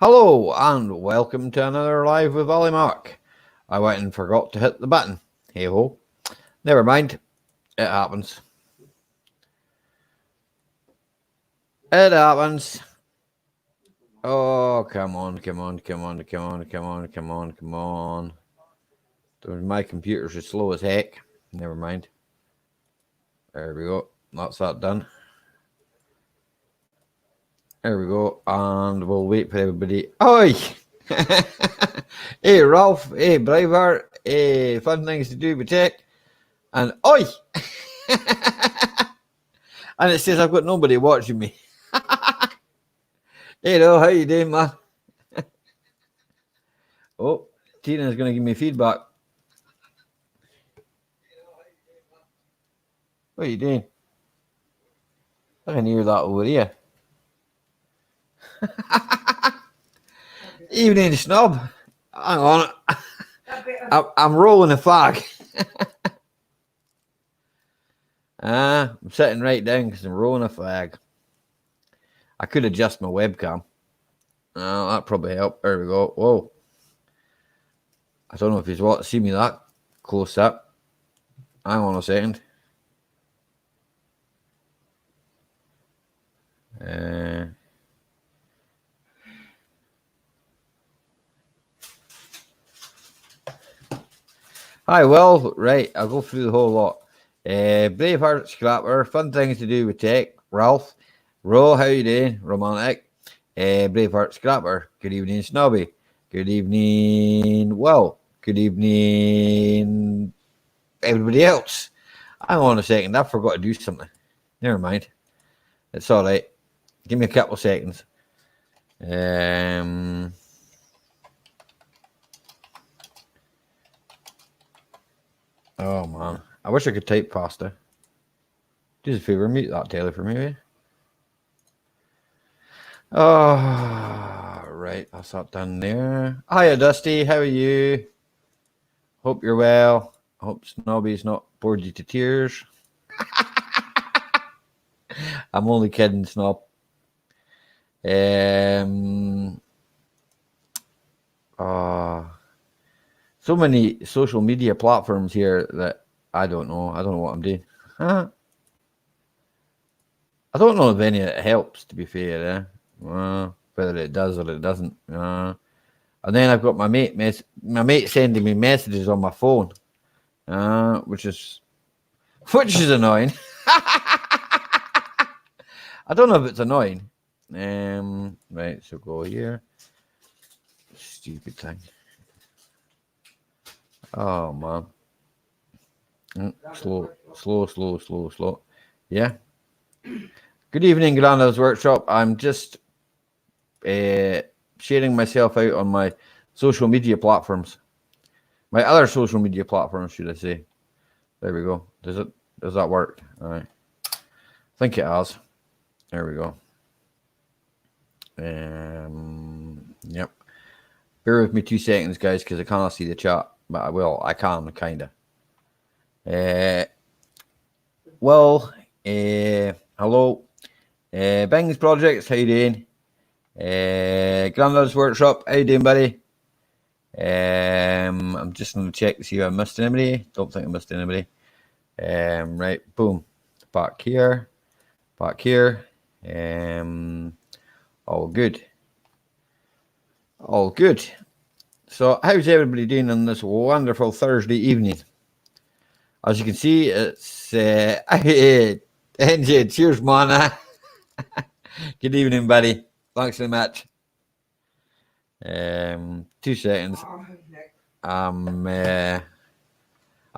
Hello and welcome to another live with Ali Mack. I went and forgot to hit the button. Hey ho. Never mind. It happens. It happens. Oh, come on. My computer's just slow as heck. Never mind. There we go. That's that done. There we go. And we'll wait for everybody. Oi! Hey, Ralph. Hey, Braveheart. Hey, fun things to do with tech. And oi! And it says I've got nobody watching me. Hey, how you doing, man? Oh, Tina's going to give me feedback. What are you doing? I can hear that over here. Evening, snob. Hang on. I'm rolling a fag. I'm sitting right down because I'm rolling a fag. I could adjust my webcam. Oh, that probably helped. There we go. Whoa. I don't know if you want to see me that close up. Hang on a second. Hi, well, right, I'll go through the whole lot. Braveheart Scrapper, fun things to do with tech. Ralph, Ro, how you doing? Romantic. Braveheart Scrapper, good evening, Snobby. Good evening, well, good evening, everybody else. Hang on a second, I forgot to do something. Never mind. It's all right. Give me a couple of seconds. Oh, man. I wish I could type faster. Do us a favor, mute that telly for me, eh? Oh, right. That's that done there. Hiya, Dusty. How are you? Hope you're well. I hope Snobby's not bored you to tears. I'm only kidding, Snob. So many social media platforms here that I don't know. I don't know what I'm doing. I don't know if any of it helps, to be fair. Whether it does or it doesn't. And then I've got my mate sending me messages on my phone, which is annoying. I don't know if it's annoying. Right, so go here. Stupid thing. Oh, man. Slow. Yeah. Good evening, Grandad's Workshop. I'm just sharing myself out on my social media platforms. My other social media platforms, should I say. There we go. Does that work? All right. I think it has. There we go. Yep. Bear with me 2 seconds, guys, because I cannot see the chat. But I will. I can, kind of. Hello. Bing's Projects, how you doing? Grandad's Workshop, how you doing, buddy? I'm just going to check to see if I missed anybody. Don't think I missed anybody. Right, boom. Back here. All good. All good. So, how's everybody doing on this wonderful Thursday evening? As you can see, it's NJ. Cheers, man. Good evening, buddy. Thanks very much. 2 seconds. I'm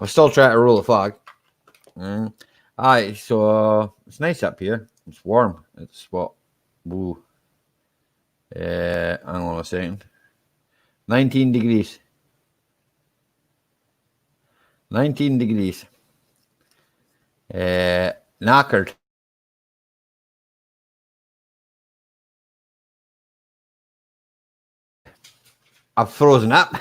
still trying to roll a flag. Aye, so it's nice up here. It's warm. It's what? Woo. Hang on a second. 19 degrees. 19 degrees. Knackered. I've frozen up.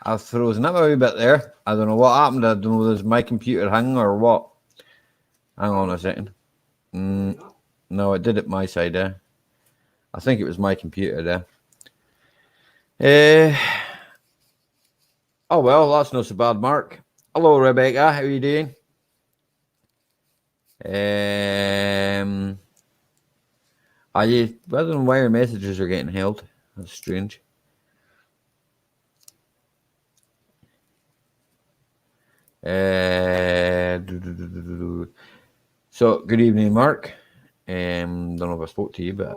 I've frozen up a wee bit there. I don't know what happened. I don't know if my computer hung or what. Hang on a second. No, it did it my side there. I think it was my computer there. Oh well, that's not so bad, Mark. Hello, Rebecca. How are you doing? I don't know why your messages are getting held. That's strange. So, good evening, Mark. Don't know if I spoke to you, but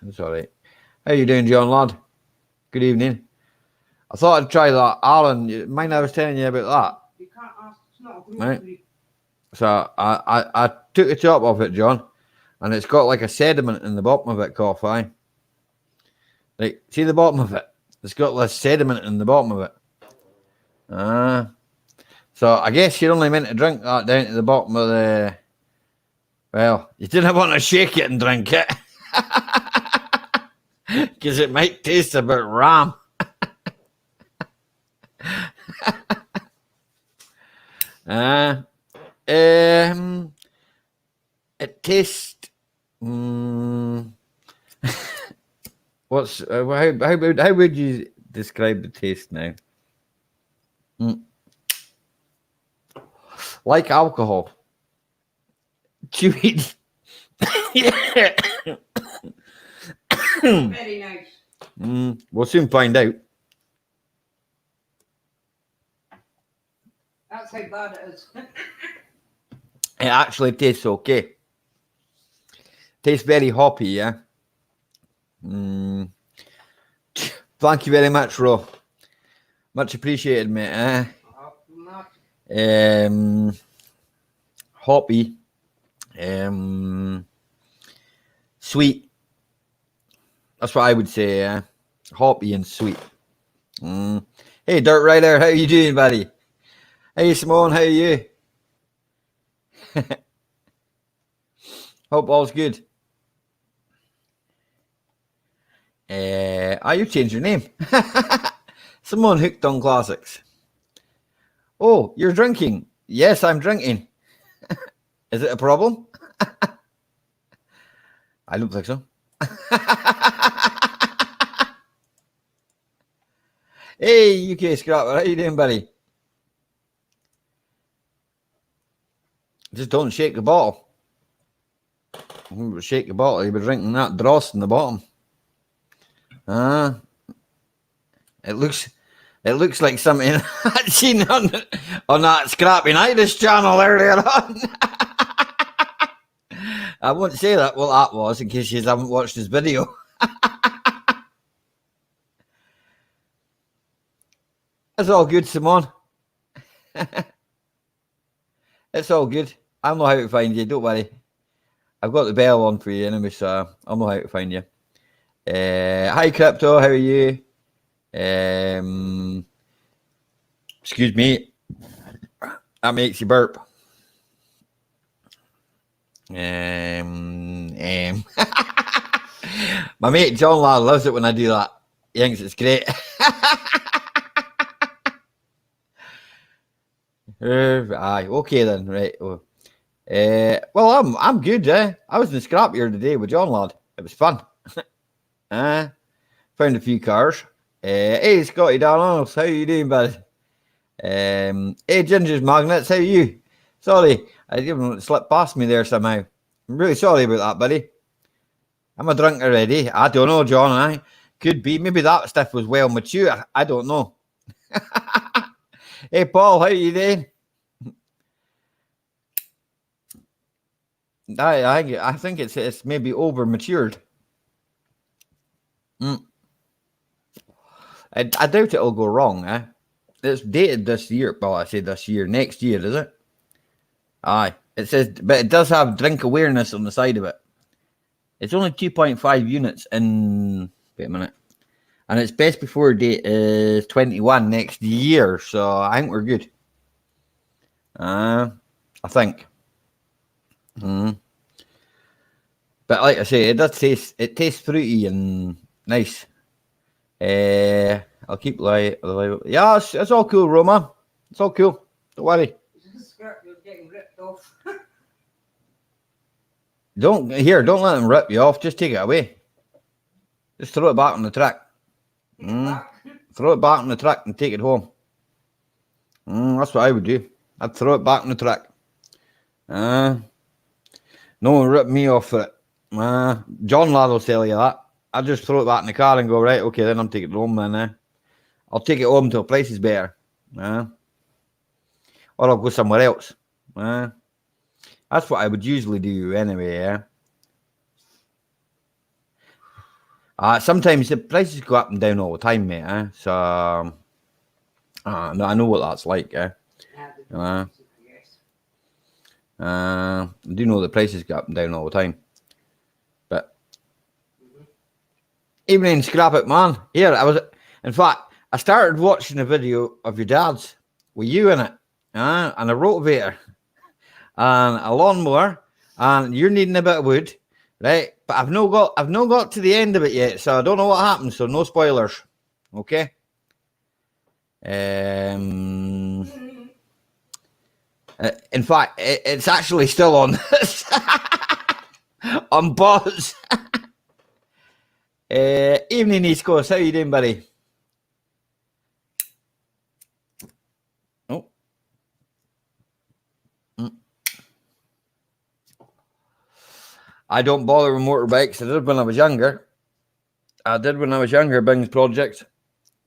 it's all right. How you doing, John Lad? Good evening. I thought I'd try that. Alan, mind I was telling you about that? You can't ask. It's not a group. Right. So I took the top off it, John, and it's got like a sediment in the bottom of it, coffee. Like, see the bottom of it? It's got less sediment in the bottom of it. So I guess you're only meant to drink that down to the bottom of the... Well, you didn't want to shake it and drink it. Because it might taste a bit ram. It tastes... What's how would you describe the taste now? Like alcohol. Chewy. Very nice. We'll soon find out. That's how bad it is. It actually tastes okay. Tastes very hoppy, yeah. Thank you very much, Ro. Much appreciated, mate. Hoppy. Sweet. That's what I would say, hoppy and sweet. Hey, Dirt Rider, how you doing, buddy? Hey, Simone, how are you? Hope all's good. You changed your name. Simone Hooked on Classics. Oh, you're drinking. Yes, I'm drinking. Is it a problem? I don't think so. Hey, UK Scrapper, how you doing, buddy? Just don't shake the bottle. Shake the bottle, you'll be drinking that dross in the bottom. It looks like something I'd seen on that Scrapping Irish channel earlier on. I won't say that what that was in case you haven't watched his video. It's all good, Simone. It's all good. I'll know how to find you, don't worry. I've got the bell on for you anyway, so I'll know how to find you. Hi, Crypto, how are you? Excuse me. That makes you burp. My mate John Ladd loves it when I do that. He thinks it's great. Aye, okay then, right. Well, I'm good. I was in the scrapyard today with John Ladd. It was fun. Found a few cars. Hey, Scotty Darnells, how you doing, bud? Hey, Ginger's Magnets, how are you? Sorry, I didn't want to slip past me there somehow. I'm really sorry about that, buddy. I'm a drunk already. I don't know, John. Could be. Maybe that stuff was well mature. I don't know. Hey, Paul, how you doing? I think it's maybe over matured. I doubt it'll go wrong, It's dated this year. Well, I say this year. Next year, is it? Aye. It says, but it does have drink awareness on the side of it. It's only 2.5 units in... Wait a minute. And its best before date is 21 next year. So I think we're good. I think. But like I say, it does taste... It tastes fruity and nice. I'll keep light. Yeah, it's all cool, Roma. It's all cool. Don't worry. It's a skirt you're getting ripped off. Don't let them rip you off. Just take it away. Just throw it back on the truck. Take it back. Throw it back on the truck and take it home. That's what I would do. I'd throw it back on the truck. No one rip me off for it. John Ladd will tell you that. I'd just throw it back in the car and go, right, okay, then I'm taking it home, man. I'll take it home till price is better. Or I'll go somewhere else. That's what I would usually do anyway, sometimes the prices go up and down all the time, mate. So, I know what that's like, I do know the prices go up and down all the time. But, evening, scrap it, man. Here, in fact, I started watching a video of your dad's with you in it, and a rotavator, and a lawnmower, and you're needing a bit of wood, right? But I've not got to the end of it yet, so I don't know what happens. So no spoilers, okay? In fact, it's actually still on this on pause. Evening, East Coast. How you doing, buddy? I don't bother with motorbikes. I did when I was younger. Bing's projects,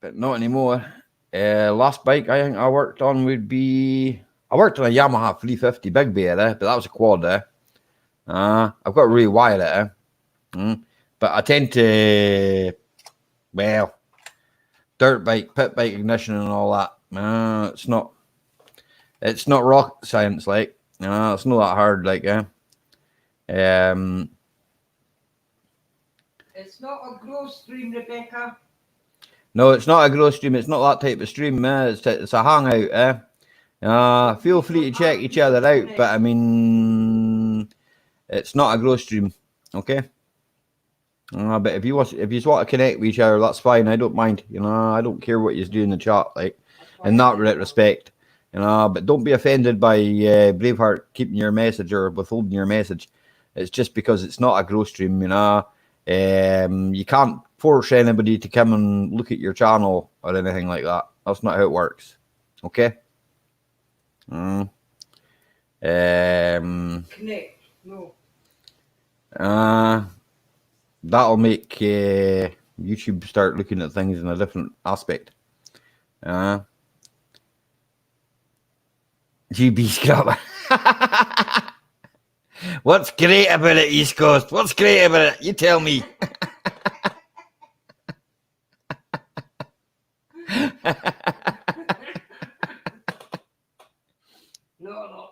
but not anymore. Last bike I think I worked on would be... I worked on a Yamaha 350 big bear, but that was a quad. I've got to rewire it. But I tend to... Well, dirt bike, pit bike ignition and all that. It's not rocket science, like. It's not that hard, like, It's not a gross stream, Rebecca. No, it's not a gross stream. It's not that type of stream. It's a hangout. Feel free to check each other out, but I mean, it's not a gross stream. Okay. But if you want to connect with each other, that's fine. I don't mind. I don't care what you do in the chat, like, in that respect. But don't be offended by Braveheart keeping your message or withholding your message. It's just because it's not a gross stream. You can't force anybody to come and look at your channel or anything like that. That's not how it works. Okay. Connect. No. That'll make YouTube start looking at things in a different aspect. GB Scrapper. What's great about it, East Coast? What's great about it? You tell me. No.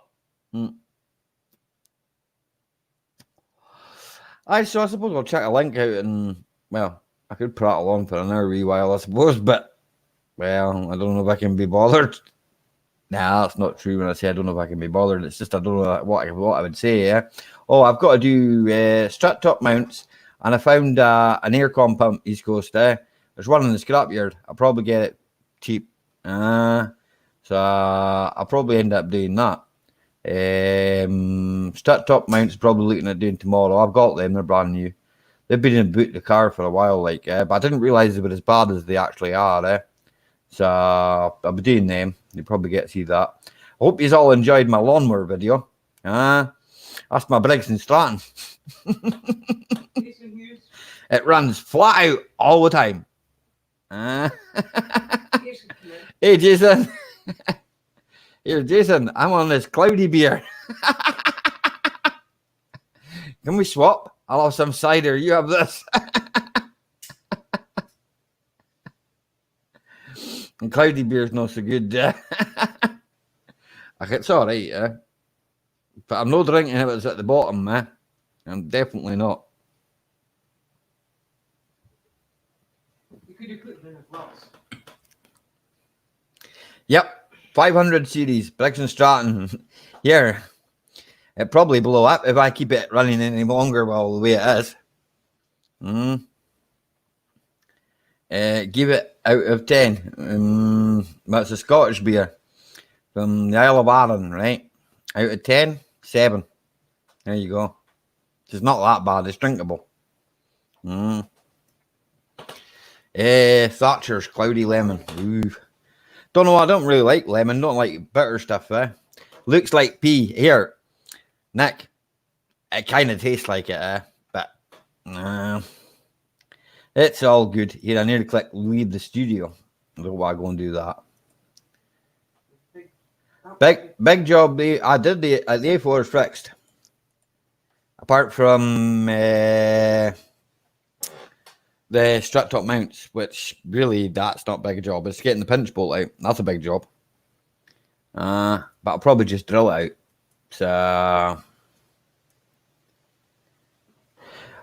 So I suppose I'll check a link out and, well, I could prattle on for another wee while, I suppose, but, well, I don't know if I can be bothered. Nah, that's not true when I say I don't know if I can be bothered. It's just I don't know what I would say, Oh, I've got to do strut top mounts, and I found an aircon pump, East Coast. There's one in the scrapyard. I'll probably get it cheap. So I'll probably end up doing that. Strut top mounts probably looking at doing tomorrow. I've got them. They're brand new. They've been in the car for a while, like, but I didn't realise they were as bad as they actually are, So I'll be doing them. You probably get to see that. I hope you all enjoyed my lawnmower video. That's my Briggs and Stratton. It runs flat out all the time. Hey, Jason. Here, Jason, I'm on this cloudy beer. Can we swap? I'll have some cider. You have this. And cloudy beer's not so good. It's all right, but I'm not drinking if it's at the bottom, man. I'm definitely not. You could have put it in a glass. Yep, 500 series, Briggs and Stratton. Here, it probably blow up if I keep it running any longer. Well, the way it is. Give it out of 10. That's a Scottish beer. from the Isle of Arran, right? Out of 10, 7. There you go. It's not that bad. It's drinkable. Thatcher's Cloudy Lemon. Ooh. Don't know. I don't really like lemon. Don't like bitter stuff. Looks like pea. Here, Nick. It kind of tastes like it, but it's all good. Here, I need to click leave the studio. I don't know why I go and do that. Big job. I did the A4 is fixed. Apart from the strut top mounts, which really that's not big a job. It's getting the pinch bolt out. That's a big job. But I'll probably just drill it out. So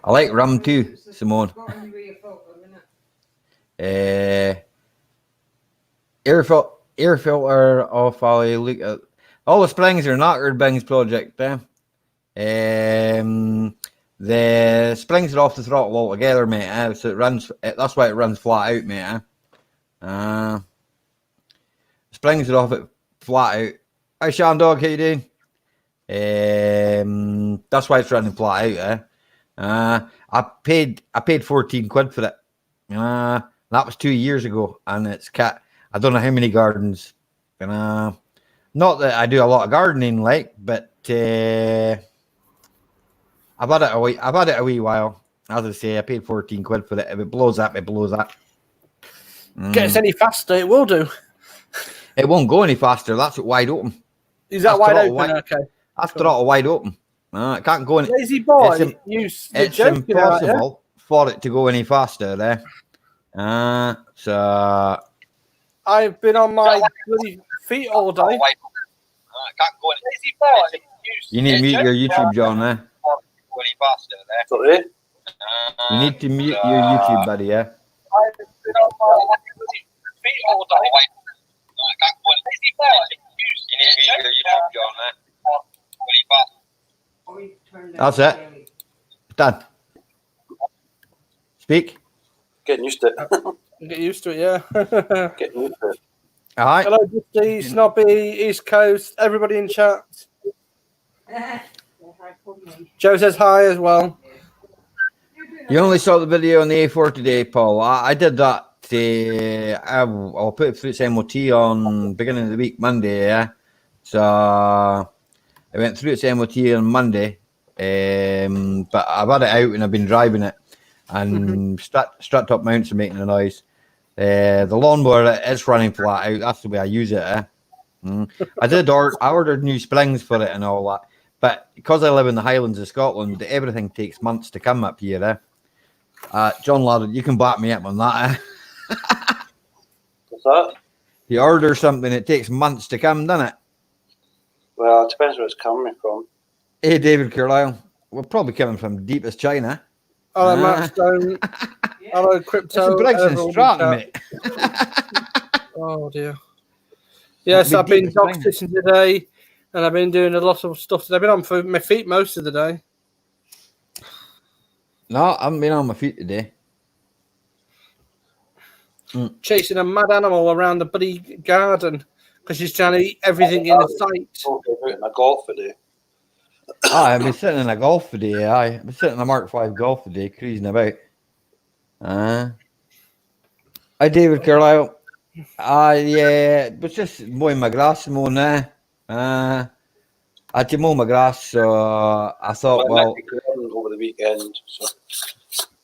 I like rum too, Simone. Air filter off. I look at all the springs are knackered Bings project. The springs are off the throttle altogether, mate. So it runs. That's why it runs flat out, mate. Springs are off it flat out. Hi, Sean Dog. How you doing? That's why it's running flat out. I paid 14 quid for it. That was 2 years ago, and it's cat. I don't know how many gardens. Not that I do a lot of gardening, like, but I've had it a wee while. As I say, I paid 14 quid for it. If it blows up, it blows up. Get us any faster, it will do. It won't go any faster. That's it wide open. Is that wide open? Okay. That's throttle wide open. It can't go any. Lazy boy, it's impossible for it to go any faster. So I've been on my bloody feet all day. Can't go any. Lazy boy, you need to mute your YouTube, John. Sorry. You need to mute your YouTube, buddy. Yeah. I've been on my feet all day. Can't go any. Lazy boy. You need to mute your YouTube, John. That's it. Done. Speak. Getting used to it. Get used to it, yeah. Getting used to it. All right. Hello, Dusty, Snobby, East Coast, everybody in chat. Joe says hi as well. You only saw the video on the A4 today, Paul. I did that. I'll put it through its MOT on beginning of the week, Monday. Yeah. So I went through its MOT on Monday, but I've had it out and I've been driving it, and strut top mounts are making a noise. The lawnmower is running flat out. That's the way I use it. I ordered new springs for it and all that, but because I live in the Highlands of Scotland, everything takes months to come up here. John Ladd, you can back me up on that. What's that? You order something, it takes months to come, doesn't it? Well, it depends where it's coming from. Hey, David Carlisle. We're probably coming from deepest China. Hello, Matt Stone. Hello, Crypto. It's a Briggs and Stratton, mate. Oh, dear. Yes, I've been dog sitting today, and I've been doing a lot of stuff today. I've been on for my feet most of the day. No, I haven't been on my feet today. Chasing a mad animal around the bloody garden because she's trying to eat everything in sight. In a golf today. I've been sitting in a golf today. I've been sitting in a Mark 5 golf today, cruising about. Hi, David Carlisle. Yeah, it was just mowing my grass, I had to mow my grass, so I thought, well, over the weekend. So.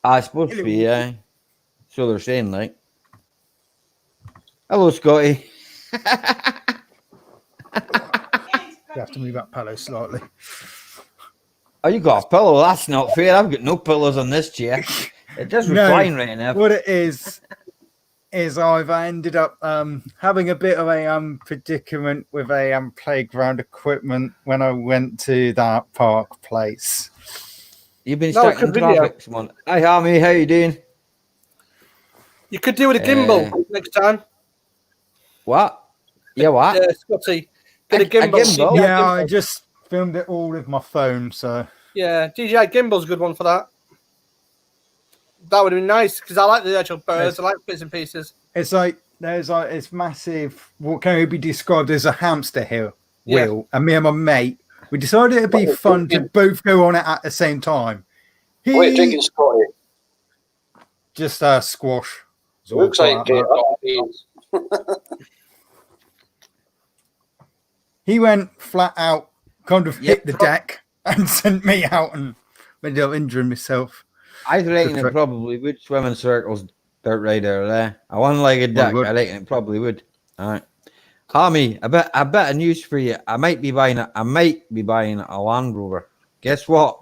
I suppose to be, yeah. So they're saying, like. Hello, Scotty. You have to move that pillow slightly. Oh, you got a pillow? That's not fair. I've got no pillows on this chair. It does recline right now. What it is I've ended up having a bit of a predicament with a playground equipment when I went to that park place. You've been stuck in traffic, Simon. Hi, Hammy. How you doing? You could do with a gimbal next time. What? Yeah, what? Scotty. Get a gimbal. Yeah, I just filmed it all with my phone, so. Yeah, DJI gimbal's a good one for that. That would have been nice because I like the actual birds. I like bits and pieces. It's like there's like this massive, what can only be described as a hamster hill Yeah. wheel, and me and my mate, we decided it'd be What are you fun to drinking? both go on it at the same time. What are you He drinking, Scotty? just squash. Is all Looks I've like got out there. beans. He went flat out, kind of Yep. hit the deck and sent me out and ended up injuring myself. I reckon Good it probably would swim in circles, dirt rider there. A one-legged Well, it duck, would. I reckon it probably would. All right. Hammy, a bit of news for you. I might be buying a Land Rover. Guess what?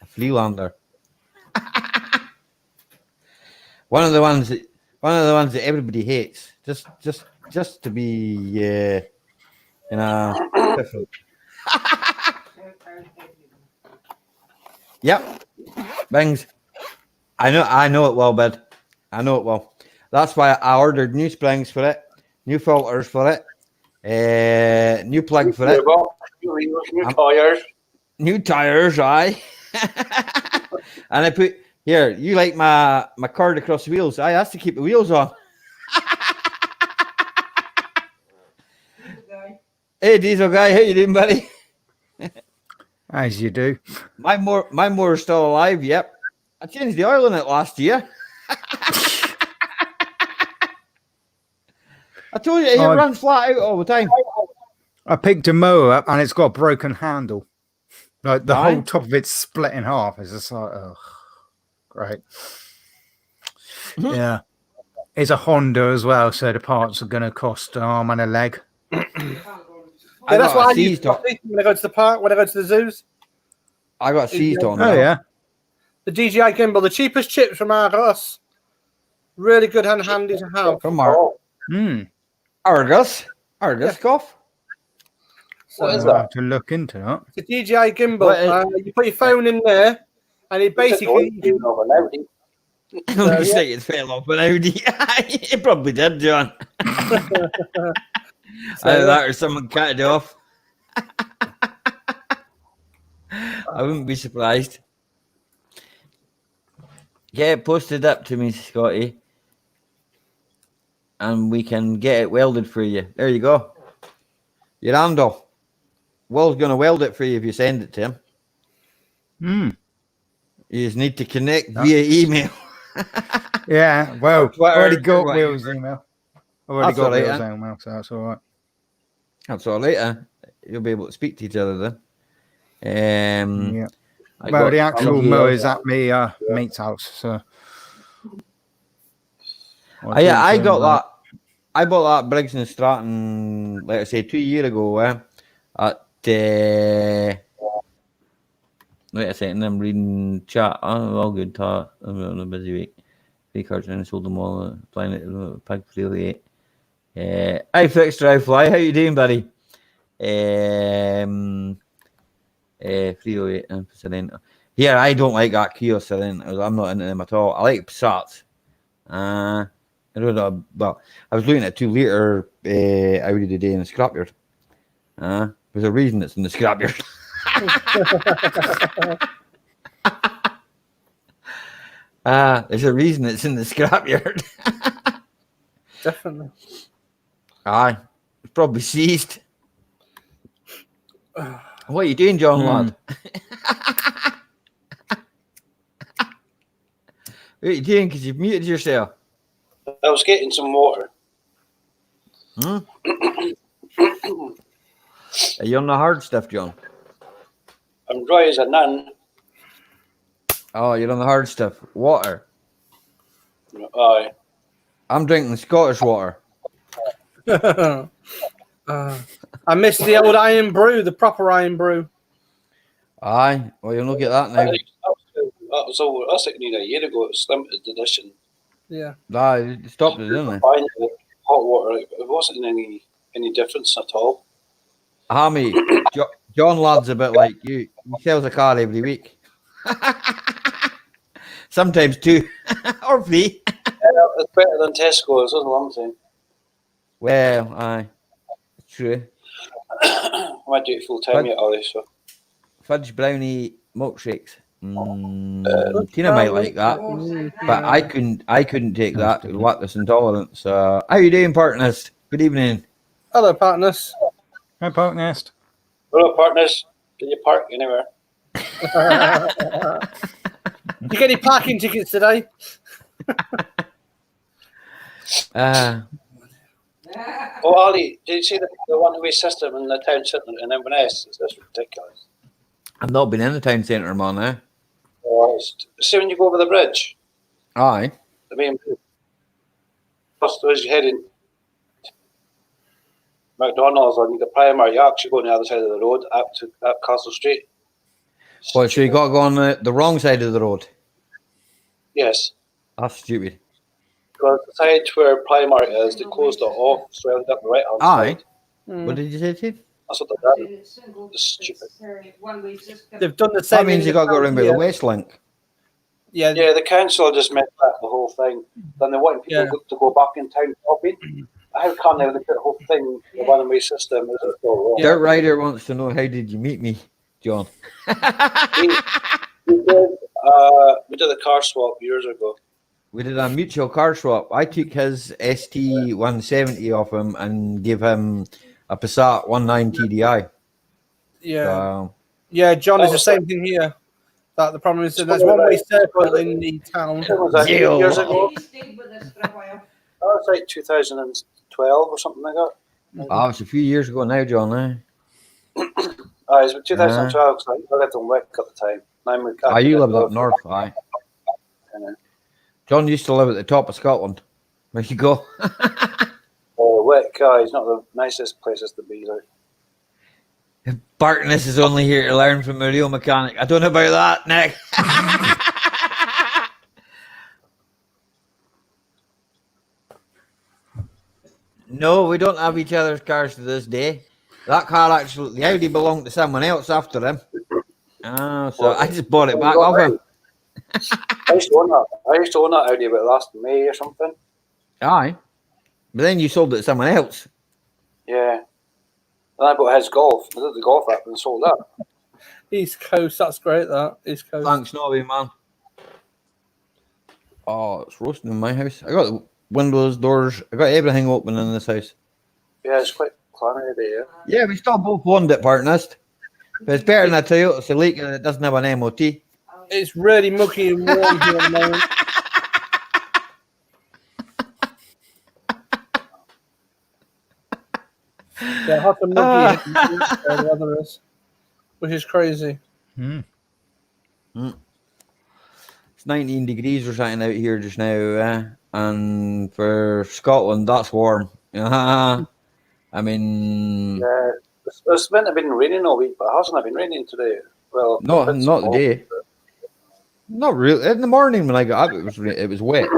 A Freelander. one of the ones that everybody hates. Just to be different. Yep. Bings. I know it well, bud. I know it well. That's why I ordered new springs for it, new filters for it, new plug for it, New tires. new tires, aye. And I put here, you like my cord across the wheels. I has to keep the wheels on. Hey Diesel guy, how you doing, buddy? As you do. My motor's still alive, yep. I changed the oil in it last year. I told you it runs flat out all the time. I picked a mower up and it's got a broken handle. Like the Why? whole top of it's split in half. It's just like, oh, great. Mhm. Yeah. It's a Honda as well, so the parts are going to cost an arm and a leg. Yeah, that's got what I seized use on. when I go to the park, when I go to the zoos. I got seized on. Oh, that. yeah. The DJI gimbal, the cheapest chips from Argos. Really good and handy to have. From our Oh, Hmm. Argus. Cough. what is I'll that? have to look into that. The DJI gimbal. What is- You put your phone in there, and it basically. You know, now, Looks like it fell off an Audi. It probably did, John. Either that or someone cut it off. I wouldn't be surprised. Get it posted up to me, Scotty, and we can get it welded for you. There you go. Your handle. Will's going to weld it for you if you send it to him. Hmm. You just need to connect via email. Yeah, well, Twitter, I already got whatever. Will's email. I've already That's got all right, Will's then. email, so that's all right. That's all right. You'll be able to speak to each other then. Yeah. I Well, got the actual DJI. mower's at me mate's house, so. I got that. I bought that Briggs and Stratton, like I say, 2 years ago. At wait a second, I'm reading chat. Oh, all good talk. I'm on a busy week. 3 cards and I sold them all. Playing it, Pig 308. I fixed Drive Fly. How you doing, buddy? 308 and Sorrento. Yeah, I don't like that Kia Sorrento. I'm not into them at all. I like Passats. I don't know. Well, I was looking at 2-liter Audi today in the scrapyard. There's a reason it's in the scrapyard. There's a reason it's in the scrapyard. Definitely. Aye, it's probably seized. What are you doing, John lad? What are you doing? Because you've muted yourself. I was getting some water. Are you on the hard stuff, John? I'm dry as a nun. Oh, you're on the hard stuff. Water. Aye. I'm drinking Scottish water. I miss the old iron brew, the proper iron brew. Aye. Well, you'll not get that now. That's like nearly a year ago. It was limited edition. Yeah. Aye, they stopped it, didn't they? Buying the hot water, it wasn't any difference at all. Hammy, John Ladd's a bit like you. He sells a car every week. Sometimes 2 or 3. Yeah, it's better than Tesco's, that's what I'm saying. Well, aye. It's true. I might do it full time yet, Ali, so. Fudge brownie milkshakes. Tina might like that, but I couldn't. I couldn't take that. Lactose intolerance. How you doing, partners? Good evening. Hello, partners. Hi, Park Nest. Hello, partners. Can you park anywhere? You get any parking tickets today? Oh, Ali, did you see the one-way system in the town centre in Inverness? It's just ridiculous. I've not been in the town centre, man. Oh, see when you go over the bridge, Aye. the main bridge, first as you're heading McDonald's or the Primark, you actually go on the other side of the road up Castle Street. Well, so you got to go on the wrong side of the road. Yes. That's stupid. Because the side where Primark is, they closed it off, so I went up the right hand Aye. side. What did you say, Steve? That's what they've done. It's stupid. They've done the same. That means you got to go around by the West Link. Yeah. Yeah, the council just messed up the whole thing. Then they want people to go back in town shopping. How can they put the whole thing, the one-way system? Is it so wrong? Dirt Rider wants to know, how did you meet me, John? We did a car swap years ago. We did a mutual car swap. I took his ST 170 off him and gave him a Passat 19 TDI. Yeah. Yeah, John, is the same thing here. That the problem is that there's one-way circle in the town. Was that 8 years ago? That was like 2012 or something like that. Oh, it's a few years ago now, John. It was 2012 because I lived in Wick at the time. You lived up north, aye. John used to live at the top of Scotland. Where you go? Wick, it's not the nicest places to be. Like. Bartness is only here to learn from a real mechanic. I don't know about that, Nick. No, we don't have each other's cars to this day. That car actually, the Audi belonged to someone else after him. So I just bought it back off him. I used to own that Audi about last May or something. Aye. But then you sold it to someone else. Yeah. Then I bought his Golf. I did the Golf up and sold that. East Coast, that's great, that. East Coast. Thanks, Nobby, man. Oh, it's roasting in my house. I got the windows, doors, I got everything open in this house. Yeah, it's quite clammy today, yeah. Yeah, we still both wanted it, partners. But it's better than a Toyota Celica that doesn't have an MOT. It's really mucky and warm here at the moment. Yeah, hot and muggy the weather is, which is crazy. It's 19 degrees or something out here just now, and for Scotland, that's warm. I mean, yeah, it's meant to have been raining all week, but it hasn't been raining today. Well, not today. Not really. In the morning when I got up, it was wet.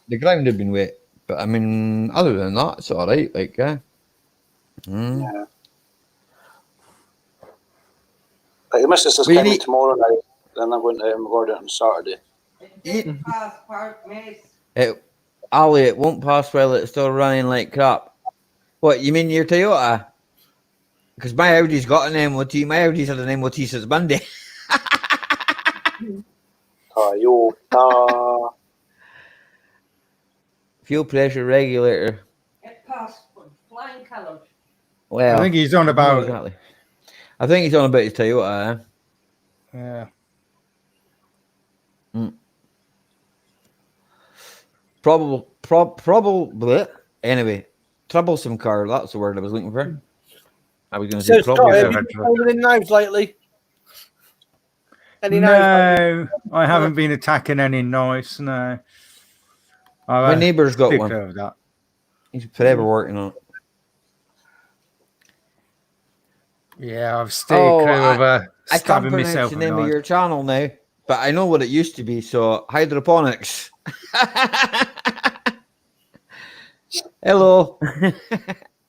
The ground had been wet, but I mean, other than that, it's all right. Like, Yeah. Like, the missus is coming tomorrow night, then I'm going to Gordon on Saturday. Ali, it won't pass while it's still running like crap. What, you mean your Toyota? Because my Audi's got an MOT. My Audi's had an MOT since Monday. Toyota. Fuel pressure regulator. It passed flying colours. Well, I think he's on about. exactly. I think he's on about his Toyota. Yeah. Probably. Anyway, troublesome car. That's the word I was looking for. I was going to So, say Scott, probably. have you been holding in knives lately? Any knives? No, I haven't been attacking any knives. No. My neighbour's got one. Of that. He's forever working on it. Yeah, I've still clear of I can't stabbing pronounce myself. the name of your channel now, but I know what it used to be. So hydroponics. Hello.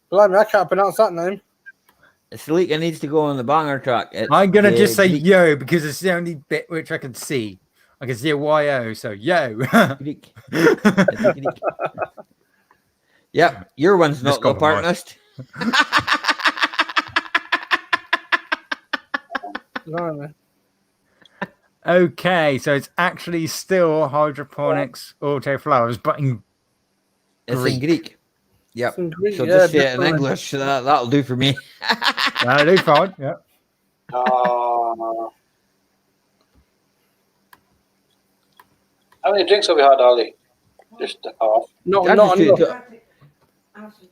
Blimey, I can't pronounce that name. Celica needs to go on the banger track. I'm gonna just say yo because it's the only bit which I can see. I can see a yo, so yo. Yep, your one's not the partnerist. Okay, so it's actually still hydroponics auto flowers, but in It's Greek. in Greek. Yep. Some Greek, So yeah, just say it in definitely. English. That'll do for me. That'll do fine. Yeah. How many drinks have we had, Ali? Just half. Not I not just enough.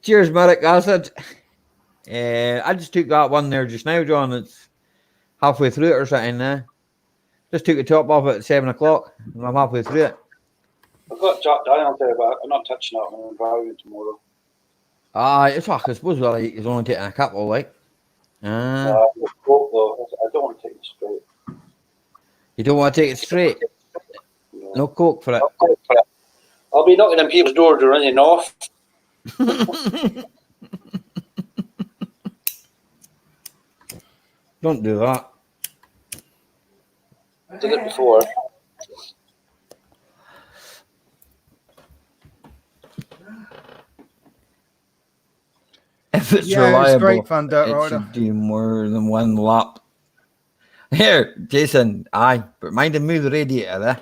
Cheers, Merrick. I said, I just took that one there just now, John. It's halfway through it or something. Just took the top off at 7 o'clock, and I'm halfway through it. I've got Jack Daniel there, but I'm not touching that when I'm driving tomorrow. It's like I suppose well, he's only taking a couple, like. Coke, though. I don't want to take it straight. You don't want to take it straight. No coke for it. I'll be knocking on people's doors running off. Don't do that. Did it before. If it's Yeah, it's reliable, great fun, Dirt it Rider. should do more than one lap. Here, Jason, aye, but mind to move the radiator there.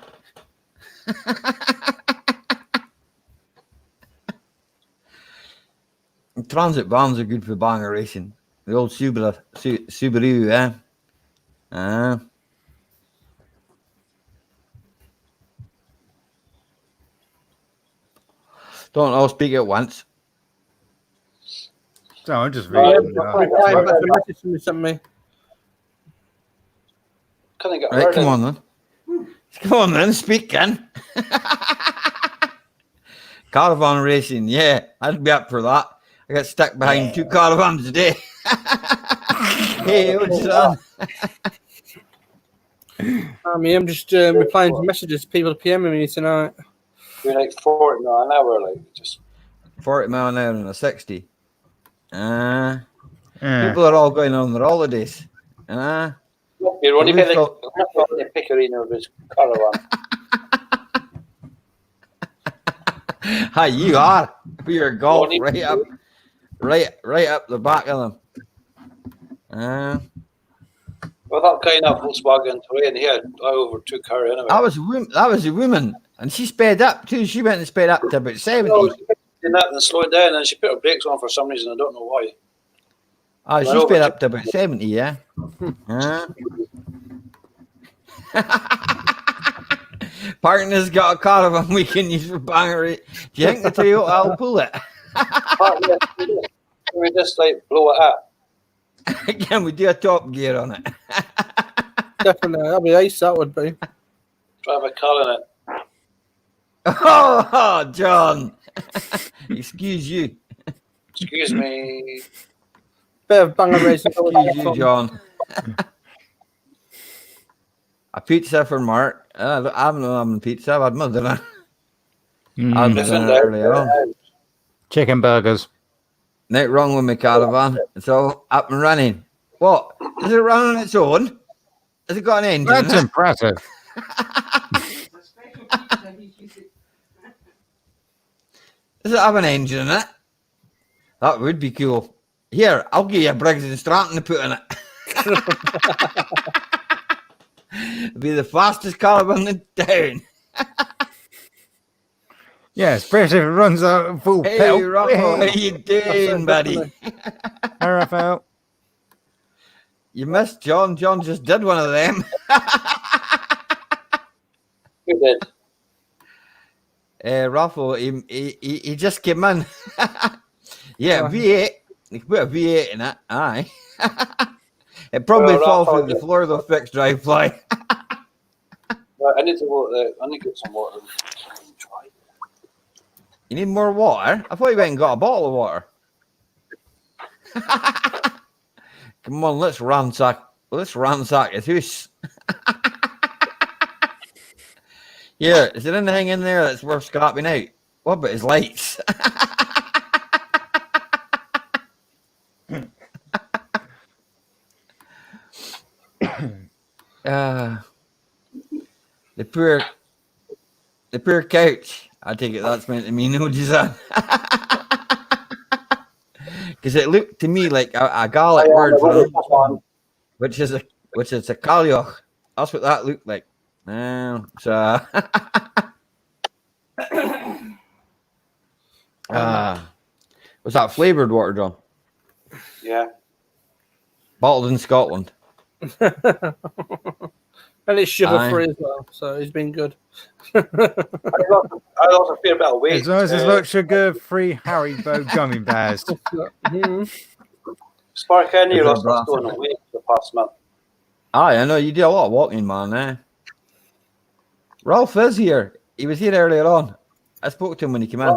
Transit vans are good for banger racing. The old Subaru, Don't all speak at once. So I'm just Yeah, reading. replying back to the message somebody sent me. Can I get Right, heard come in? on then. Come on then, speak then. Caravan racing, yeah, I'd be up for that. I got stuck behind 2 caravans a day. Hey, what's on? I'm just replying to messages people PMing me tonight. You're like 40 mile an hour, like just 40 mile an hour and a 60. Yeah. People are all going on their holidays. you're only We've picking got- the pickery of his caravan. Hi, you are. You're golf Only- right up the back of them. Well, that kind of Volkswagen Terrain, he had over 2 cars anyway. That was a woman, and she sped up too. She went and sped up to about 70. No, she did that and slowed down, and she put her brakes on for some reason. I don't know why. She sped up to about 70, yeah. Partner's got a caravan we can use for banger. Do you think the Toyota I'll pull it? We just like blow it up. Can we do a top gear on it? Definitely, that'd be ace. That would be. Drive a car in it. Oh, John. Excuse you. Excuse me. Bit of banger racing. Excuse you, John. A pizza for Mark. I haven't had pizza. I've had my dinner. I had my dinner earlier on. Chicken burgers. Nothing wrong with my caravan. It's all up and running. What? Does it run on its own? Has it got an engine? That's impressive. Does it have an engine in it? That would be cool. Here, I'll give you a Briggs and Stratton to put in it. It'll be the fastest caravan in town. Yeah, especially if it runs out at full Hey, pedal. Rocco, how you doing, buddy? RFL. You missed John. John just did one of them. Who did? Raffle, he just came in. Yeah, V8. You put a V8 in it. Aye. It probably Well, falls Raffle, through the floor of the fixed drive fly. Right, I need to water. I need to get some water. You need more water? I thought you went and got a bottle of water. Come on, let's ransack his house. Yeah, is there anything in there that's worth scrapping out? What about his lights? The poor couch. I take it that's meant to mean no design. Because it looked to me like a Gaelic word for an old song, which is a Calioch. That's what that looked like. So, was that flavoured water, John? Yeah. Bottled in Scotland. And it's sugar free as well, so it's been good. I lost a fair bit of weight. As long as there's not sugar-free Haribo gummy bears. Spark, I knew you Is lost there a stone of weight the past month. I know you do a lot of walking, man. Ralph is here. He was here earlier on. I spoke to him when he came in.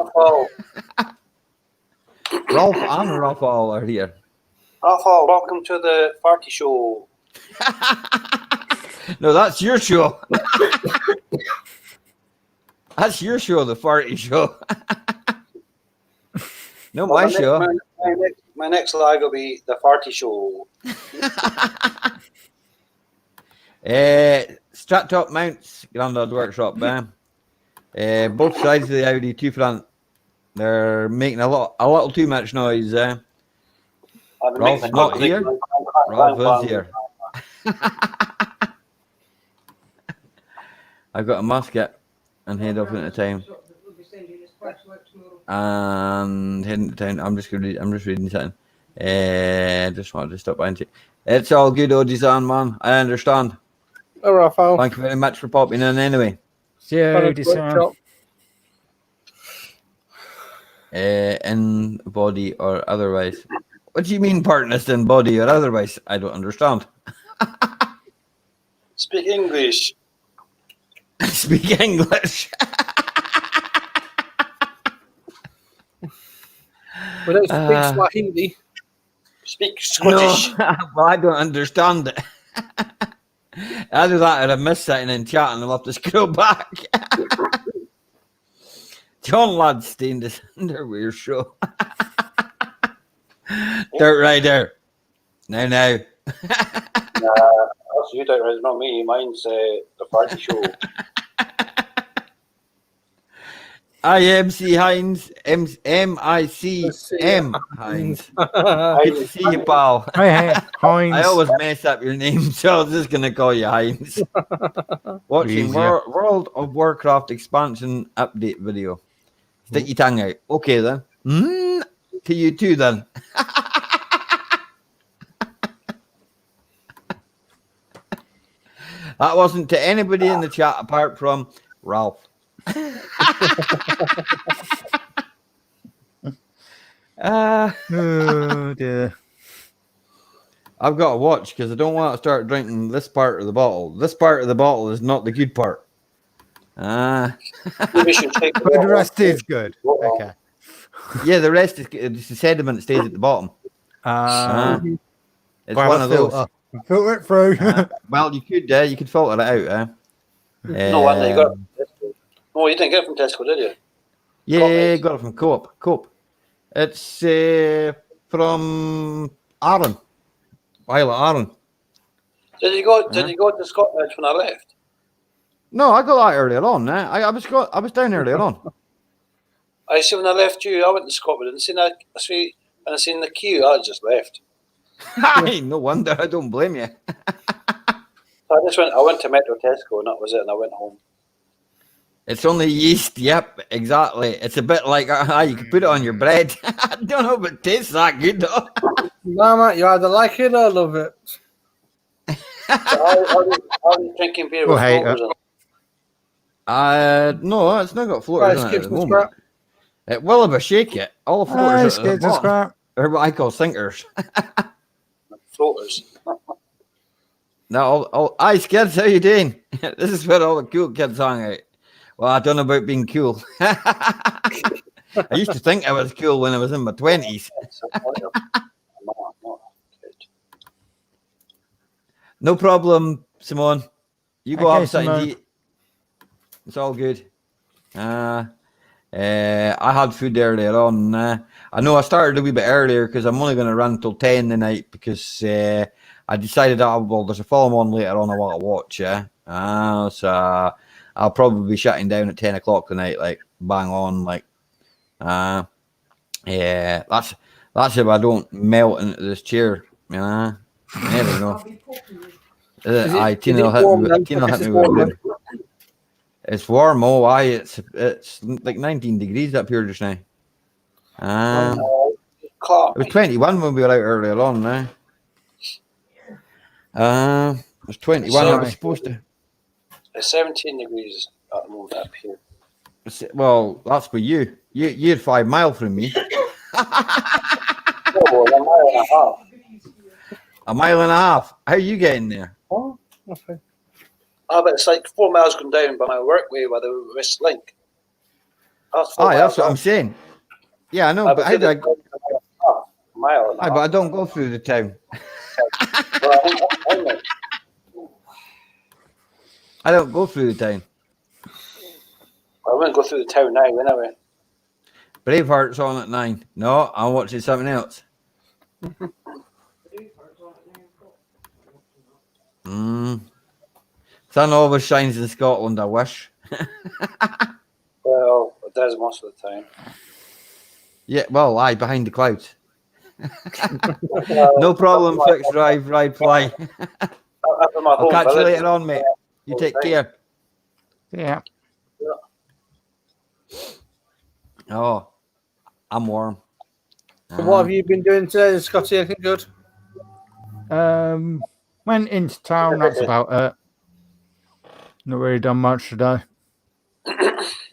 Ralph and Raphael are here. Raphael, welcome to the party show. No, that's your show. That's your show, the party show. No, Well, my show. My next lag will be the party show. Strap top mounts, Grandad Workshop, man. Both sides of the Audi 2 front. They're making a little too much noise. Ralph's not here. Ralph is here. I've got a musket and head off into town. And heading to town. I'm just reading something. Just wanted to stop by and see. It's all good, Odie-san, man. I understand. Oh, Raphael. Thank you very much for popping in anyway. Odie-san. In body or otherwise. What do you mean partners in body or otherwise? I don't understand. Speak English. Speak English. We don't speak Swahili. Speak Scottish. No, well, I don't understand it. Either that or I missed something in chat and I'll have to scroll back. John Ladd stained his underwear show. Dirt Rider. Now. That's you, Dirt Rider, not me. Mine's the party show. IMC Hines. MICM Hines. Good to see you, pal. Hey, Heinz. I always mess up your name, so I'm just going to call you Hines. Watching World of Warcraft expansion update video. Stick your tongue out. Okay, then. To you too, then. That wasn't to anybody in the chat apart from Ralph. Oh dear. I've got to watch because I don't want to start drinking this part of the bottle. This part of the bottle is not the good part. Maybe should take But the rest is good. Okay. Yeah, the rest is it's the sediment that stays at the bottom. It's one of those. Filter it through. Well, you could filter it out. No wonder you got it from Tesco. No, you didn't get it from Tesco, did you? Yeah, got it from Coop. It's from Aaron. Violet Aaron. Did you go to Scotland when I left? No, I got that earlier on. I was down earlier on. I see when I left you, I went to Scotland and seen that. And I seen the queue. I just left. No wonder. I don't blame you. So I went to Metro Tesco and that was it. And I went home. It's only yeast. Yep, exactly. It's a bit like you can put it on your bread. I don't know if it tastes that good though. No, mate, you either like it or love it. So I was drinking beer with floaters in it. No, it's not got floaters in it at the moment. It will if I shake it. All the floaters at the bottom are what I call sinkers. Floaters. No, ice kids, how you doing? This is where all the cool kids hang out. Well, I don't know about being cool. I used to think I was cool when I was in my 20s. No problem, Simone. You go have something to eat. It's all good. I had food earlier on. I know I started a wee bit earlier because I'm only going to run till 10 tonight because I decided that, there's a film on later on I want to watch. So I'll probably be shutting down at 10 o'clock tonight, like bang on. That's if I don't melt into this chair. Never know. Tina will hit me with It's warm. Oh, aye. It's like 19 degrees up here just now. Clark, It was 21 when we were out earlier on. Now. It was 21. I was supposed to. it's 17 degrees at the moment up here. Well, that's for you. You're 5 miles from me. Oh, a mile and a half. A mile and a half. How are you getting there? Oh, okay. But it's like 4 miles going down by my workway by the West Link. That's 4 Aye, miles that's what up. I'm saying. Yeah, I know, but how do I? A mile and a Aye, half. but I don't go through the town. Well, I know. I don't go through the town. I wouldn't go through the town now, anyway. Braveheart's on at 9. No, I'm watching something else. Sun always shines in Scotland, I wish. Well, it does most of the time. Yeah, well, aye, behind the clouds. No problem, fixed drive, ride, fly. Up in my I'll home catch you village, later on, mate. You take care. Yeah. Oh, I'm warm. So what have you been doing today, Scotty? Anything good? Went into town. That's about it. Not really done much today.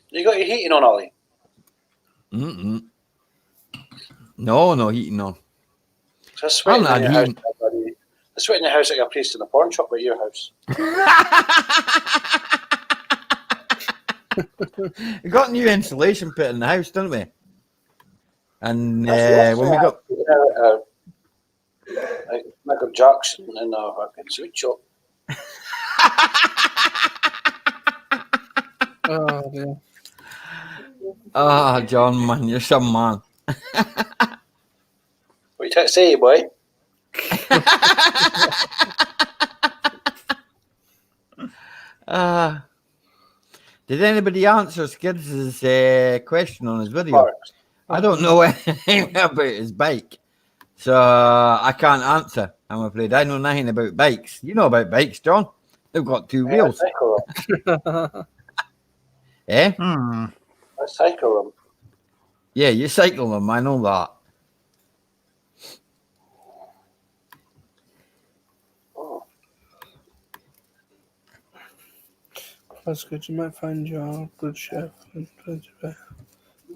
You got your heating on, Ollie? No heating on. So I sweat in I'm your not house, heating. buddy. I sweat in your house like a priest in a pawn shop at your house. We got a new insulation pit in the house, didn't we? And when we got like Michael Jackson in a fucking sweet shop. Oh dear. John, man, you're some man. What you trying to say, boy? Did anybody answer Skids' question on his video? I don't know anything about his bike, so I can't answer. I'm afraid I know nothing about bikes. You know about bikes, John? They've got 2 wheels. Eh? I cycle them. Yeah, you cycle them. I know that. Oh. That's good. You might find your good chef and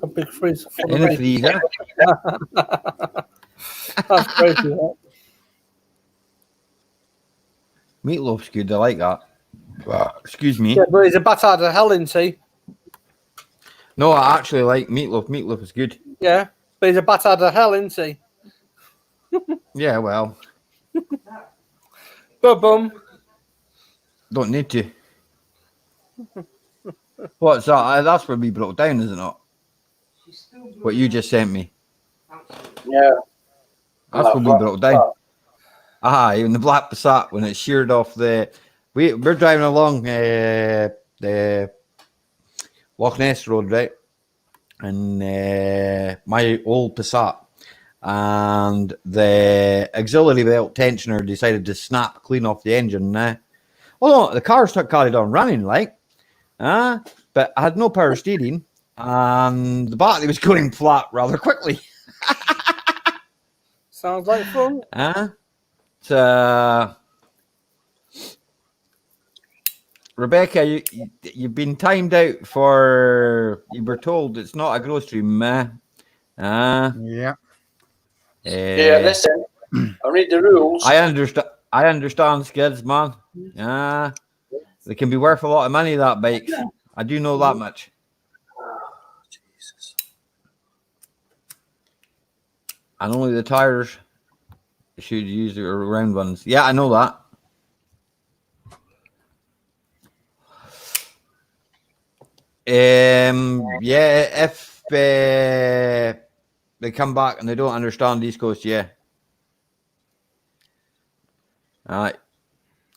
a big freezer full In of the freezer. That's crazy. That. Meatloaf's good. I like that. Excuse me. Yeah, but he's a batard of hell, isn't he? No, I actually like meatloaf. Meatloaf is good. Yeah, but he's a batard of hell, isn't he? Yeah, well, Boom. don't need to. What's that? That's where we broke down, isn't it? What you just sent me. Yeah. That's where we broke down. In the black Passat when it sheared off the. We're driving along the Loch Ness Road, right? And my old Passat, and the auxiliary belt tensioner decided to snap clean off the engine. No, the car carried on running, like, but I had no power steering, and the battery was going flat rather quickly. Sounds like fun. Rebecca, you've been timed out for. You were told it's not a grocery, man. Yeah. Listen. I read the rules. I understand, Skids, man. They can be worth a lot of money, that bikes. I do know that much. Jesus. And only the tires should use the round ones. Yeah, I know that. If they come back and they don't understand East Coast, yeah. I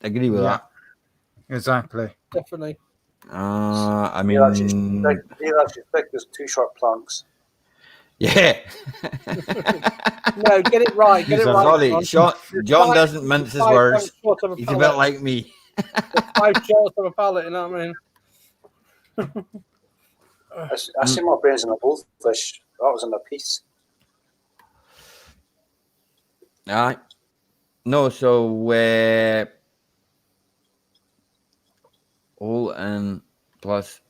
agree with that. Exactly. Definitely. I He mean, actually picked his 2 short planks. yeah. No, get it right. Get it right. Sorry, John doesn't mince his words. He's a bit like me. 5 shorts of a pallet, you know what I mean? I see my brains in a goldfish. That was in a piece. Aye. No, so all and plus.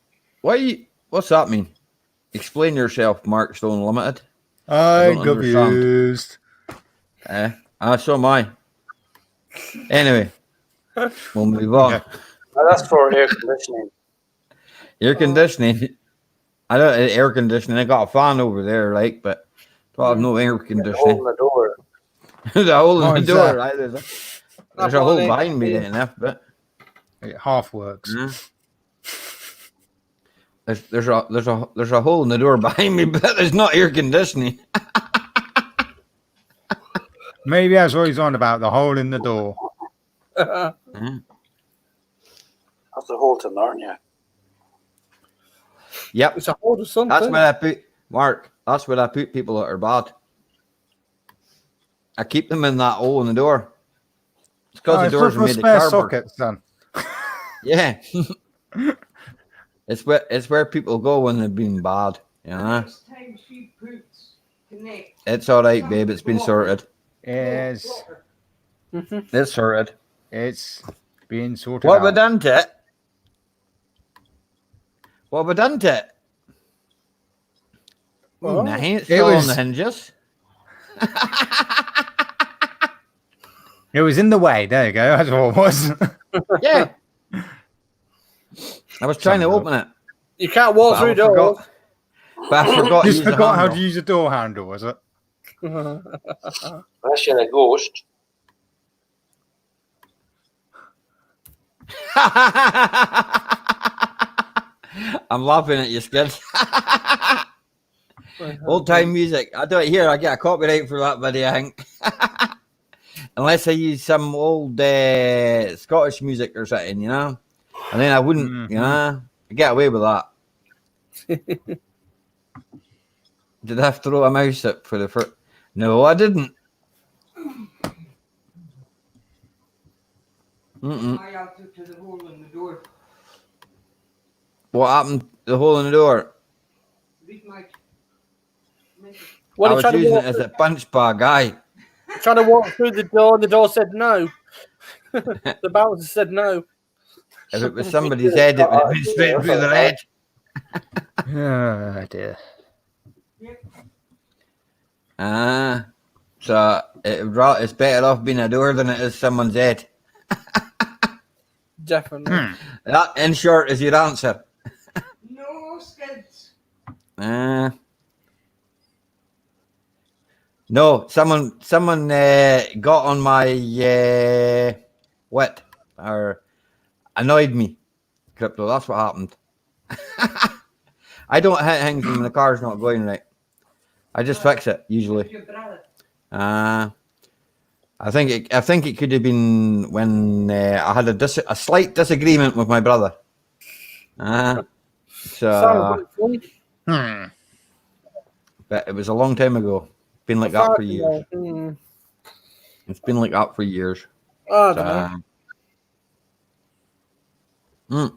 What's that mean? Explain yourself, Mark Stone Limited. I I'm don't understand. confused. So am I. Anyway, we'll move on. Yeah. That's for air conditioning. Air conditioning. I don't air conditioning. I got a fan over there, like, but I have no air The hole conditioning. in the door. There's a hole in the Mine's door, that. right? There's a hole behind me, then, but It half works. there's a hole in the door behind me, but there's not air conditioning. Maybe that's what he's on about, the hole in the door. That's the hole to Narnia. Yep, It's a hole of something. that's where I put Mark. That's where I put people that are bad. I keep them in that hole in the door. It's because the doors are made of spare cardboard. sockets, then. Yeah, it's where people go when they've been bad. You know, Next time she puts connect. it's all right, babe. It's been sorted. It's It's sorted. it's being sorted What have we out. done to it? What have we done to it? Well, Nice. It's it still on was- the hinges. It was in the way. There you go. That's what it was. Yeah. I was trying to Something open it, you can't walk through doors. but I forgot to Just use the forgot how to handle. use a door handle, was it? Unless you're a ghost. I'm laughing at you, Skid. Old time music. I do it here. I get a copyright for that video, I think. Unless I use some old Scottish music or something, you know. And then I wouldn't, you know. I get away with that. Did I have to throw a mouse up for the first? No, I didn't. I answered to the hole in the door. What happened to the hole in the door? Read my message. When I he was tried to using walk, it as a punch bag, guy. trying to walk through the door said no. The bouncer said no. If it was somebody's head, it would have been straight through their head. Oh, dear. So it's better off being a door than it is someone's head. Definitely. That, in short, is your answer. No skids. No, someone got on my wit or annoyed me. Crypto, that's what happened. I don't hit things when the car's not going right. I just fix it usually. Your brother. I think it could have been when I had a slight disagreement with my brother. Sounds So, like fun. but it was a long time ago. Been like that for years. It's been like that for years. I don't know.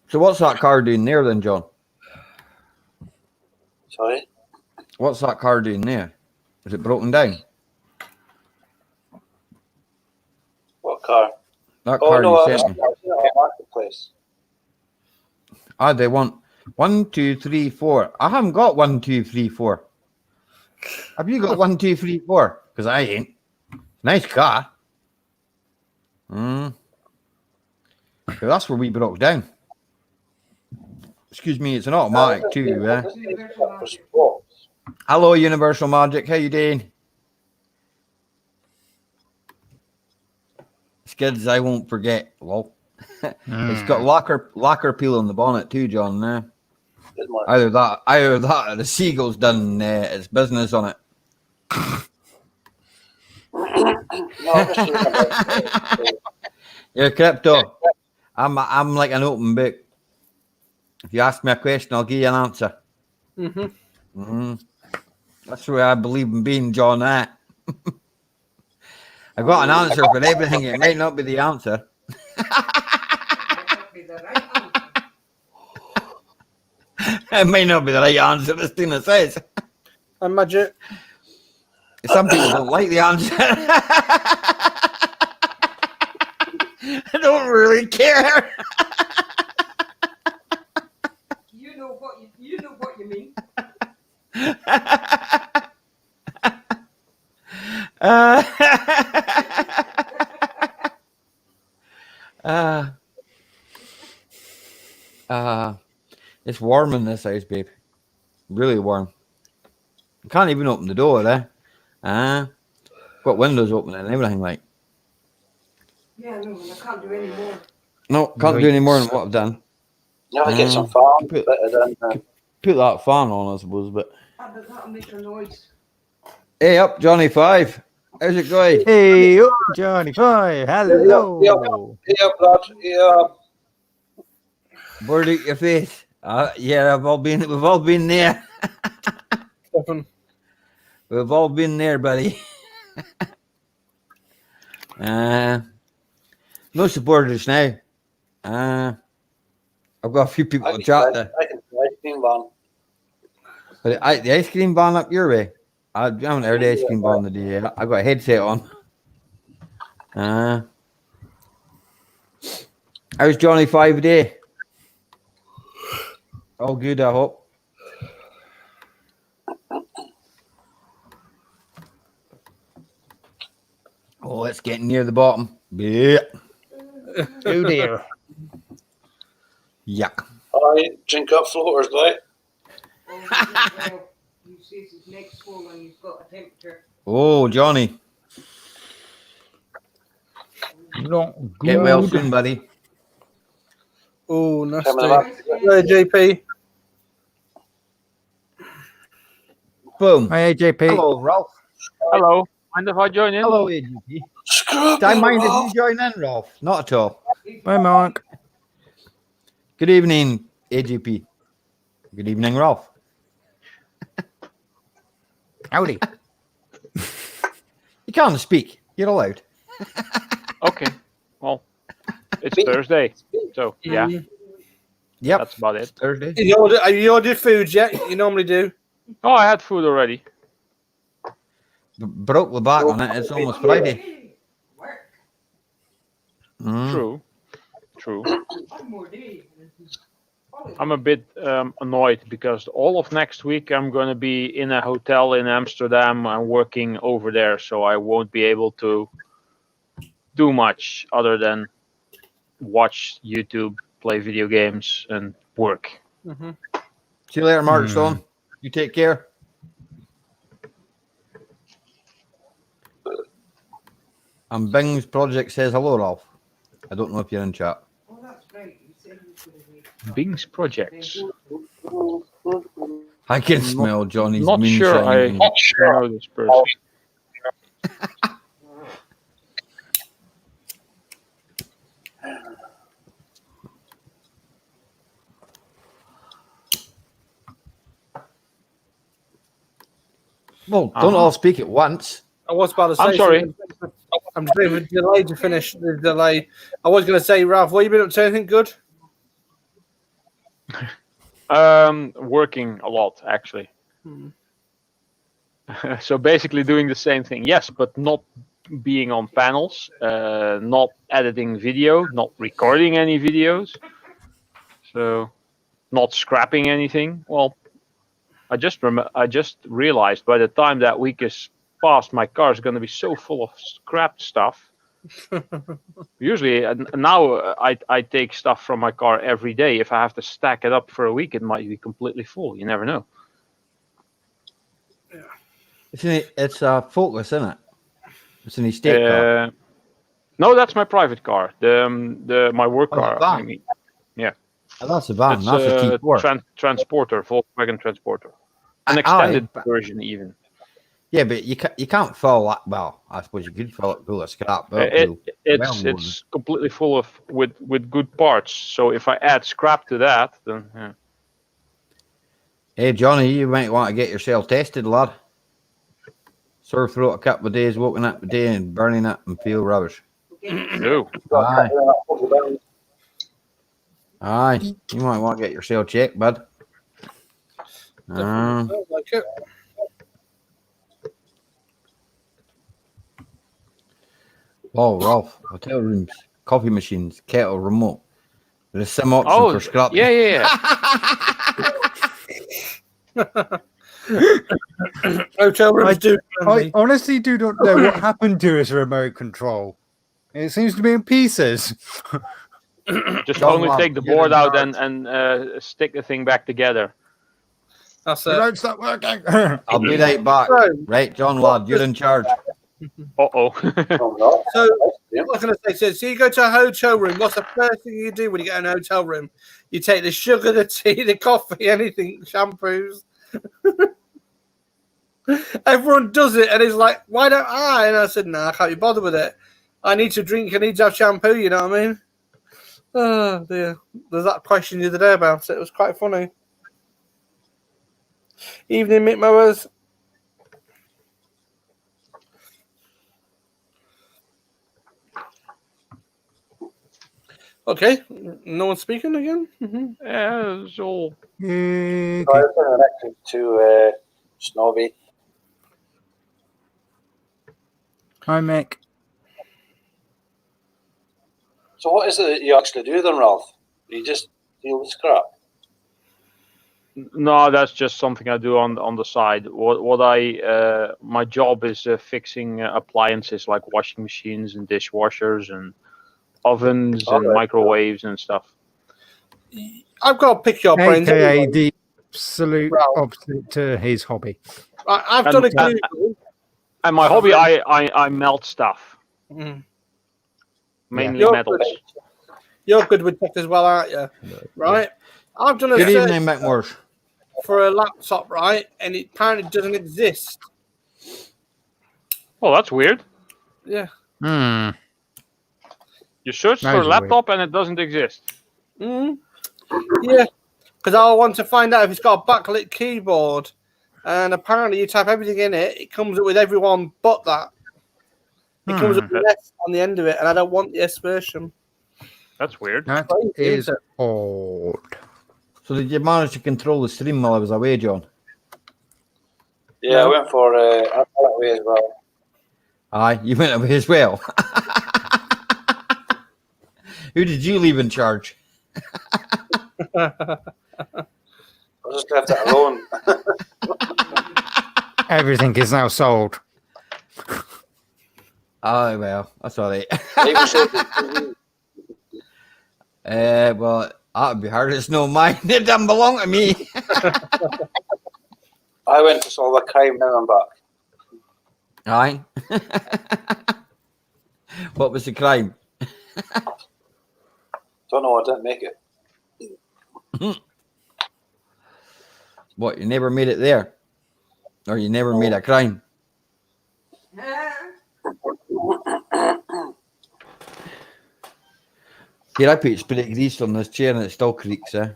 So what's that car doing there then, John? Sorry? What's that car doing there? Is it broken down? What car? That Oh, car no, you I sent me. was in a marketplace. They want 1, 2, 3, 4. I haven't got 1, 2, 3, 4. Have you got 1, 2, 3, 4? Because I ain't. Nice car. So that's where we broke down. Excuse me, it's an automatic too. For sports. Hello, Universal Magic. How you doing? Skids, I won't forget. Well, it's got lacquer peel on the bonnet too, John. Good one. Either that, or the seagull's done its business on it. No, I'm just reading about it. You're crypto. I'm like an open book. If you ask me a question, I'll give you an answer. That's the way I believe in being, John. I got an answer for everything. It might not be the answer. Might not be the right It may not be the right answer, as Tina says. Imagine. Some people don't like the answer. I don't really care. You know what you mean. uh, it's warm in this house, babe. Really warm. I can't even open the door there. Got windows open and everything like. Yeah, no, I can't do any more. No, can't do any more than what I've done. You know, get some farm Put- better than Put that fan on, I suppose. But That'll make a noise. hey, up, Johnny 5. How's it going? Hey, up, Johnny 5. Hello. yeah, Brad. Yeah, Bird out your face. Yeah, we've all been there. Stefan. We've all been there, buddy. No supporters now. I've got a few people to chat to. I can try ice cream van. But the ice cream van up your way. I haven't heard the ice cream van today. I got a headset on. How's Johnny 5 today? All good, I hope. Oh, it's getting near the bottom. Yeah. Oh dear. Yuck. I drink up floaters, right? Well, you see his neck's full and he's got a temperature. Oh, Johnny. Not good. Get well soon, buddy. Oh, nasty. Coming up. Hey, JP. Boom. Hey, JP. Hello, Ralph. Hello. Mind if I join in? Hello, AGP. Screw Don't mind if up. you join in, Ralph. Not at all. Hi, Mark. Good evening, AGP. Good evening, Ralph. Howdy. You can't speak. You're allowed. Okay. Well, it's Thursday, so yeah, Yep. that's about it. Thursday. Have you ordered food yet? You normally do. Oh, I had food already. Broke the back on it. It's almost Friday. Work. Mm. True. One more day. I'm a bit annoyed because all of next week I'm going to be in a hotel in Amsterdam and working over there, so I won't be able to do much other than watch YouTube, play video games, and work. Mm-hmm. See you later, Mark Stone. You take care. And Bing's project says hello, Ralph. I don't know if you're in chat. Oh, that's right. You said you could have Bing's projects. I can smell Johnny's Not sure I moonshine. know this person. Well, don't all speak at once. I was about to say. I'm sorry. I'm just waiting for the delay to finish the delay. I was going to say, Ralph, what have you been up to? Anything good? Working a lot, actually. So basically doing the same thing. Yes, but not being on panels, not editing video, not recording any videos. So not scrapping anything. Well, I just realized by the time that week is past, my car is going to be so full of scrap stuff. Usually, now I take stuff from my car every day. If I have to stack it up for a week, it might be completely full. You never know. It's a Focus, isn't it? It's an estate car. No, that's my private car. My work Oh, the car. van. I mean, yeah. Oh, that's a van. It's That's a T4. Transporter, Volkswagen Transporter, an Aye, extended but- version even. Yeah, but you can't fill that. Well, I suppose you could fill it full of scrap. But It's completely full of with good parts. So if I add scrap to that, then yeah. Hey, Johnny, you might want to get yourself tested, lad. Sore throat a couple of days, woken up a day and burning it and feel rubbish. No. Aye. Aye. You might want to get yourself checked, bud. Definitely sounds like it. Oh, Ralph, hotel rooms, coffee machines, kettle, remote. There's some option for scrapping. yeah. Hotel rooms do. I honestly do not know what happened to his remote control. It seems to be in pieces. Just Don't only laugh, take the you're board in out charge. and stick the thing back together. That's You it. don't stop working. I'll be right back. So, Right, John Lad, you're in charge. Uh-oh. I'm not. so Yeah. what can I say? So you go to a hotel room. What's the first thing you do when you get in a hotel room? You take the sugar, the tea, the coffee, anything, shampoos. Everyone does it, and it's like, why don't I? And I said, no, I can't be bothered with it. I need to drink. I need to have shampoo. You know what I mean? Oh dear. There's that question the other day about it. It was quite funny. Evening, Mick Mowers. Okay, no one's speaking again. Yeah, it's all. Okay. So I was connected to Snobby. Hi, Mick. So what is it that you actually do then, Ralph? You just deal with scrap? No, that's just something I do on the side. What I my job is fixing appliances like washing machines and dishwashers and ovens and Alright. microwaves and stuff. I've got to pick your brains. AKA Anyway. the absolute Ralph. opposite to his hobby. I've And- done a and- Google. And my hobby, I melt stuff, Mm. mainly You're metals. good. You're good with tech as well, aren't you? Right. I've done a Good search evening, McMorse. for a laptop, right, and it apparently doesn't exist. Oh, that's weird. Yeah. Hmm. You search That for a is weird. laptop and it doesn't exist. Mm. Yeah. Because I want to find out if it's got a backlit keyboard, and apparently you type everything in it, it comes up with everyone but that. It comes up with S on the end of it, and I don't want the S version. That's weird. That Crazy, is isn't it? odd. So did you manage to control the stream while I was away, John? Yeah, I went for that way as well. Aye, you went away as well. Who did you leave in charge? I just left it alone. Everything is now sold. Oh, well, that's all right. Even showed the TV. Well, that would be hard. It's no mine. It doesn't belong to me. I went to solve a crime, now I'm back. Aye. What was the crime? Don't know, I didn't make it. What, you never made it there? Or you never made a crime? Here, I put spirit grease on this chair and it still creaks, eh?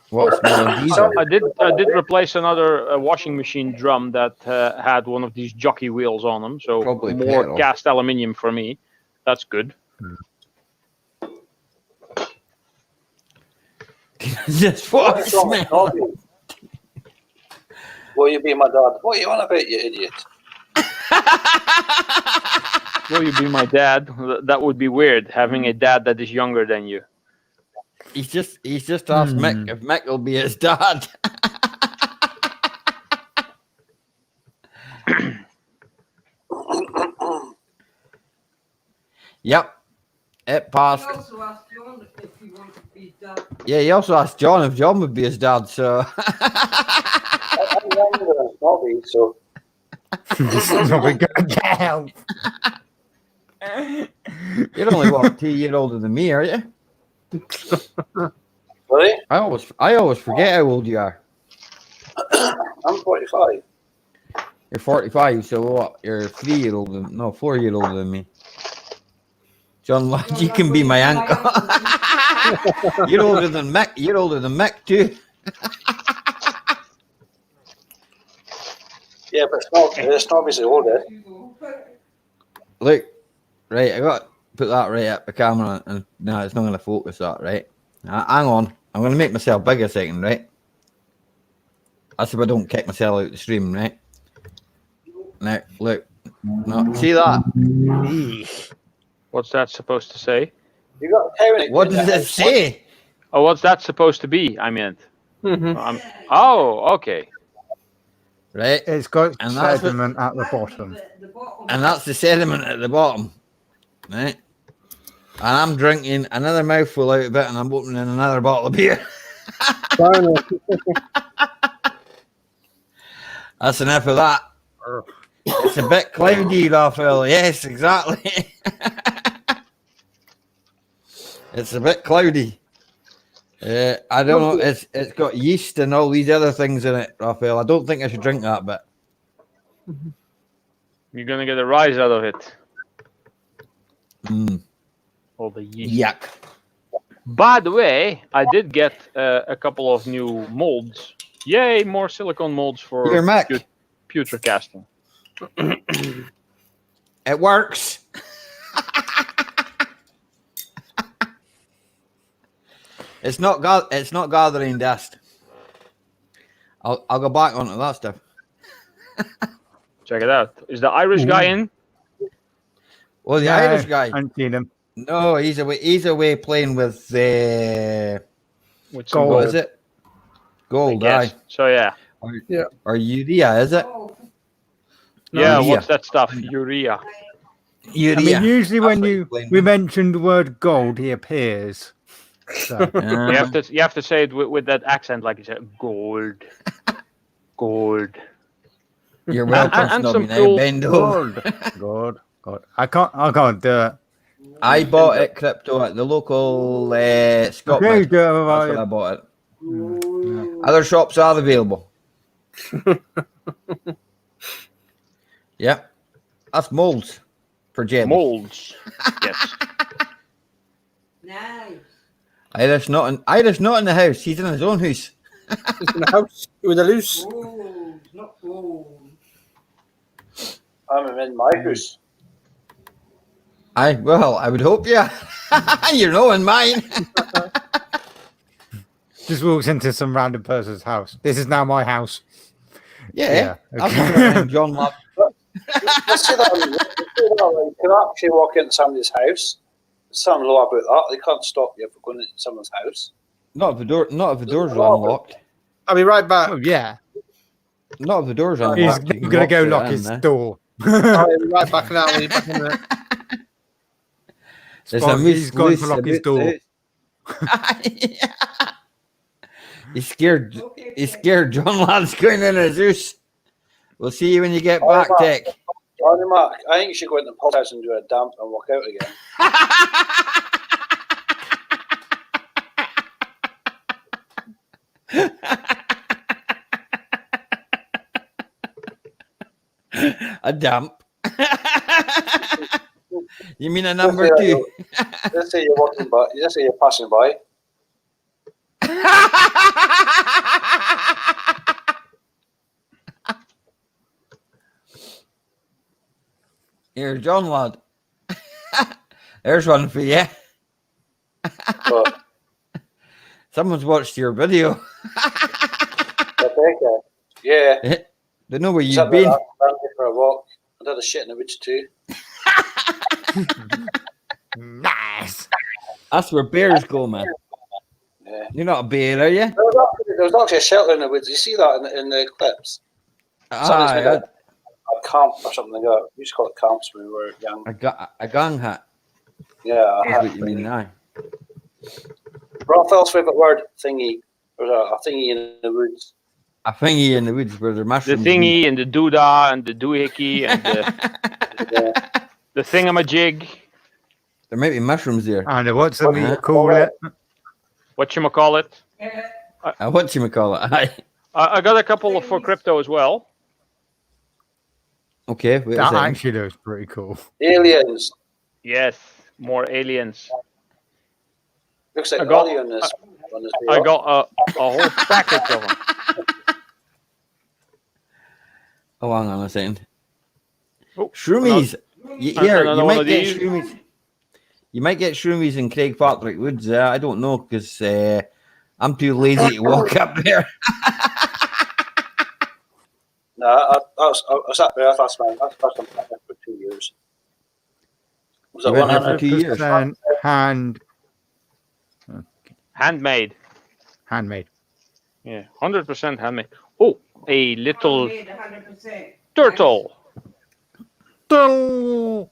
What's more than diesel? I did replace another washing machine drum that had one of these jockey wheels on them, so Probably more petrol. cast aluminium for me. That's good. Just what I What's wrong with smell. Snobby? Will you be my dad? What are you on about, you idiot? Will you be my dad? That would be weird, having a dad that is younger than you. He's just asked Mick if Mick will be his dad. Yep. It passed. I also asked John if he wanted to be dad. Yeah, he also asked John if John would be his dad, so I'm younger than Snobby, so Not a good help. you're only what, 2 years older than me, are you? really? I always forget how old you are. I'm 45. You're 45, so what? You're 3 years older than, no, 4 years older than me. John, lad, you can be my uncle. You're older than Mick. You're older than Mick too. Yeah, but Snobby's the oldest. Look, right, I got to put that right up the camera, and no, it's not going to focus that, right? Hang on. I'm going to make myself big a second, right? That's if I don't kick myself out the stream, right? Now, look. No, see that? What's that supposed to say? You got a parent. What does it say? Oh, what's that supposed to be? I meant. Oh, okay. Right? It's got And that's what- sediment at the bottom. And that's the sediment at the bottom, right? And I'm drinking another mouthful out of it, and I'm opening another bottle of beer. That's enough of that. It's a bit cloudy, Raphael. Yes, exactly. It's a bit cloudy. I don't know. It's got yeast and all these other things in it, Raphael. I don't think I should drink that bit. You're gonna get a rise out of it. Mm. All the yeast. Yuck. By the way, I did get a couple of new molds. Yay, more silicone molds for Here, Mac. pewter casting. It works. It's not gathering dust. I'll go back onto that stuff. Check it out. Is the Irish guy in? Well, the No, Irish guy. I haven't seen him. No, he's away playing with With Gold. what is it? Gold, Yes. aye. So yeah. Or urea, is it? Yeah, Urea. what's that stuff? Urea. Urea. I mean, usually when That's what he's we playing mention the word gold, he appears. So, with. You have to say it with that accent, like you said, gold, gold. You're welcome, and Snobby. some Now cool bend over. gold. I can't do it. I bought it crypto at the local Scotland. Okay, That's where I bought it. Other shops are available. Yeah, that's molds for jelly. molds. Yes. Nice. Irish not in the house. He's in his own house. It's in the house with a loose. Gold, not gold. I'm in my house. I would hope, yeah. You're in mine. Just walks into some random person's house. This is now my house. Yeah. Yeah, I've okay. been around John Lab. Let's say that. You can actually walk into somebody's house. There's something law about that. They can't stop you from going into someone's house. Not if the doors are unlocked. I'll be right back. Oh, yeah. Not if the doors are He's unlocked. you can going to walk go straight lock in his there. door. I'll be right back now. I'll be back in a minute. There's Spot, a he's gone loose to lock his about door. the house. He's scared. He's scared. John Ladd's going in his house. We'll see you when you get back, Tech. Ali Mack, I think you should go into the pub house and do a dump and walk out again. A dump. You mean a number two? Let's say you're walking by. Let's say you're passing by. Here, John Ladd. There's one for you. But Someone's watched your video. Rebecca, yeah, They know where you've something been. like that. Ran for a walk. I did a shit in the woods too. Nice. That's where bears go, man. Yeah. You're not a bear, are you? There was actually a shelter in the woods. You see that in the clips? Somebody's made Aye, a camp or something like that. We used to call it camps when we were young. a gang hat. Yeah. That's what you mean, aye. Raphael's favourite word, thingy. There's a thingy in the woods. A thingy in the woods where the The mushrooms. thingy and the doodah and the doohickey and the thingamajig. There might be mushrooms there. And what's the What- meat call it? Whatchamacallit. What you call it? Aye. I got a couple for crypto as well. Okay, wait a That second. actually looks pretty cool. Aliens. Yes, more aliens. Looks like I got- Ollie on this. I got a whole package of them. Oh, hang on a second. Oh, Shroomies. Here, another you one might of get these. shroomies. You might get shroomies in Craigpatrick Woods. I don't know because I'm too lazy to walk up there. No, I was at Perth last night. That's the first time I've been for 2 years. Was You it went there 100? for 2 years. 100% Handmade. handmade. Yeah, 100% handmade. Oh, a little Handmade 100%. turtle. Oh,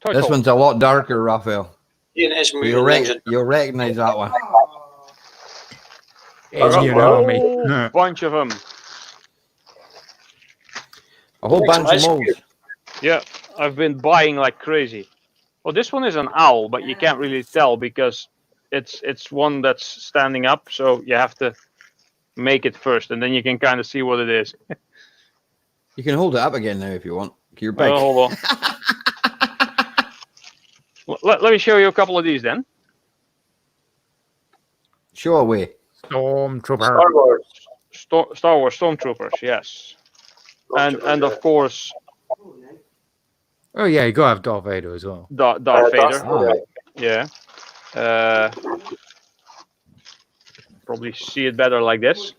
This Turtle. one's a lot darker, Raphael. Teenage You'll, Mutant Ninja. you'll recognize that one. Oh, That's Indian a Army. whole bunch of them. A whole Makes bunch them of ice moles. Yeah, I've been buying like crazy. Well, this one is an owl, but you can't really tell because it's one that's standing up, so you have to make it first, and then you can kind of see what it is. You can hold it up again now if you want. You're big. Hold on. Let me show you a couple of these then. Show away. Stormtrooper. Star Wars. Star Wars Stormtroopers, yes, and of course Oh yeah, you gotta have Darth Vader as well. Darth Darth Vader. Vader. Yeah. Probably see it better like this.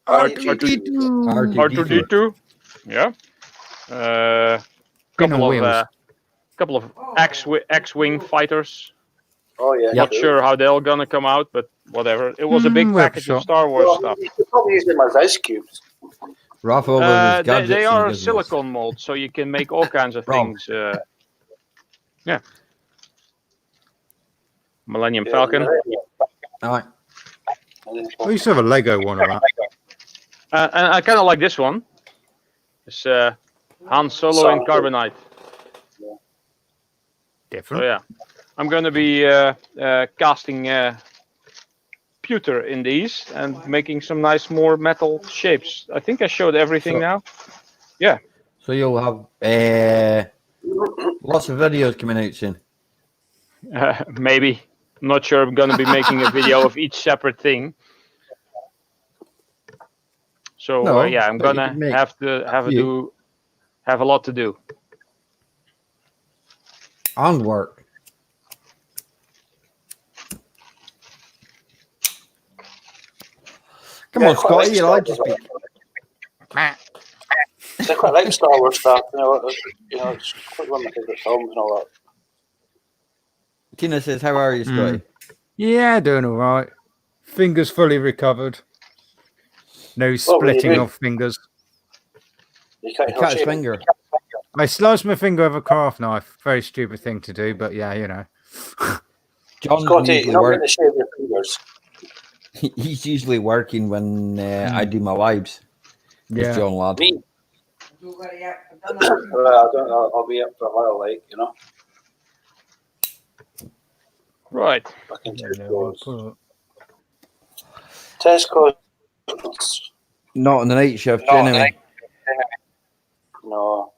R2D2. R2D2. Yeah. Spin on Couple wheels. of couple of X-wing fighters. Oh yeah. Not sure how they're all gonna come out, but whatever. It was a big Well, package sure. of Star Wars Well, stuff. you could probably use them as ice cubes. Raphael with his gadgets They and are gizmos. silicone mold, so you can make all kinds of Wrong. things. Yeah. Millennium Falcon. Aye. I used to have a Lego one of that. And I kind of like this one. It's Han Solo in carbonite. So Different. yeah, I'm going to be casting pewter in these and making some nice more metal shapes. I think I showed everything now. So you'll have lots of videos coming out soon. Maybe. I'm not sure I'm going to be making a video of each separate thing. So No, yeah, I'm but you gonna can make have a lot to do. And work. Come on, Scotty, you like to speak. I quite like Star Wars stuff. It's quite one of my favourite films and all that. Tina says, how are you, Scotty? Yeah, doing all right. Fingers fully recovered. No What were you splitting doing? of fingers. You can't He help cut his shaving. finger. I sliced my finger with a craft knife. Very stupid thing to do, but yeah, you know. John's Scotty, usually you're not going work. to shave your fingers. He's usually working when I do my lives. It's Yeah. John Ladd. Me? I've done that. Well, I don't know. I'll be up for a while, Right. Fucking Yeah, Tesco's. no, Tesco's. Not on the night shift, Not on the anyway. No.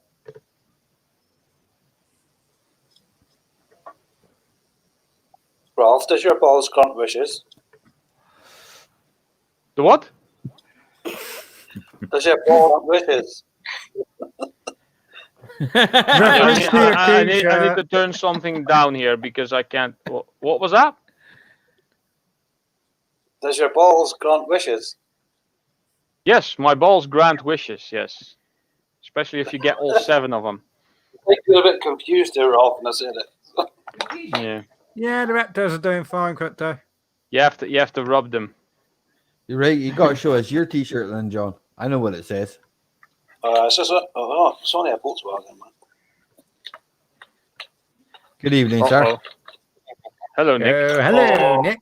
Ralph, does your balls grant wishes? The what? Does your ball grant wishes? Reference to your I need t-shirt. to turn something down here because I can't. What was that? Does your balls grant wishes? Yes, my balls grant wishes. Yes, especially if you get all 7 of them. I think you're a bit confused there, Ralph, when I said it. Yeah, Yeah, the Raptors are doing fine, Crypto. you have to rub them. You're right. You got to show us your T-shirt then, John. I know what it says. It's just it's only a Volkswagen, man. Good evening, sir. Uh-oh. Hello, Nick. Hello, Nick.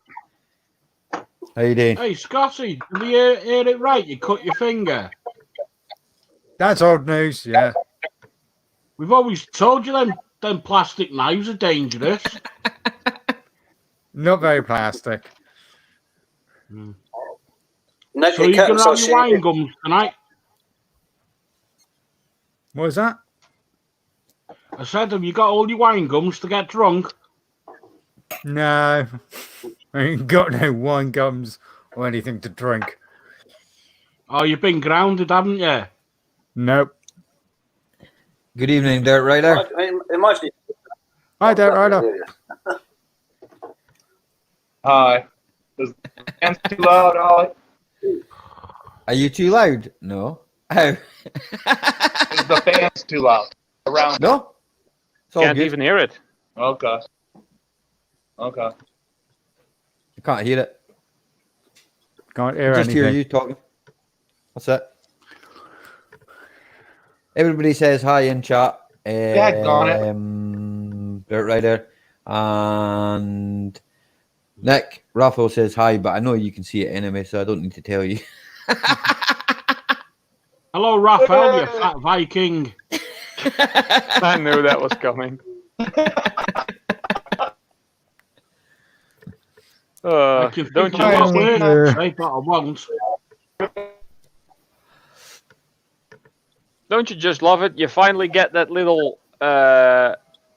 How you doing? Hey, Scotty, have you heard it right? You cut your finger. That's old news, yeah. We've always told you them plastic knives are dangerous. Not very plastic. Nick, So you you're can't going to have start your wine shaving. gums tonight? What was that? I said, have you got all your wine gums to get drunk? No. I ain't got no wine gums or anything to drink. Oh, you've been grounded, haven't you? Nope. Good evening, Dirt Rider. Imagine. I don't know. Hi. Is the fans too loud, Ollie? Are you too loud? No. How? Is the fans too loud around? No. It's all Can't good. even hear it. Okay. Okay. You can't hear it. Can't hear Just anything. hear you talking. What's that? Everybody says hi in chat. Dirt Rider and Nick Raphael says hi, but I know you can see it anyway, so I don't need to tell you. Hello, Raphael, you fat Viking. I knew that was coming. I can Don't think you of just a word to say, but I won't. don't you just love it? You finally get that little,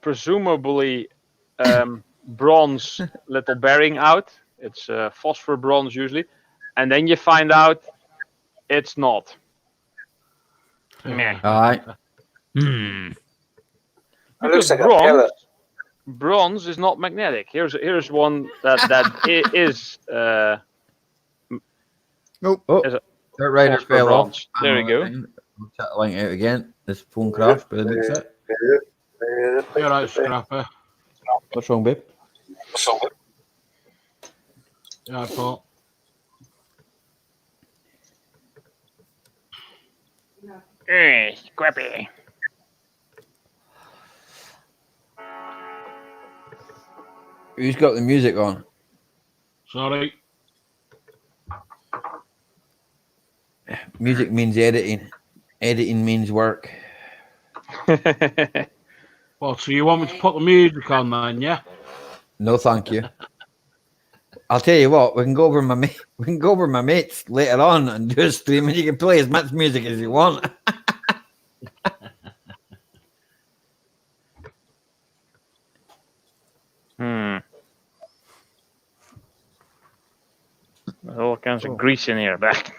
presumably bronze little bearing out. It's phosphor bronze usually, and then you find out it's not. Meh. All right. It Because looks like a pellet. bronze is not magnetic. Here's one that is Nope. Oh, is a Dirt Rider phosphor fell off. bronze. There you go. We'll chat the link out again. This phone crashed, but it looks it. You're right, Scrapper. What's wrong, babe? Yeah, I thought. Hey, scrappy. Who's got the music on? Sorry. Music means editing. Editing means work. Well, so you want me to put the music on, man? Yeah. No, thank you. I'll tell you what. We can go over my mates later on and do a stream, and you can play as much music as you want. There's all kinds of grease in here, back.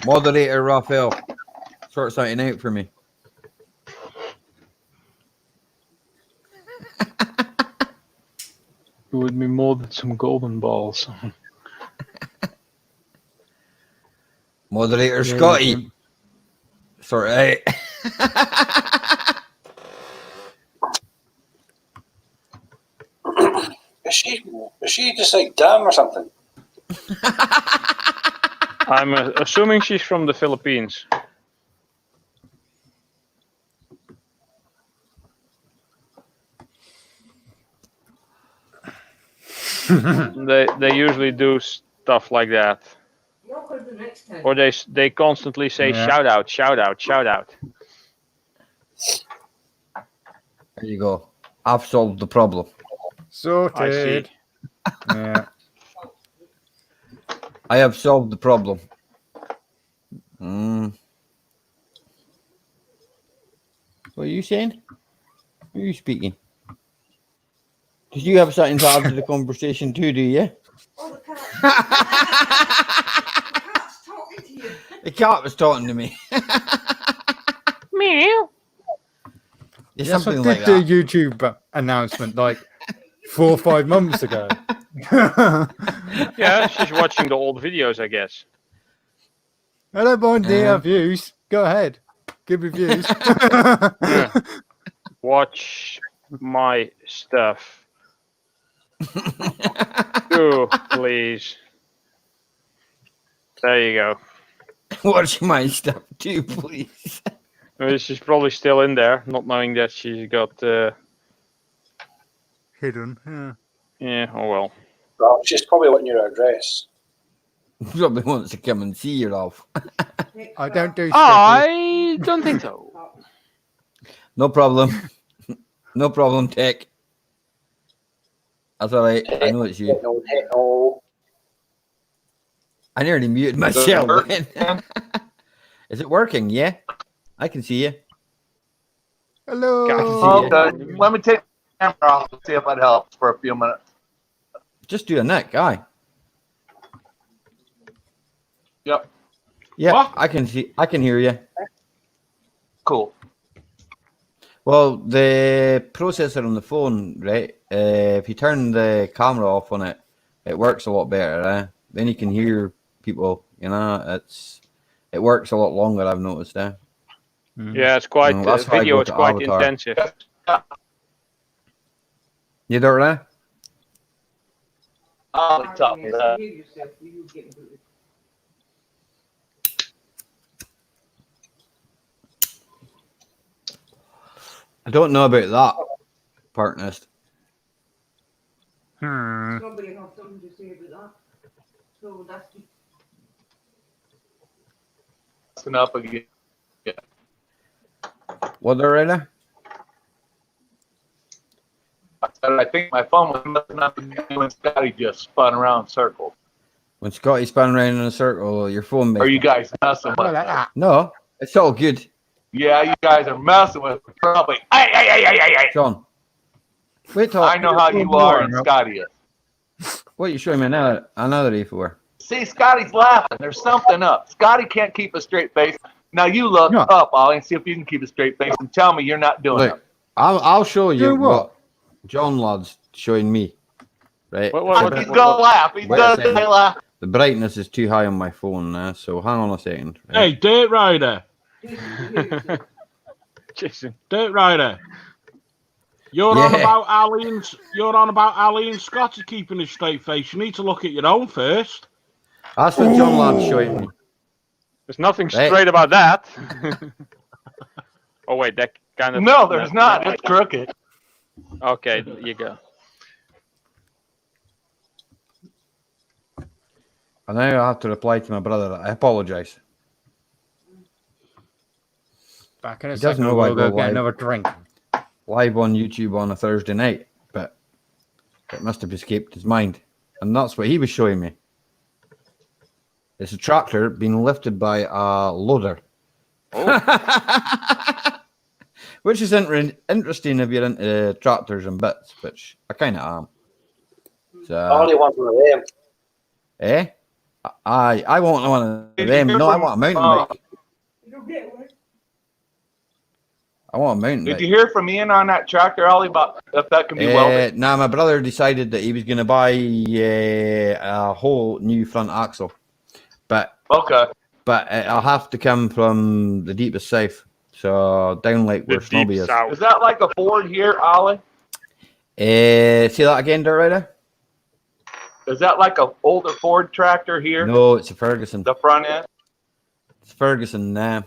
Moderator Raphael, sort something out for me. It would be more than some golden balls. Moderator Yeah, Scotty, you sort it out. Is she just like damn or something? I'm assuming she's from the Philippines. They usually do stuff like that, You're good the next time. or they constantly say Yeah. shout out, shout out, shout out. There you go. I've solved the problem. Sorted. I see. Yeah. I have solved the problem. What are you saying? Who are you speaking? Because you have something to add to the conversation too, do you? Oh, the cat. The cat's talking to you. The cat was talking to me. Meow. It's Yes, I something did like do a that. YouTube announcement like 4 or 5 months ago. Yeah, she's watching the old videos, I guess. I don't mind the Um, views. Go ahead. Give me views. Yeah. Watch my stuff. Do, please. There you go. Watch my stuff too, please. She's probably still in there, not knowing that she's got. Hidden. Yeah. Yeah, oh well. Well, she's probably wanting your address. Probably wants to come and see you, love. I don't do stickers. I don't think so. No problem. No problem, Tech. That's all right. I know it's you. No. I nearly muted myself. Is it working? Yeah. I can see you. Hello. I can see you. Okay. Let me take the camera off and see if that helps for a few minutes. Just do a neck, aye. Yep. Yeah, What? I can see. I can hear you. Cool. Well, the processor on the phone, right? If you turn the camera off on it, it works a lot better. Then you can hear people. You know, it works a lot longer. I've noticed. Yeah, it's quite That's why I video. go It's to quite Avatar. intensive. You don't, right? Ollie taught me that. You yourself, you getting good. I don't know about that, partners. Somebody have something to say about that. So that's Messing up again. What are they? I think my phone was messing up again when Scotty just spun around in circles. When Scotty spun around in a circle, your phone. Are you guys messing with me? No, it's all good, Yeah, you guys are messing with me. Probably. Ay. Sean. Wait till I know how you are and Scotty is. What are you showing me now? Another A4. See, Scotty's laughing. There's something up. Scotty can't keep a straight face. Now you look No. up, Ollie, and see if you can keep a straight face and tell me you're not doing Look, it. I'll show you Do what? John Ladd's showing me. Right. He's gonna laugh. He's Wait a gonna second. laugh. The brightness is too high on my phone, so hang on a second. Hey, Right? Dirt Rider. Jason. Dirt Rider. You're on about Ali and Scotty keeping a straight face. You need to look at your own first. That's what John Ladd's showing me. There's nothing Right. straight about that. Oh wait, that kind of. No, there's not. It's crooked. Okay, you go. And now I have to reply to my brother. I apologize. Back in a He doesn't second, know I we'll go go get live. another drink. Live on YouTube on a Thursday night, but it must have escaped his mind. And that's what he was showing me. It's a tractor being lifted by a loader. Which is interesting if you're into tractors and bits, which I kind of am. So, I only want one of them. eh? I want one of them. No, I want a mountain bike. I want a mountain Did bike. you hear from Ian on that tractor, Ollie, about if that can be welded? Nah, my brother decided that he was going to buy a whole new front axle, but Okay. it'll have to come from the deepest south, so down like where The Snobby deep is. south. Is that like a Ford here, Ollie? Say that again, Dirt Rider? Is that like a older Ford tractor here? No, it's a Ferguson. The front end? It's Ferguson. Nah.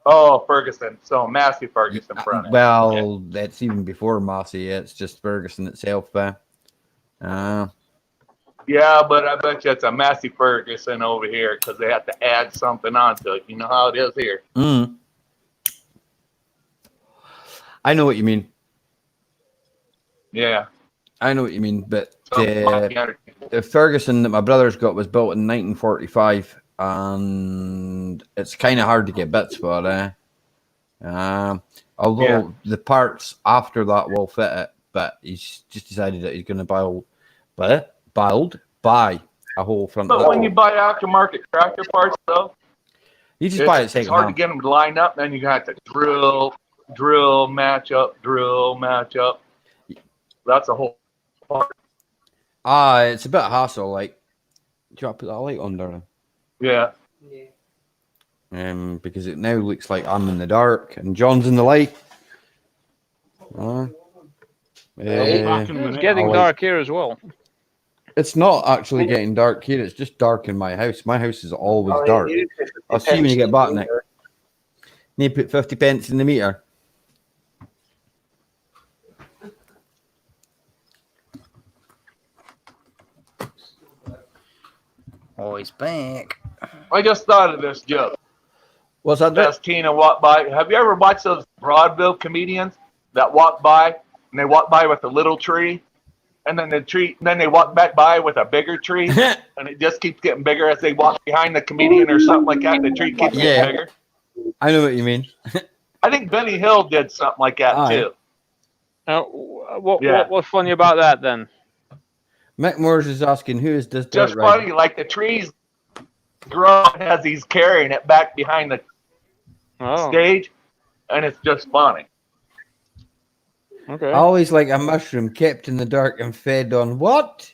Oh, Ferguson. So Massey Ferguson front end. Well, that's even before Massey. It's just Ferguson itself. Yeah, but I bet you it's a Massey Ferguson over here because they have to add something onto it. You know how it is here. I know what you mean. Yeah. I know what you mean, but So, the Ferguson that my brother's got was built in 1945, and it's kind of hard to get bits for. Although the parts after that will fit it, but he's just decided that he's going to buy a whole front. But when you buy aftermarket tractor parts, though, you just buy it it's second hard to hand. get them to line up. Then you got to drill, match up. That's a whole part. It's a bit of hassle. Like, do you want to put that light on, darling? Yeah. Because it now looks like I'm in the dark and John's in the light. Back in a It's minute. getting dark here as well. It's not actually getting dark here. It's just dark in my house. My house is always dark. I'll see when you get back, Nick. Need to put 50 pence in the meter. Oh, he's back. I just thought of this joke. What's that? As Tina walked by. Have you ever watched those vaudeville comedians that walk by and they walk by with a little tree, and then they walk back by with a bigger tree, and it just keeps getting bigger as they walk behind the comedian or something like that. The tree keeps getting bigger. I know what you mean. I think Benny Hill did something like that Aye. too. What's funny about that then? Mick Moores is asking, who is this Just dirt rider? funny, like the trees grow as he's carrying it back behind the Oh, stage, and it's just funny. Okay. Always like a mushroom kept in the dark and fed on what?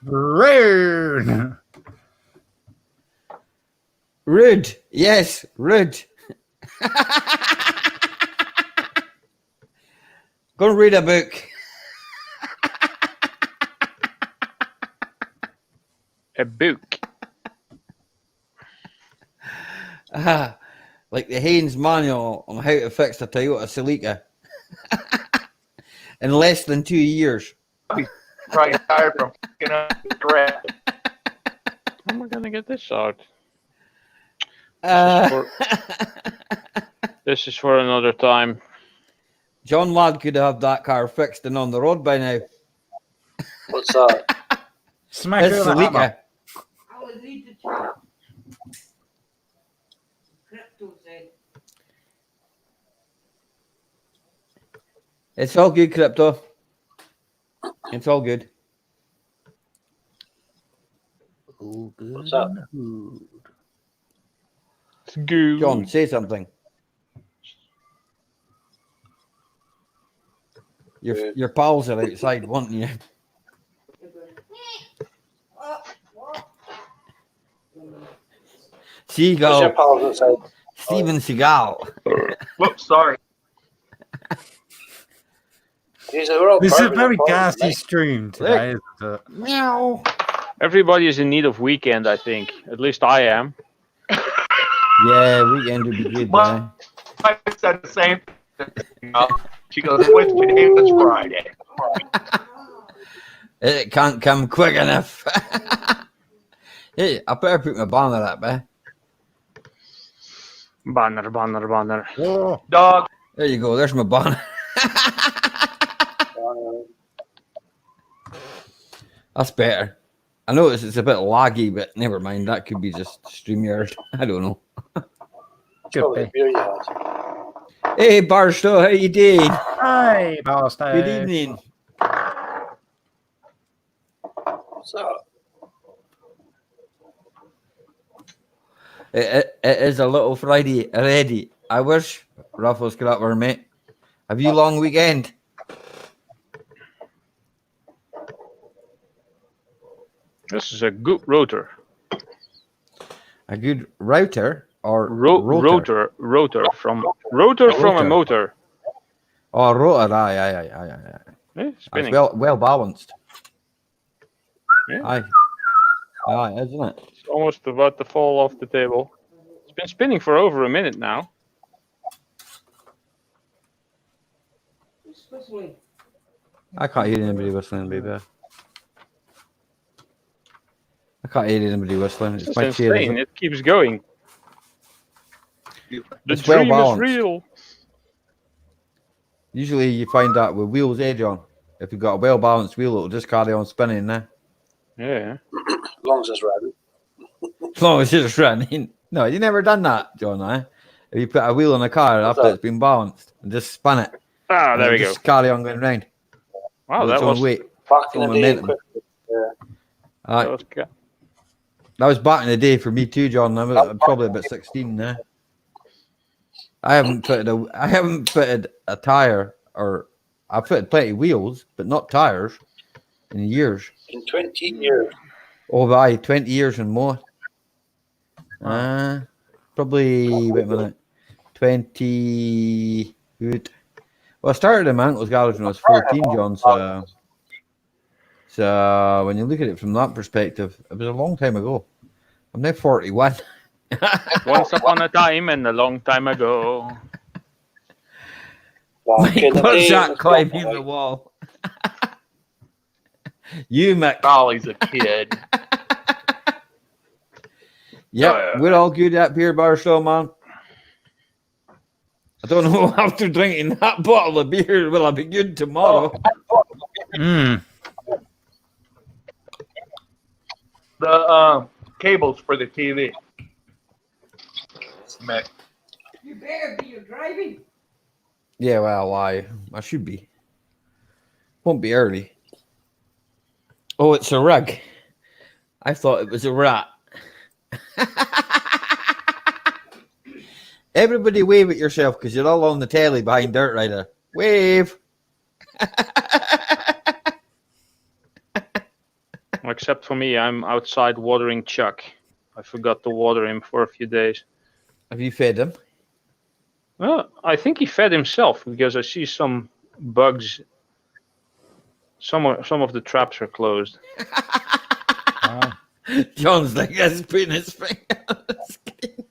Rude. Rude. Yes, rude. Go and read a book. A book. Like the Haynes manual on how to fix a Toyota Celica in less than 2 years. Probably tired from fucking up the crap. How am I gonna get this out? This is for another time. John Ladd could have that car fixed and on the road by now. What's that? Smack It's it with a hammer. Celica. I will lead the chat. Crypto said. It's all good, Crypto. It's all good. What's that? It's good. John, say something. Your pals are outside wanting you. What's your Seagull. pals outside? Steven Seagal. Whoops, sorry. These are all This is a bourbon very and bourbon, gassy mate. stream today, isn't it? Meow. Everybody is in need of weekend, I think. At least I am. Yeah, weekend would be good, Well, man. I said the same thing. She goes, "What's today? It's Friday." It can't come quick enough. Hey, I better put my banner up, eh? Banner. Oh, Dog. There you go, there's my banner. That's better. I notice it's a bit laggy, but never mind. That could be just StreamYard. I don't know. It's probably the beer you had. Hey, Barstow, how you doing? hi, Boston. Good evening. What's that? It is a little Friday already. I wish. Ruffles Scrapper, mate. Have you long weekend? This is a good rotor. A good router or Rotor from a motor. Oh, rotor. Aye. Yeah, spinning. It's well balanced. Yeah. Aye, isn't it? It's almost about to fall off the table. It's been spinning for over a minute now. Who's whistling? I can't hear anybody whistling, baby. I can't hear anybody whistling. It's It's my chair. insane. It keeps going. The It's well dream is balanced. real. Usually you find that with wheels edge on. If you've got a well balanced wheel, it'll just carry on spinning now. Yeah. As long as it's running. As long as it's running. No, you never done that, John. Eh? If you put a wheel on a car after it's been balanced and just spin it. Ah, there we go. Just carry on going round. Wow, with that its own was weight. Back in It's the all day, momentum. that was That was back in the day for me too, John. I'm probably about 16 now. I haven't fitted a tire, or I've fitted plenty of wheels, but not tires in years. in 20 years. Oh, aye, 20 years and more. Probably, wait a minute, 20. Good. Well, I started in my uncle's garage when I was 14, John. So when you look at it from that perspective, it was a long time ago. I'm now 41. once upon a time and a long time ago. Back in the What's day, that it was climbing black the wall? You, Mick. Dolly's a kid. Yep, we're all good up here, Barstow, man. I don't know after drinking that bottle of beer, will I be good tomorrow? The cables for the TV. Mick. You better be. You're driving. Yeah, well, I should be. Won't be early. Oh, it's a rug. I thought it was a rat. Everybody wave at yourself because you're all on the telly behind Dirt Rider. Wave. Except for me, I'm outside watering Chuck. I forgot to water him for a few days. Have you fed him? Well, I think he fed himself because I see some bugs. Some of the traps are closed. John's like, that's putting his finger on the screen.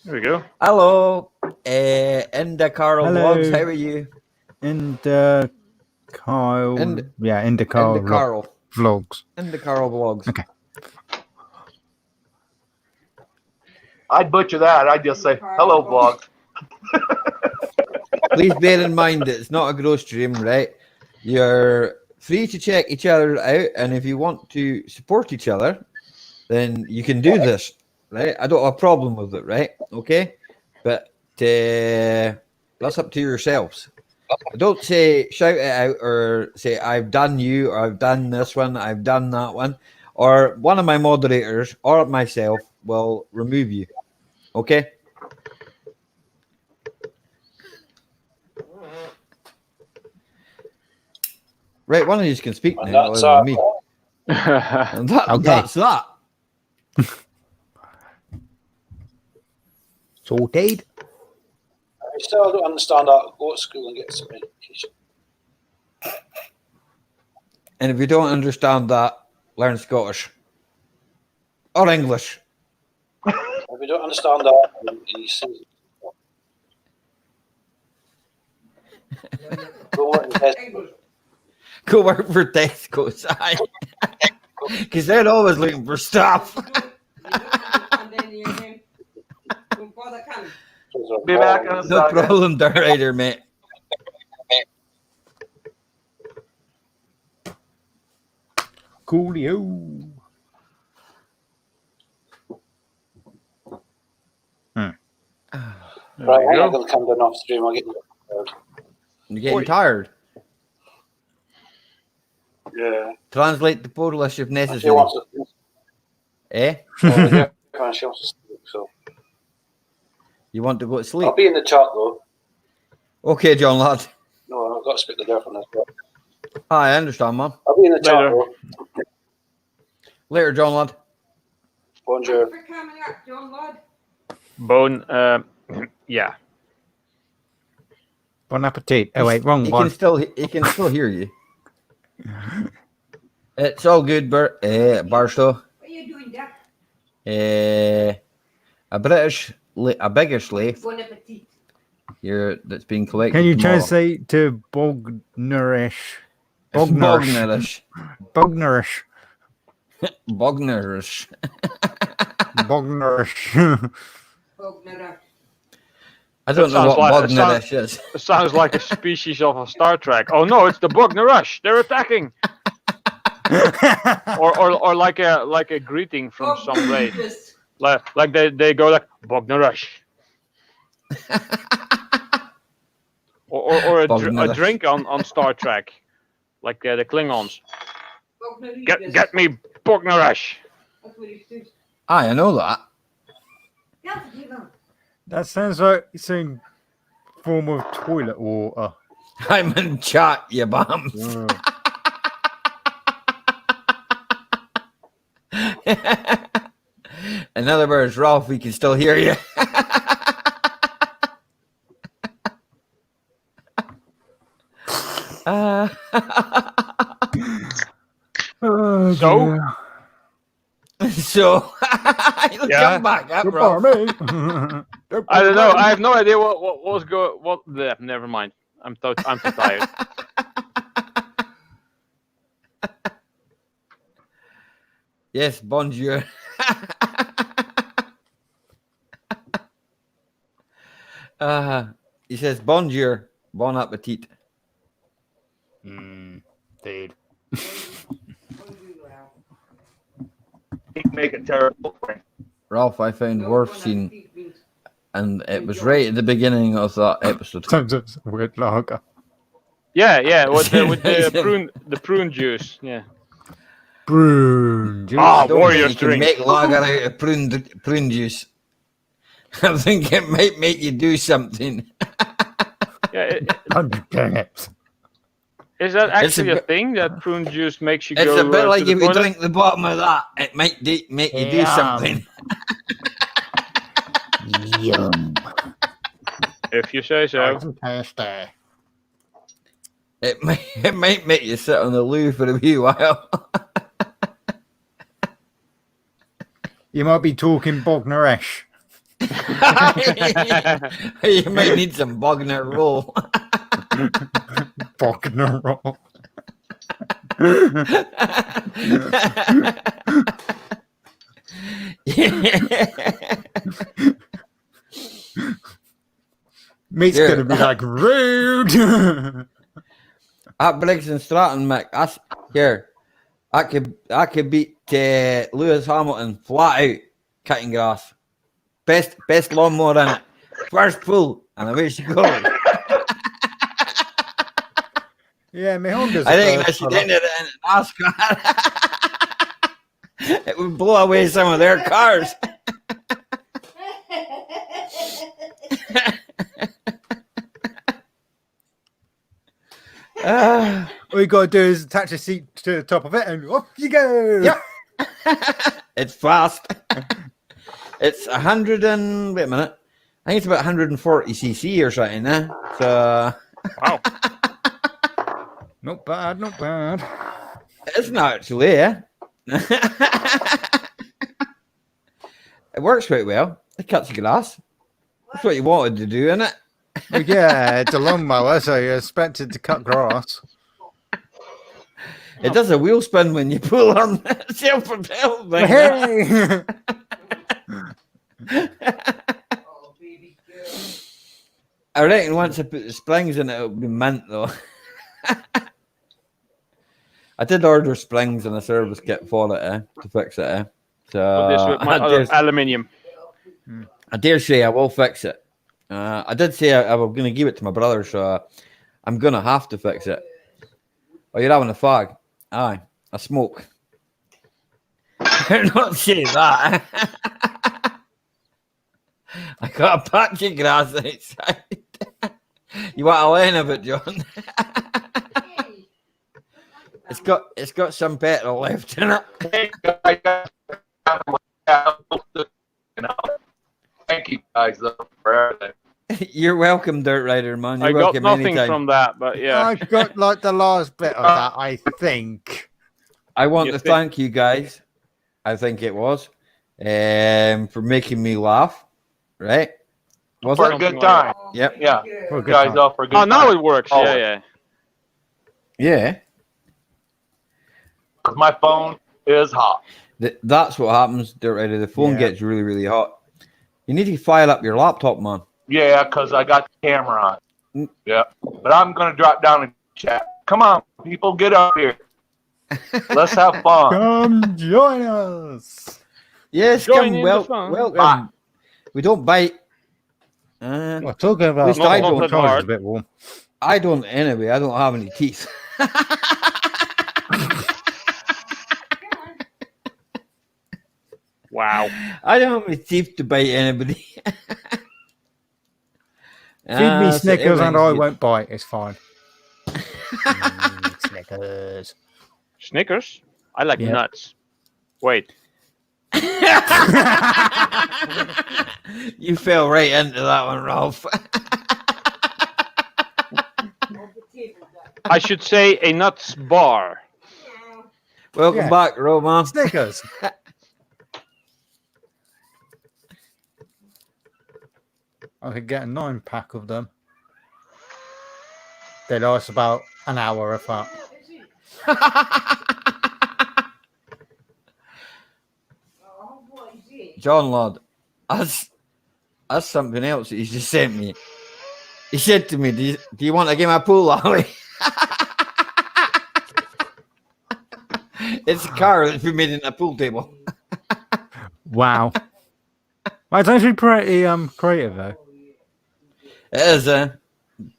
There we go. Hello. Inda Carl Hello. Vlogs, how are you? Kyle. Inda Carl Carl. vlogs. Inda Carl Vlogs. Okay. I'd butcher that. I'd just say, hello, vlog. Please bear in mind that it's not a gross stream, right? You're free to check each other out, and if you want to support each other, then you can do this, right? I don't have a problem with it, right? Okay? But that's up to yourselves. Don't say, shout it out, or say, I've done you, or I've done this one, I've done that one, or one of my moderators, or myself, will remove you. Okay? Right, one of you can speak And now, that's other than me. And that's that. Sorted. I still don't understand that. Go to school and get some education. And if you don't understand that, learn Scottish. Or English. If you don't understand that, he says, go and test. Go work for Tesco's. Because they're always looking for stuff. Be back on a No second. problem, Dirt Rider, mate. Coolio. Right, I'm not going to come down off stream. I'll get you. You're getting tired. Yeah. Translate the Polish if She necessary. wants to. Eh? Well, yeah, she wants to sleep, so. You want to go to sleep? I'll be in the chat though. Okay, John lad. No, I've got to speak to Derek on this. But Hi, I understand, man. I'll be in the chat Later. though. Later, John lad. Bonjour. Thanks for coming up, John Lord. Bone, yeah. Bon appetit. Oh wait, wrong He one. he can still hear you. It's all good, Barstow. What are you doing, Jack? A bigger slave Bon appetit. here that's being collected. Can you tomorrow. translate to Bognerish? Bognerish. Bognerish. Bognerish. Bognerish. Bognerish. Bognera. I don't know sounds what like- it Bognerish is. It sounds like a species of a Star Trek. Oh no, it's the Bognarush. They're attacking. or like a greeting from some race. Like they go like Bognarush. or a Bognarush. drink on Star Trek, like the Klingons. Get me Bognarush. That's what he says. I know that. Yeah, you know. That sounds like some form of toilet water. I'm in chat, you bums. In other words, Ralph, we can still hear you. Oh, So? So, Yeah. come back up, Good Ralph. for me. I don't know. I have no idea what was going. What? Never mind. I'm too tired. Yes, bonjour. He says bonjour, bon appetit. Indeed. He can make it terrible. Ralph, I found worth seeing, and it was right at the beginning of that episode. Sounds like a weird lager. Yeah, with the prune juice. Yeah. Prune juice. Ah, Don't warrior's think you can drink. make lager out of prune juice. I think it might make you do something. Yeah, 100 turnips. is that It's a actually a bit- thing that prune juice makes you It's go a bit like to the if you toilet? drink the bottom of that, it might make you do Yum. something. Yum. If you say so. Nice and tasty. It might make you sit on the loo for a wee while. You might be talking Bognorish. You might need some Bogner roll. Bogner roll. Meat's Yeah. gonna be like rude. At Briggs and Stratton, Mick. That's here. I could beat Lewis Hamilton flat out cutting grass. Best lawnmower in it. First pull, and away she goes. Yeah, my Honda's. I think I should end it in NASCAR. It would blow away some of their cars. All you gotta do is attach a seat to the top of it, and off you go. Yep. It's fast. It's 100 and wait a minute. I think it's about 140 cc or something. So Wow. Not bad, not bad. it's not actually, yeah. It works quite well. It cuts the grass. That's what you wanted to do, isn't it? Well, yeah, it's a lawnmower, so you expect it to cut grass. It does a wheel spin when you pull on self-propelled thing. Hey! Oh, baby girl. I reckon once I put the springs in it, it'll be mint though. I did order springs and a service kit for it, to fix it. So Put this with my other aluminium. I dare say I will fix it. I did say I was going to give it to my brother, so I'm going to have to fix it. Oh, you're having a fag? Aye, a smoke. Not say that. I got a patch of grass outside. You want a line of it, John? Hey, It's got some petrol left in it. Thank you guys though, for everything. You're welcome, Dirt Rider, man. You're I got welcome nothing anytime. from that, but yeah. I've got like the last bit of that, I think. I want You to think- thank you guys. I think it was for making me laugh. Right? Was For it? a good time. oh, Yep. baby Yeah. girl. For a good Guys time. off for a good Oh, now time. it works. Oh. Yeah, yeah. Yeah. 'Cause my phone is hot. That's what happens, Dirt Rider. The phone Yeah. gets really, really hot. You need to fire up your laptop, man. Yeah, because I got the camera on. Mm. Yeah. But I'm going to drop down and chat. Come on, people, get up here. Let's have fun. Come join us. Yes, Join come. in the Well, fun. welcome. We don't bite. Well, talking about least I don't. it's a bit warm. I don't anyway. I don't have any teeth. Wow. I don't have any teeth to bite anybody. Feed me So Snickers and I everything's won't bite. It's fine. Snickers. Snickers? I like Yeah. nuts. Wait. good. You fell right into that one, Ralph. I should say a nuts bar. Welcome Yeah. back, Roman. Snickers. I could get a 9-pack of them. They last about an hour if that. Oh, what is it? John Lord, that's something else that he's just sent me. He said to me, do you want to give my pool alley? It's a car that's been made in a pool table. Wow. It's actually pretty creative though. It is,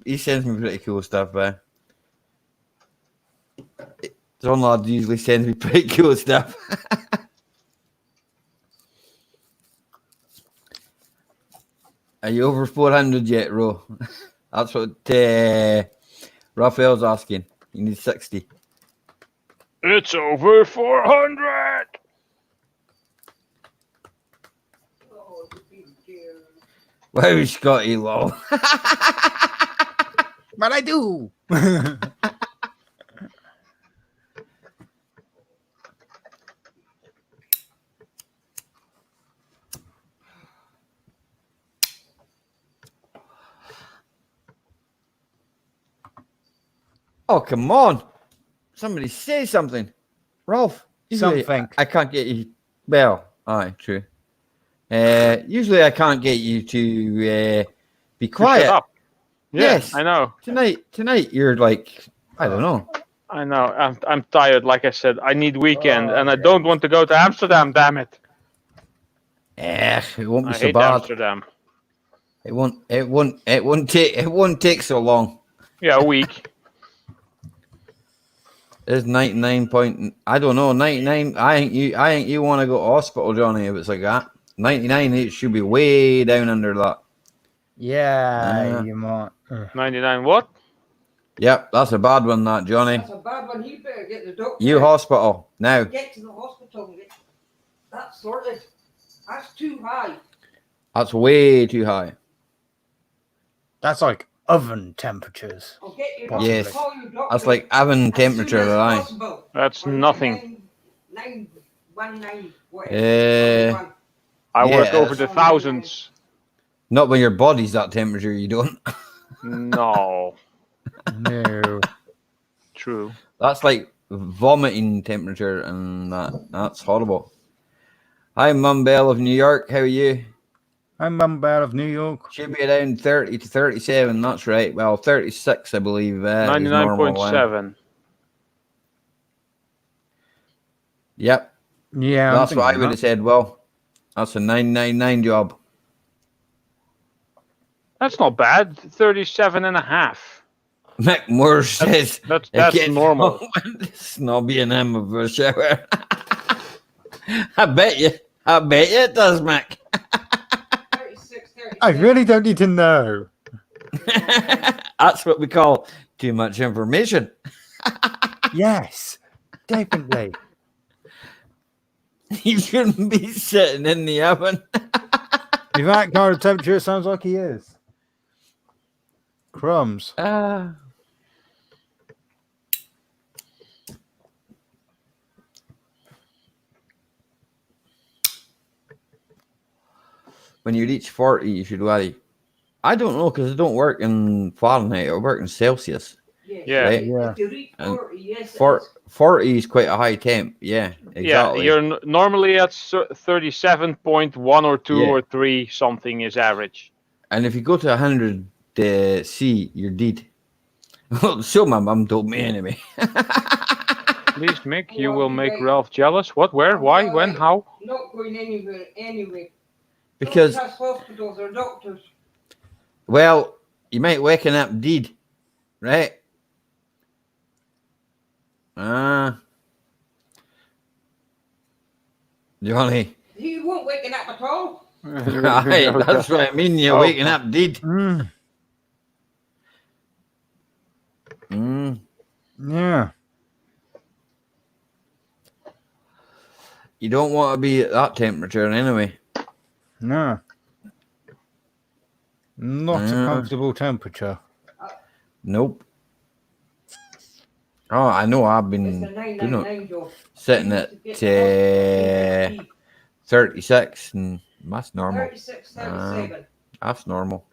he sends me pretty cool stuff, John Lad usually sends me pretty cool stuff. Are you over 400 yet, Ro? That's what Raphael's asking. You need 60. It's over 400. Oh, dear. Wow, Scotty, lol. But I do. Oh, come on. Somebody say something. Ralph. Usually Something. I can't get you. Well, aye, true. Usually I can't get you to be quiet. Shut up. Yeah, Yes. I know. Tonight you're like, I don't know. I know. I'm tired. Like I said, I need weekend, and I don't want to go to Amsterdam. Damn it! It won't be I so hate bad. Amsterdam. It won't take so long. Yeah, a week. There's 99 point. I don't know. 99. I think you want to go to hospital, Johnny. If it's like that, 99. It should be way down under that. Yeah, you might. 99 what? Yep, that's a bad one, that Johnny. That's a bad one. You better get the doctor. You hospital now. Get to the hospital and get that sorted. That's too high. That's way too high. That's like oven temperatures. I'll get your doctor. Yes. Call your doctor That's like oven as temperature, soon as right? possible. That's Or nothing. 919, whatever. I work Yeah. over the thousands. Not when your body's that temperature. You don't. No. No. True. That's like vomiting temperature, and that's horrible. Hi, Mum Bell of New York. How are you? I'm Mumbai of New York. Should be around 30 to 37. That's right. Well, 36, I believe. Is normal. 99.7. Yep. Yeah, That's what I would have said. Well, that's a 999 job. That's not bad. 37 and a half. Mick Moore says That's it gets normal. snobby and him of a shower. I bet you it does, Mick. 36, I really don't need to know. That's what we call too much information. Yes, definitely. He shouldn't be sitting in the oven. If that kind of temperature, it sounds like he is. Crumbs. When you reach 40, you should worry. I don't know, because I don't work in Fahrenheit. I work in Celsius. Yeah. Right? Yeah. If you reach And 40, yes. 40 is quite a high temp. Yeah, exactly. Yeah, you're normally at 37.1 or 2 Yeah. or 3 something is average. And if you go to 100 C, you're dead. Well, so my mum told me anyway. Please, Mick, you will make Ralph jealous. What, where, why, when, how? Not going anywhere anyway. Because, Don't trust hospitals or doctors. well, you might waken up dead, right? Johnny. You won't waking up at all. Right, that's what I mean. You're waking up dead. Yeah. You don't want to be at that temperature anyway. No. Not a comfortable temperature. Nope. Oh, I know. I've It's been a 999 job. sitting You at used to get the 36, and that's normal. 36, 37. That's normal.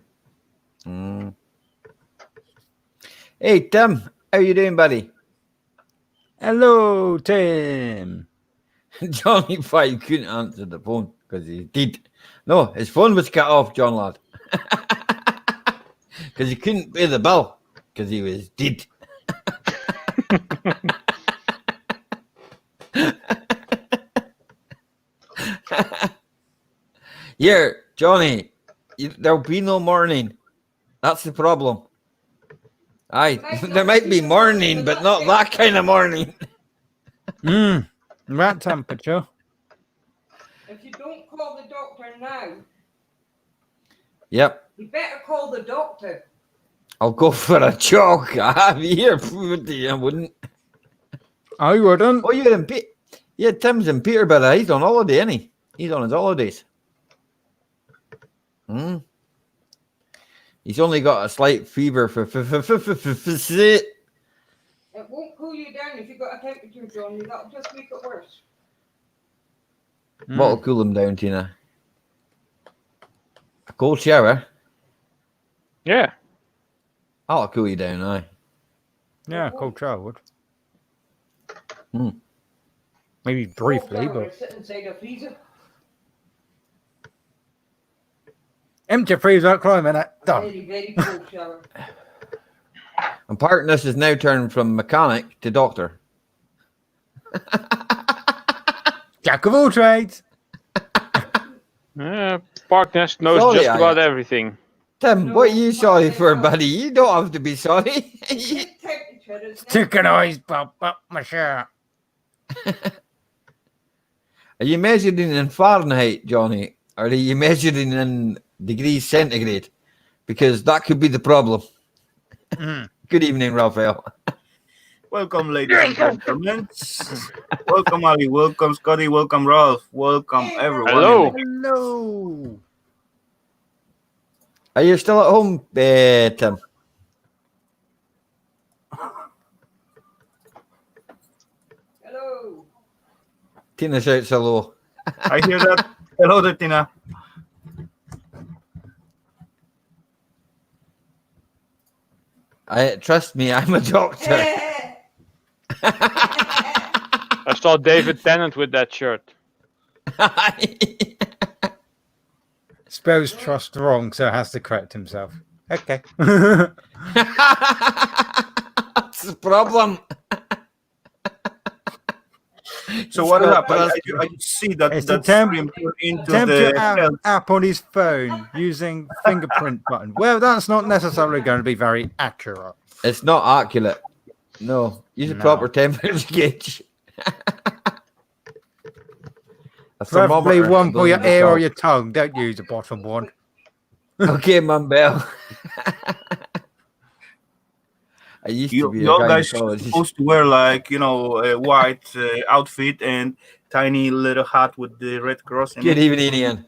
Hey, Tim. How you doing, buddy? Hello, Tim. Johnny Five couldn't answer the phone because he did. No, his phone was cut off, John Lad. Because he couldn't pay the bill because he was dead. Here, Johnny, there'll be no morning. That's the problem. Aye, there might be morning, but not that kind of morning. Rat temperature. If you don't call the doctor now, Yep. you better call the doctor. I'll go for a chalk. I have here. I wouldn't. I wouldn't. Oh, you're in Yeah, Tim's in Peterborough. He's on holiday, isn't he? He's on his holidays. He's only got a slight fever for It won't cool you down if you've got a temperature, Johnny. That'll just make it worse. What'll cool him down, Tina? A cold shower? Yeah. That'll cool you down, aye. Yeah, cold shower would. Hmm. Maybe briefly, Cold shower but is sit inside a freezer. empty freezer, climbing it. Done. Very, very cold shower. And partners has now turned from mechanic to doctor. Jack of all trades. Parknest knows Sorry, just about everything. Tim, No, what are you sorry not for, myself. buddy? You don't have to be sorry. Temperature is Chicken eyes pop up my shirt. Are you measuring in Fahrenheit, Johnny? Or are you measuring in degrees centigrade? Because that could be the problem. Good evening, Raphael. Welcome, ladies and gentlemen. Welcome, Ali. Welcome, Scotty. Welcome, Ralph. Welcome, everyone. Hello. Hello. Are you still at home, Tim? hello. Tina shouts hello. I hear that. Hello there, Tina. Trust me, I'm a doctor. I saw David Tennant with that shirt. Spells trust wrong, so has to correct himself. Okay. That's the problem. So what Spell happened? trust. I see that It's that the temp- stream turned into Temperature the app on his phone using fingerprint button. Well, that's not necessarily going to be very accurate. It's not accurate. No, use a No. proper temperature gauge. A Preferably thermometer one for your doesn't ear or solve. your tongue. Don't use the bottom one. Okay, Mum Bell. I used to you be a all guys gynecologist. supposed to wear like a white outfit and tiny little hat with the red cross in Good it. evening, Ian.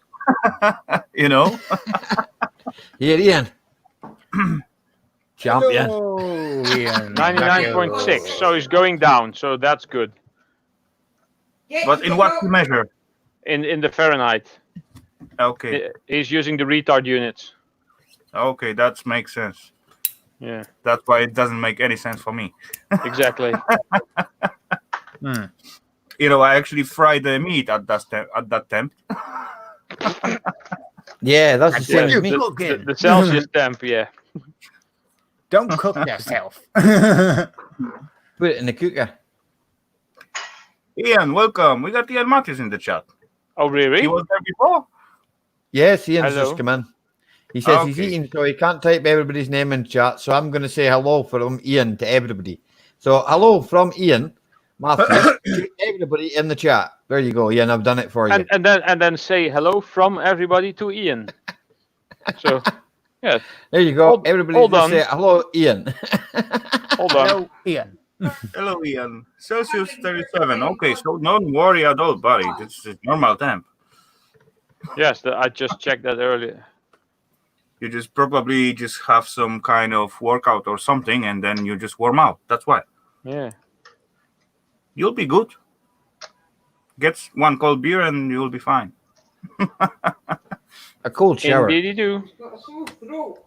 You know. Here, Ian. Champion. Oh, Ian. 99.6. So he's going down. So that's good. Get But to in the what doctor. measure? In the Fahrenheit. Okay. He's using the retard units. Okay, that makes sense. Yeah, That's why it doesn't make any sense for me. exactly. I actually fry the meat at that temp. Yeah, that's the same Yeah, as me. the Celsius temp, yeah. Don't cook yourself. Put it in the cooker. Ian, welcome. We got Ian Matthews in the chat. Oh, really? He was there before. Yes, Ian's Hello. just come in. He says he's Okay. eating, so he can't type everybody's name in chat. So I'm going to say hello from Ian to everybody. So hello from Ian Matthews to everybody in the chat. There you go, Ian. I've done it for you. And then say hello from everybody to Ian. So, yeah, There you go. Hold- Everybody hold just on. say hello, Ian. hold on. Hello, Ian. Hello, Ian. Celsius 37. Okay, so don't worry at all, buddy. This is normal temp. Yes, I just checked that earlier. You just probably just have some kind of workout or something, and then you just warm out. That's why. Yeah. You'll be good. Get one cold beer and you'll be fine. A cold shower. Indeed you do. He's got a sore throat.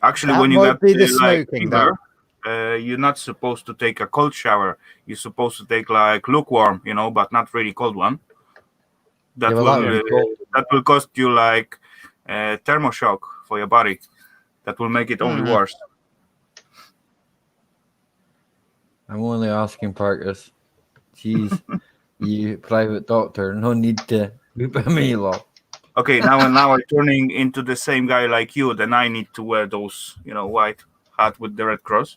Actually, That when you might got be the like smoking, fever, you're not supposed to take a cold shower. You're supposed to take like lukewarm, but not really cold one. That Yeah, well, that would be cold. that will cost you like thermoshock for your body. That will make it only worse. I'm only asking Parkers. Jeez, you private doctor. No need to whoop at me, lot. Okay, now I'm turning into the same guy like you. Then I need to wear those, white hat with the red cross.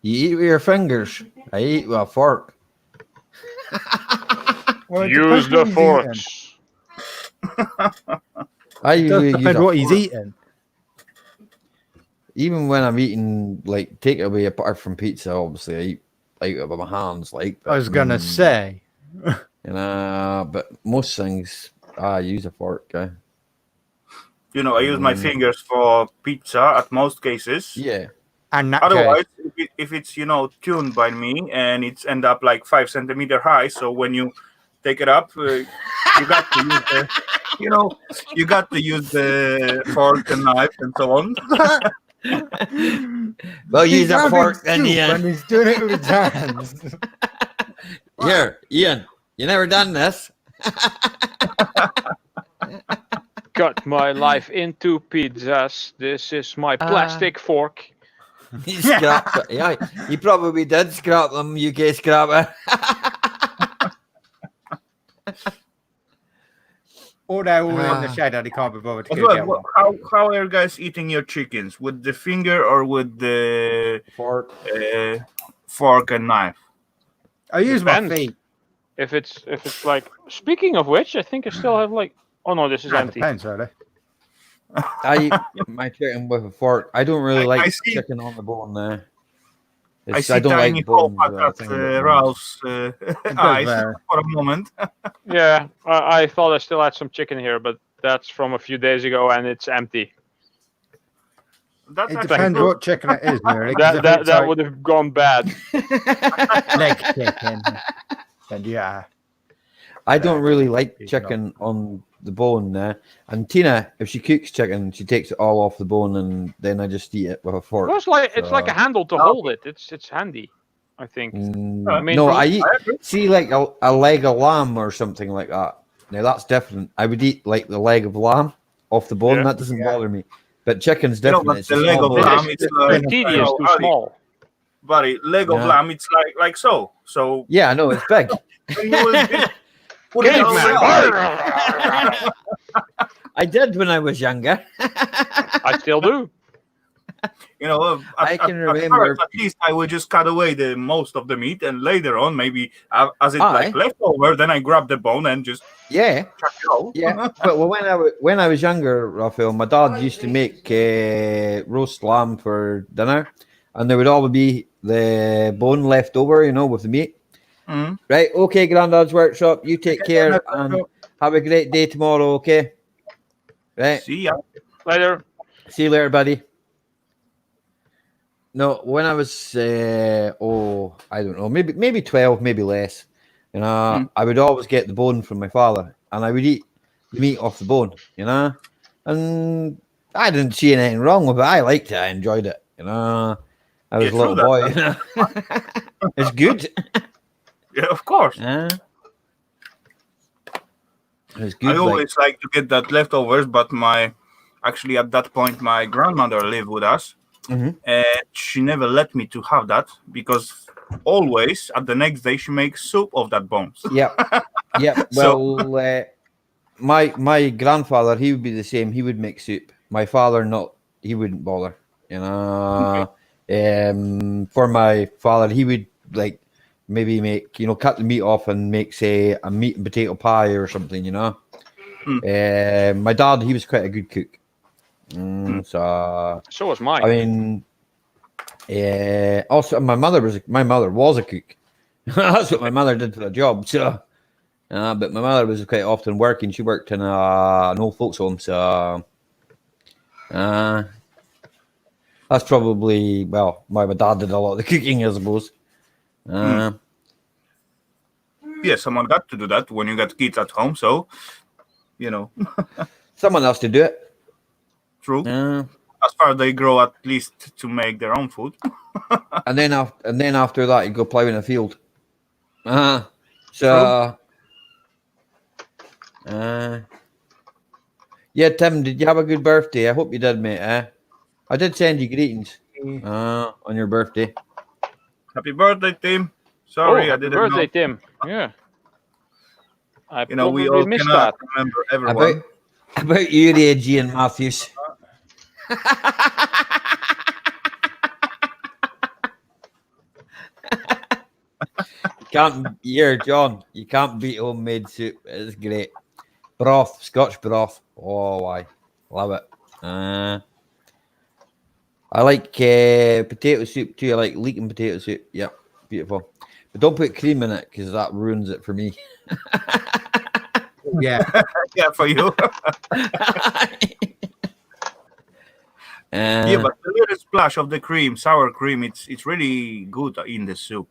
You eat with your fingers. I eat with a fork. Well, it Use depends the what he's eating. forks. I It does usually use depend a what he's fork. eating. Even when I'm eating like takeaway apart from pizza, obviously I eat like with my hands. Like, I was gonna say. but most things I use a fork. I use my fingers for pizza at most cases. Yeah. And nachos. Otherwise, if it's tuned by me and it's end up like 5 centimeter high, so when you take it up, you got to use the, you got to use the fork and knife and so on. Well, He's use a having fork then, soup Ian. and he's doing it with his hands. Here, Ian, you never done this. Cut my life into pizzas. This is my plastic fork. He scrapped it. Yeah, he probably did scrap them, UK scrapper. Or they're all in the shed and he can't be bothered to As go get well, one. how are you guys eating your chickens? With the finger or with the Fork. fork and knife? I use my Depends. feet. If it's like, speaking of which, I think I still have like, oh no, this is That empty. depends, really. I eat my chicken with a fork. I don't really I like see- chicken on the bone there. I see don't tiny like hope bones. I at think about bones. Ralph's eyes vary. for a moment. Yeah, I thought I still had some chicken here, but that's from a few days ago and it's empty. That's It actually depends good. what chicken it is, really. 'cause if That it's like would have gone bad. leg chicken, then yeah. I don't really like It's chicken on the bone there. And Tina, if she cooks chicken, she takes it all off the bone, and then I just eat it with a fork. Well, it's like a handle to hold it. It's handy, I think. I mean, No, from- I eat. See, like a leg of lamb or something like that. Now that's different. I would eat like the leg of lamb off the bone. Yeah. That doesn't bother me. But chicken's You know, different. but It's the a leg small of bone. lamb, It's it's too tedious, too small. Buddy, leg of Yeah. lamb, it's like so. So Yeah, I know it's big. when you will just put it Caveman. outside, I did when I was younger. I still do. I can at remember- first, at least I would just cut away the most of the meat, and later on, maybe as it's Aye. like leftover, then I grab the bone and just Yeah. chuck it out. Yeah, but when I was younger, Raphael, my dad used to make roast lamb for dinner, and there would always be the bone left over, with the meat. Mhm. Right, okay, Grandad's workshop. You take care and have a great day tomorrow. Okay, right. See ya. Later. See you later, buddy. No, when I was I don't know, maybe 12, maybe less. I would always get the bone from my father, and I would eat the meat off the bone. And I didn't see anything wrong with it. I liked it. I enjoyed it. I was Yeah, a little true boy. It's good. Yeah, of course. Yeah. It's good. I always like to get that leftovers, but actually at that point my grandmother lived with us, Mhm. and she never let me to have that because always at the next day she makes soup of that bones. Yeah. Yeah. So- Well, my grandfather, he would be the same. He would make soup. My father, not. He wouldn't bother. For my father, he would like maybe make cut the meat off and make say a meat and potato pie or something. My dad, he was quite a good cook. So So was mine. I mean, also my mother was a cook. That's what my mother did for a job. So, but my mother was quite often working. She worked in an old folks' home. So, that's probably why my dad did a lot of the cooking, I suppose. Yeah, someone got to do that when you got kids at home. So, Someone else to do it. true. As far as they grow, at least to make their own food. And then after that, you go plough in a field. So, yeah, Tim, did you have a good birthday? I hope you did, mate. I did send you greetings on your birthday. Happy birthday, Tim. Sorry, I happy didn't birthday, know. Tim. Yeah. I You know, we probably all missed cannot that. remember everyone. About you, Reggie and Matthews. John. You can't beat homemade soup. It's great. Broth, Scotch broth. Oh, I love it. I like potato soup too. I like leeking potato soup. Yep, beautiful. But don't put cream in it because that ruins it for me. Yeah. Yeah, for you. Yeah, but the little splash of the cream, sour cream, it's really good in the soup.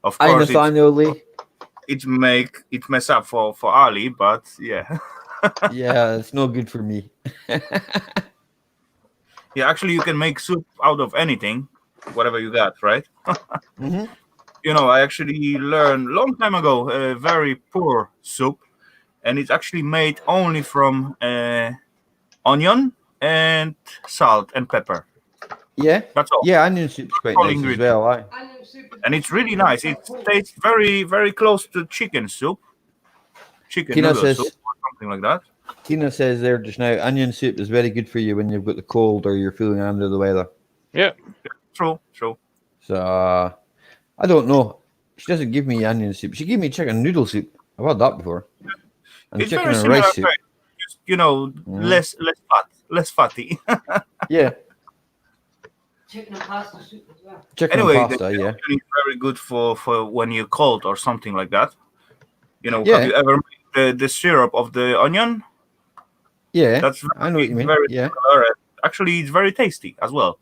Of I course, understand, Oli. it mess up for Ali, but yeah. Yeah, it's no good for me. Yeah, actually, you can make soup out of anything, whatever you got, right? Mhm. You know, I actually learned long time ago a very poor soup, and it's actually made only from onion and salt and pepper. Yeah, That's all. yeah, onion soup's quite All nice as ingredients. well. Aye. And it's really nice. It tastes very, very close to chicken soup, chicken Tina noodle says- soup, or something like that. Tina says there just now, onion soup is very good for you when you've got the cold or you're feeling under the weather. Yeah. True. So I don't know. She doesn't give me onion soup. She gave me chicken noodle soup. I've had that before. And It's chicken very and similar, rice soup. just, you know, less fatty. Yeah, Chicken and pasta soup as well. chicken Anyway, and pasta. the Yeah, onion is very good for when you're cold or something like that. You know, Yeah. have you ever made the syrup of the onion? yeah. That's I know what you mean. very Yeah. similar. Actually, it's very tasty as well.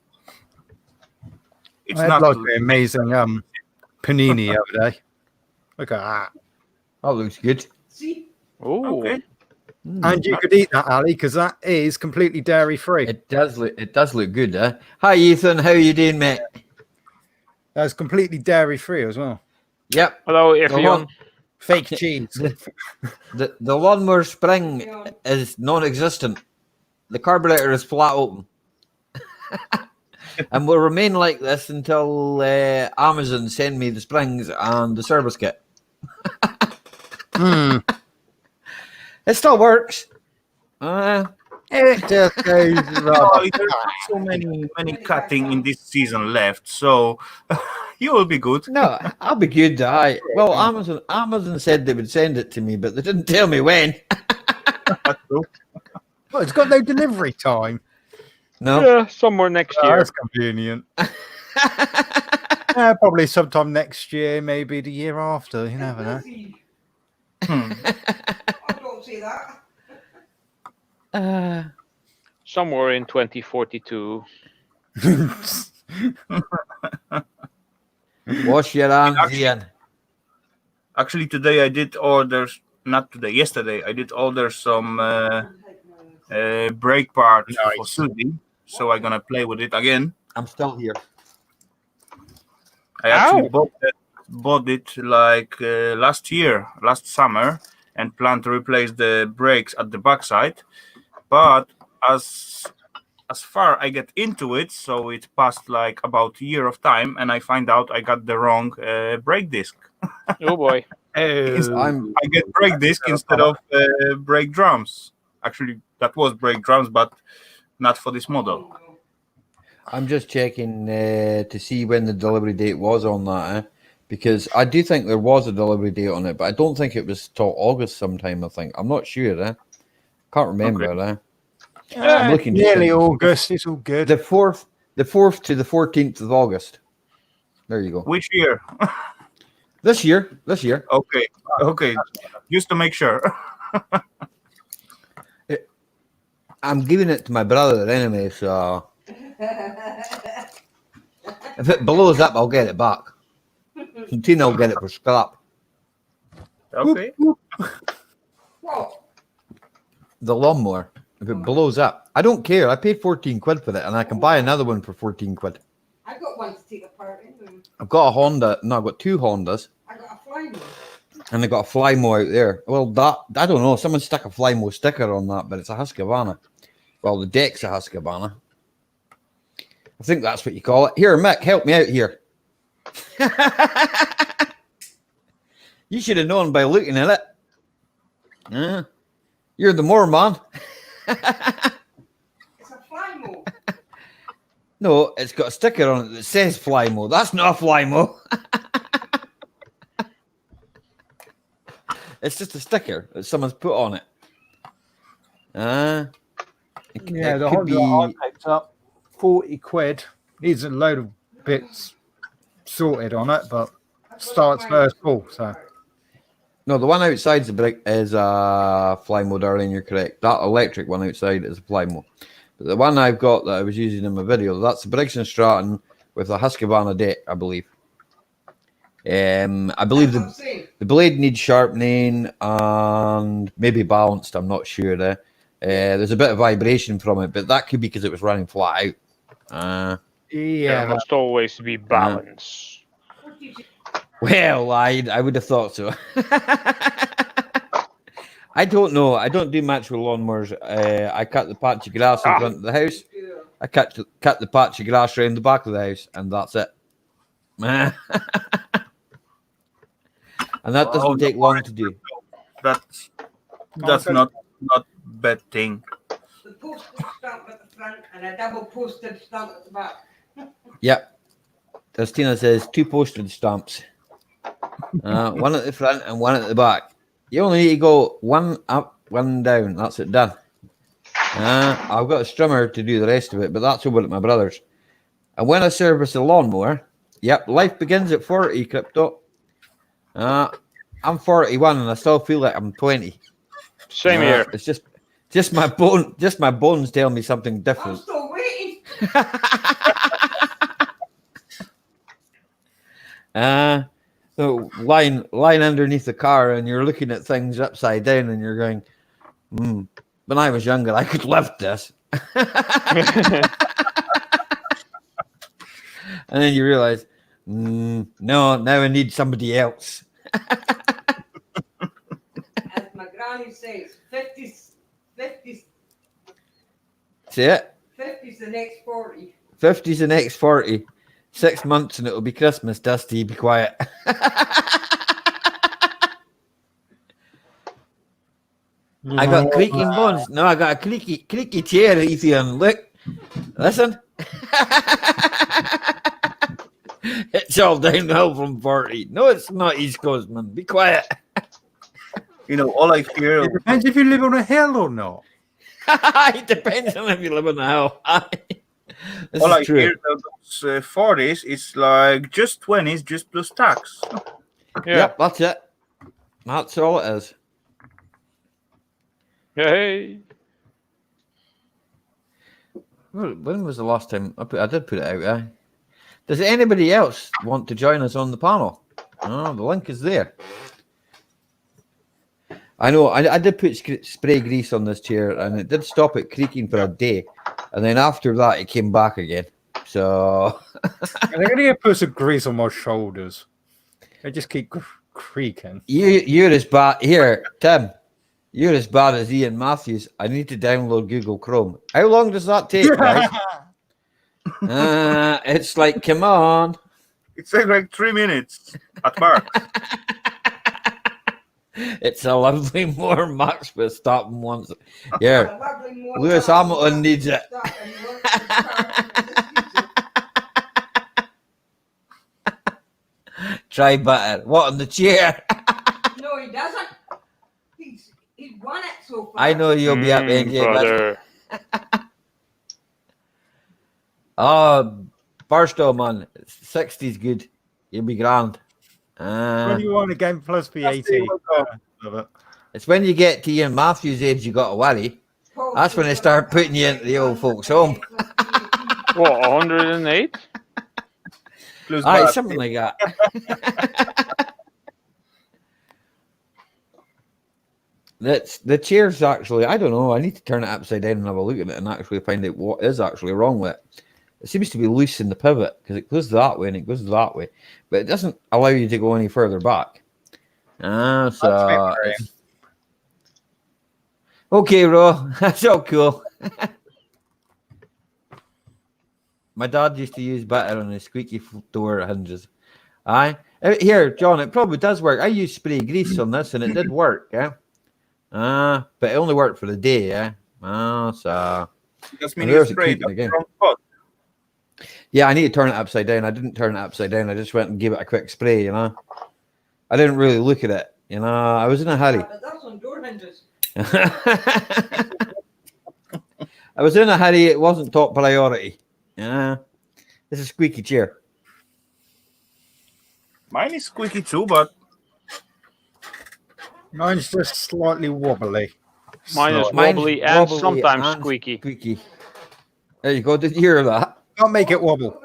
It's I had not like an amazing panini the other day. Look at that. That looks good. See? Oh. okay. And you could eat that, Ali, because that is completely dairy free. It does look good, eh? Hi Ethan, how you doing, mate? That's completely dairy free as well. Yep. Hello, The, everyone. Fake cheese. the lawnmower spring is non-existent. The carburetor is flat open. And will remain like this until Amazon send me the springs and the service kit. It still works. It just goes Oh, there's not so many cutting in this season left, so you will be good. No, I'll be good. Well, Amazon said they would send it to me, but they didn't tell me when. Well, it's got no delivery time. No. Yeah, somewhere next Oh, year. that's convenient. Probably sometime next year, maybe the year after. You never know. I don't see that. Somewhere in 2042. Wash your hands, Ian. Actually, today I did orders. Not today, yesterday I did order some brake parts for Susie, so I'm gonna play with it again. I'm still here. I actually bought it like last summer, and plan to replace the brakes at the backside. But as far I get into it, so it passed like about a year of time, and I find out I got the wrong brake disc. Oh boy. I get brake disc instead of brake drums. Actually, that was brake drums, but not for this model. I'm just checking to see when the delivery date was on that, because I do think there was a delivery date on it, but I don't think it was till August sometime. I think I'm not sure. Can't remember. Okay. I'm looking Nearly August. It's all good. the 4th to the 14th of August. There you go. Which year? This year. Okay. Just to make sure. I'm giving it to my brother anyway, so if it blows up, I'll get it back. And Tina will get it for scrap. Okay. What? The lawnmower, if it blows up, I don't care. I paid 14 quid for it, and I can buy another one for 14 quid. I got one to take apart anyway. I've got a Honda. No, I've got two Hondas, I got a flying one. and I got a Flymo out there. Well, that I don't know. Someone stuck a Flymo sticker on that, but it's a Husqvarna. Well, the deck's a Husqvarna. I think that's what you call it. Here, Mick, help me out here. You should have known by looking at it. You're the Mormon. It's a Flymo. No, it's got a sticker on it that says Flymo. That's not a Flymo. It's just a sticker that someone's put on it. Yeah, it the could Honda be. I picked up, 40 quid. Needs a load of bits sorted on it, but starts first full. So No, the one outside's a brick is a Flymo, darling. You're correct. That electric one outside is a Flymo. But the one I've got that I was using in my video, that's the Briggs and Stratton with a Husqvarna deck, I believe. I believe the blade needs sharpening and maybe balanced. I'm not sure. There's a bit of vibration from it, but that could be because it was running flat out. There must always be balance. Well, I would have thought so. I don't know. I don't do much with lawnmowers. I cut the patch of grass in front of the house. I cut the patch of grass around the back of the house, and that's it. And that doesn't take long to do. That's not bad thing. The postage stamp at the front and a double postage stamp at the back. Yep. As Tina says, 2 postage stamps. One at the front and one at the back. You only need to go one up, one down. That's it, done. I've got a strimmer to do the rest of it, but that's over at my brother's. And when I service a lawnmower, yep, life begins at 40, Crypto. I'm 41 and I still feel like I'm 20. Same here. It's just my bones tell me something I'm different. still waiting. So lying underneath the car and you're looking at things upside down and you're going, when I was younger, I could lift this. And then you realize, no, now I need somebody else. As my granny says, 50's. See it? 50's the next 40. 50's the next 40. 6 months and it'll be Christmas, Dusty. Be quiet. I got creaking bones. No, I got a creaky chair, Ethan. Look. Listen. It's all downhill from 40. No, it's not East Coast, man. Be quiet. You know, all I hear. it depends if you live on a hill or not. It depends on if you live in the house. This All is I true. hear those 40s is like just 20s, just plus tax. Yeah. Yep, that's it. That's all it is. Hey. When was the last time I did put it out? Does anybody else want to join us on the panel? Oh, the link is there. I know I did put spray grease on this chair and it did stop it creaking for a day. And then after that, it came back again. So I'm going to put some grease on my shoulders. They just keep creaking. you're as bad here, Tim. You're as bad as Ian Matthews. I need to download Google Chrome. How long does that take, guys? It's like, come on. It takes like 3 minutes at Mark. It's a lovely more Max Verstappen once. Yeah, Lewis Hamilton needs it. Try butter. What, on the chair? No, he doesn't. He's won it so far. I know you'll be up in here. Brother. Oh, Barstow, man. 60's good. You'll be grand. 21 again plus VAT. Love it. It's when you get to Ian Matthews' age, you got to worry. That's when they start putting you into the old folks' home. What, 108? Plus Aye, VAT. something like that. That's the chairs actually. I don't know. I need to turn it upside down and have a look at it and actually find out what is actually wrong with it. It seems to be loose in the pivot because it goes that way and it goes that way, but it doesn't allow you to go any further back. So it's... Okay, Ro, that's all cool. My dad used to use butter on his squeaky door hinges. Aye. Here, John, it probably does work. I used spray grease on this and it did work, yeah. But it only worked for the day, yeah. So Just and mean you there's it sprayed creeping on the again. wrong spot. Yeah, I need to turn it upside down. I didn't turn it upside down. I just went and gave it a quick spray, you know. I didn't really look at it, you know. I was in a hurry. But that's on door hinges. I was in a hurry. It wasn't top priority. Yeah. This is a squeaky chair. Mine is squeaky too, but Mine's just slightly wobbly. Mine is Mine's wobbly and wobbly sometimes and squeaky. Squeaky. There you go. Did you hear that? Can't make it wobble.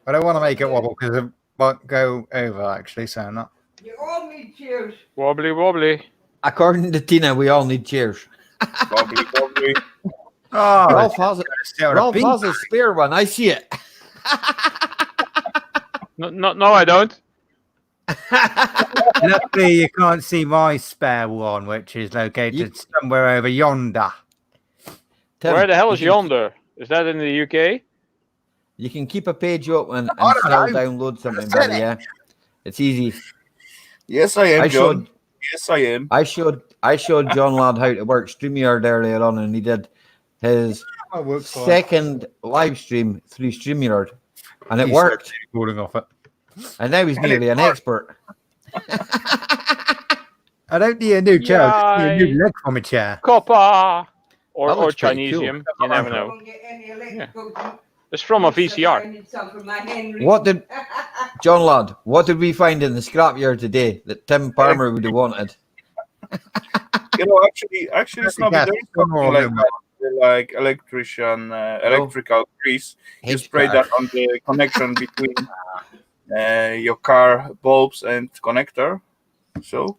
I don't want to make it wobble because it might go over actually, so I'm not. You all need chairs. Wobbly, wobbly. According to Tina, we all need chairs. wobbly, wobbly. Oh, Ralph has it. Ralph has a spare one. I see it. No, I don't. Luckily, you can't see my spare one, which is located somewhere over yonder. Tim, Where the hell is you can- yonder? Is that in the UK? You can keep a page open and I don't still know. download something, Said buddy. it. Yeah, it's easy. Yes, I am, I John. showed, Yes, I am. I showed John Ladd how to work StreamYard earlier on, and he did his That works fine. second live stream through StreamYard, and it He worked. started recording off it. And now he's nearly an expert. I don't need a new chair. I need a Yay. new leg from a chair. Copper That or looks pretty cool. Chinesium. You never know. Don't get any electrical. It's from a I VCR. need some for my Henry. What did John Ladd? What did we find in the scrapyard today that Tim Palmer would have wanted? You know, actually, it's not Yes, there is some something more like than that, like electrical grease. You H spray car. that on the connection between your car bulbs and connector. So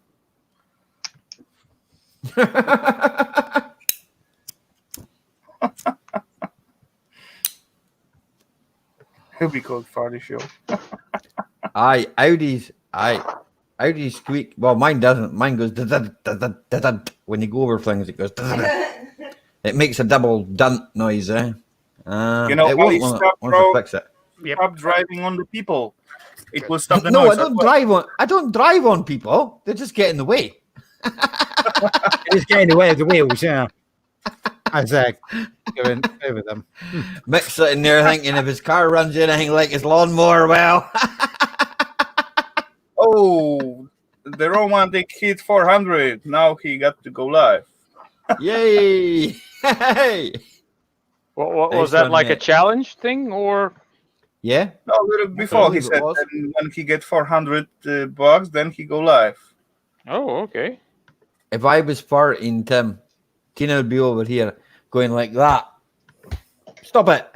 it'll be called Farley Show. Audi's squeak. Well, mine doesn't. Mine goes when you go over things. It goes. It makes a double dunt noise. Eh? You know, it Ali, won't stop, once I bro. fix it. Stop driving on the people. It will stop the No, noise. I don't drive on. I don't drive on people. They just get in the way. It's getting away of the wheels, yeah. As going over them. Mick's sitting there thinking if his car runs anything like his lawnmower, well, Oh, the romantic hit 400. Now he got to go live. yay! Hey! What Nice was that one, like a mate. challenge thing or? Yeah, No, a little before he believe it said was. that when he get 400 bucks, then he go live. Oh, okay. if I was farting, Tim, Tina would be over here going like that. Stop it!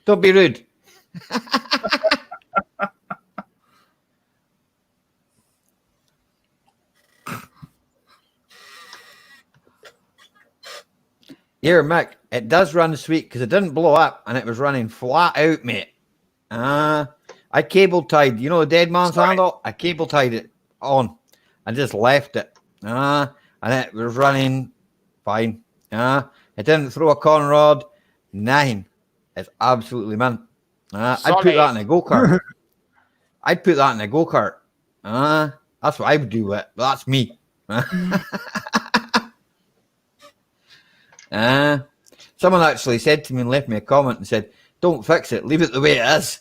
Don't be rude. Here, Mick, it does run sweet because it didn't blow up and it was running flat out, mate. I cable tied, you know, the dead man's handle? I cable tied it on and just left it. And it was running fine. It didn't throw a con rod. Nothing. It's absolutely mint. I'd put that in a go-kart. I'd put that in a go-kart. That's what I would do with it, but that's me. Someone actually said to me and left me a comment and said, "Don't fix it, leave it the way it is."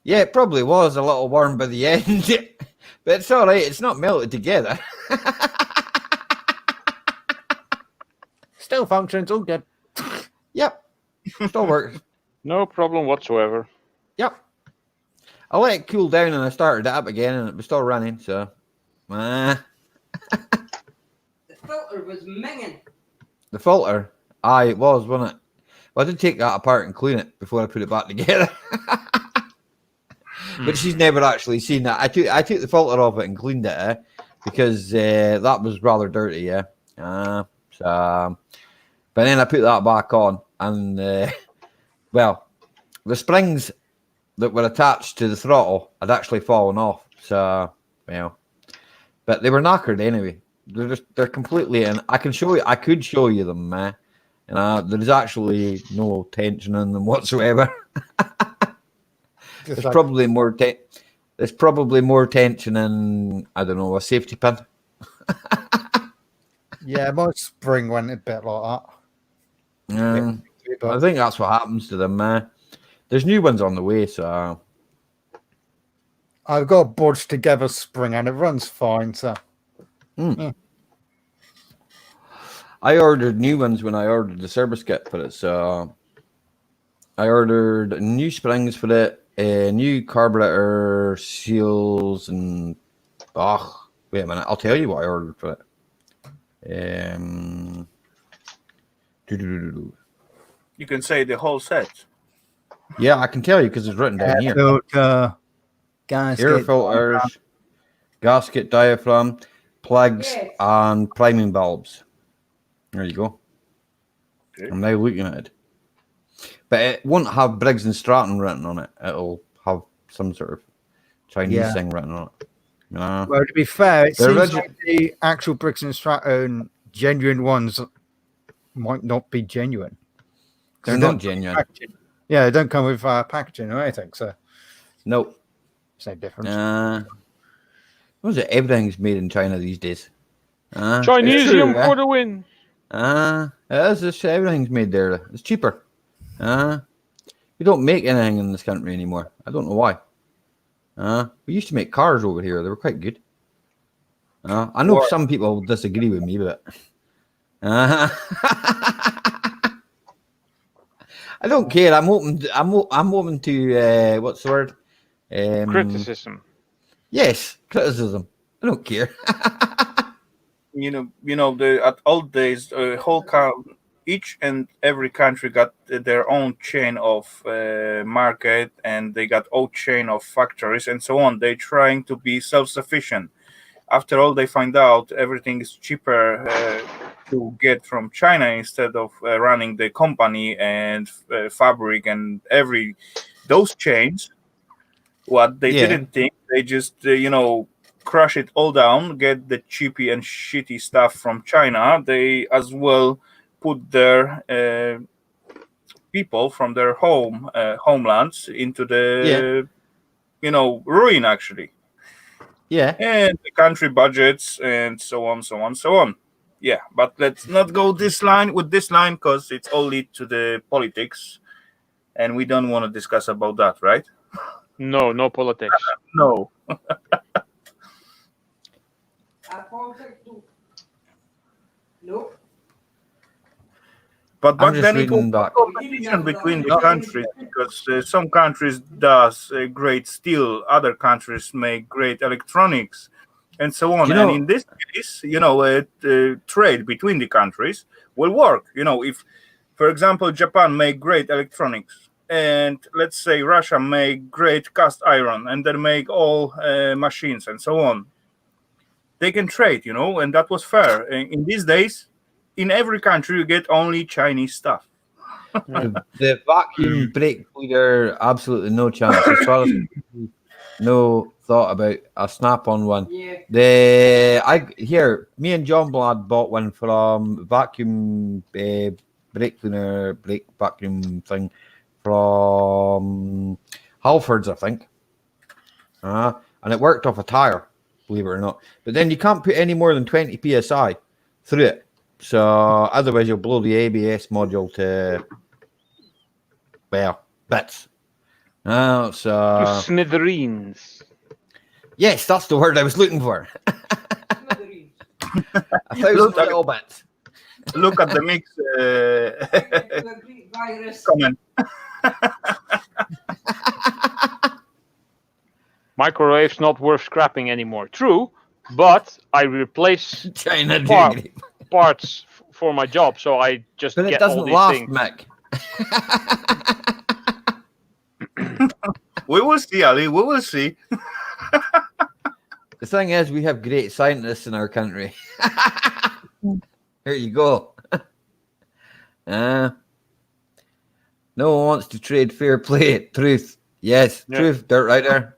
Yeah, it probably was a little warm by the end, but it's all right. It's not melted together. Still functions, all good. Yep, still works. No problem whatsoever. Yep. I let it cool down and I started it up again and it was still running. So, The filter was minging. the filter, it was, wasn't it? Well, I did take that apart and clean it before I put it back together. But she's never actually seen that. I took the filter off it and cleaned it, because that was rather dirty, yeah. But then I put that back on, and well, the springs that were attached to the throttle had actually fallen off. So, well, but they were knackered anyway. They're completely, and I could show you them, There's actually no tension in them whatsoever. Just There's like- probably more there's probably more tension in, I don't know, a safety pin. yeah, my spring went a bit like that. Yeah, I But think that's what happens to them. There's new ones on the way, so I've got a budged together spring and it runs fine. So I ordered new ones when I ordered the service kit for it. So I ordered new springs for it, new carburetor seals, and wait a minute, I'll tell you what I ordered for it. You can say the whole set. Yeah, I can tell you because it's written down here. filter, gasket, Air filters, gasket diaphragm, plugs, Yes. and priming bulbs. There you go. Okay. I'm now looking at it. But it won't have Briggs and Stratton written on it. It'll have some sort of Chinese Yeah. thing written on it. You know? Well, to be fair, it The seems origin- like the actual Briggs and Stratton genuine ones might not be genuine. They're They not don't come with genuine. packaging. Yeah, they don't come with packaging or anything, so Nope. it's no difference. What is it? Everything's made in China these days. It's Chinesium true, for the win. it is. Everything's made there. It's cheaper. We don't make anything in this country anymore. I don't know why. We used to make cars over here. They were quite good. I know some people disagree with me, but I don't care. I'm open. I'm open to what's the word? Criticism. Yes, criticism. I don't care. At old days, each and every country got their own chain of market, and they got own chain of factories and so on. They're trying to be self-sufficient. After all, they find out everything is cheaper to get from China instead of running the company and fabric and those chains. What they didn't think, they just crush it all down, get the cheapy and shitty stuff from China. They as well put their people from their homelands into the ruin, actually. Yeah. And the country budgets and so on, so on, so on. Yeah, but let's not go this line because it's all lead to the politics, and we don't want to discuss about that, right? No politics. No. Nope. But I'm back just then it was reading back. competition between the countries because some countries does great steel, other countries make great electronics, and so on. And in this case, trade between the countries will work. If, for example, Japan make great electronics, and let's say Russia make great cast iron, and they make all machines and so on, they can trade, and that was fair. In these days, in every country, you get only Chinese stuff. The vacuum brake cleaner, absolutely no chance. As far as no thought about a snap-on one. Yeah. Me and John Blad bought one from vacuum brake cleaner, brake vacuum thing from Halfords, I think. And it worked off a tire, believe it or not. But then you can't put any more than 20 psi through it. So otherwise you'll blow the ABS module to bits. To smithereens. Yes, that's the word I was looking for. 1,000 little bits. Look at the mix comment. Microwave's not worth scrapping anymore. True, but I replace China parts for my job, so I just but get it doesn't all these last, things. Mick. We will see, Ali. We will see. The thing is, we have great scientists in our country. Here you go. No one wants to trade fair play. Truth. Yes, Yeah. truth. Dirt right there.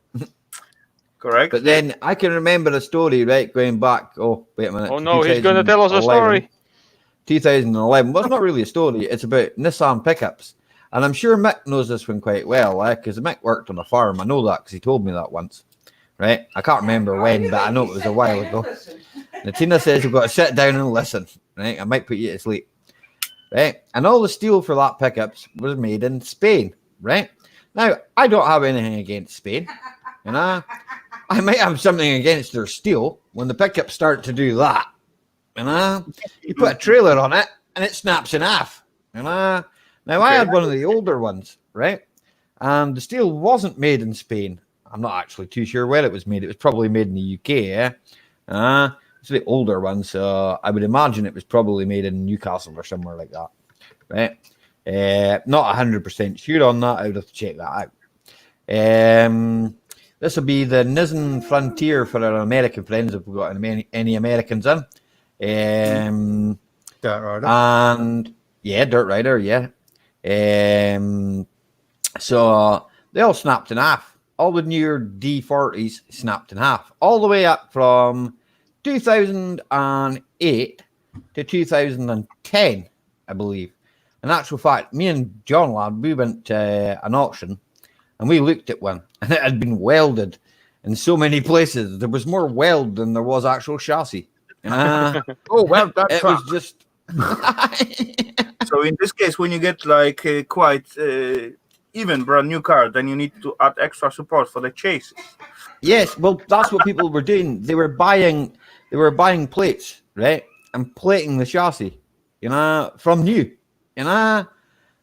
Correct. But then I can remember a story, right, going back. Oh, wait a minute. Oh no, he's going to tell us a story. 2011. Well, it's not really a story. It's about Nissan pickups. And I'm sure Mick knows this one quite well, because Mick worked on a farm. I know that because he told me that once. Right? I can't remember when, but I know it was a while ago. Natina says we've got to sit down and listen. Right? I might put you to sleep. Right? And all the steel for that pickups was made in Spain. Right? Now, I don't have anything against Spain. You know? I might have something against their steel when the pickups start to do that. You know? You put a trailer on it and it snaps in half. You know? Now, I had one of the older ones, right? And the steel wasn't made in Spain. I'm not actually too sure where it was made. It was probably made in the UK, yeah? It's the older one, so I would imagine it was probably made in Newcastle or somewhere like that, right? Not 100% sure on that. I would have to check that out. This will be the Nissan Frontier for our American friends, if we've got any Americans in. Dirt Rider. And, yeah, Dirt Rider, yeah. So they all snapped in half. All the newer D40s snapped in half, all the way up from 2008 to 2010, I believe. In actual fact, me and John Lad, we went to an auction and we looked at one, and it had been welded in so many places. There was more weld than there was actual chassis. Oh, well, it was just. So in this case, when you get like quite even brand new car, then you need to add extra support for the chassis. Yes, well, that's what people were doing. They were buying plates, right, and plating the chassis, you know, from new. You know,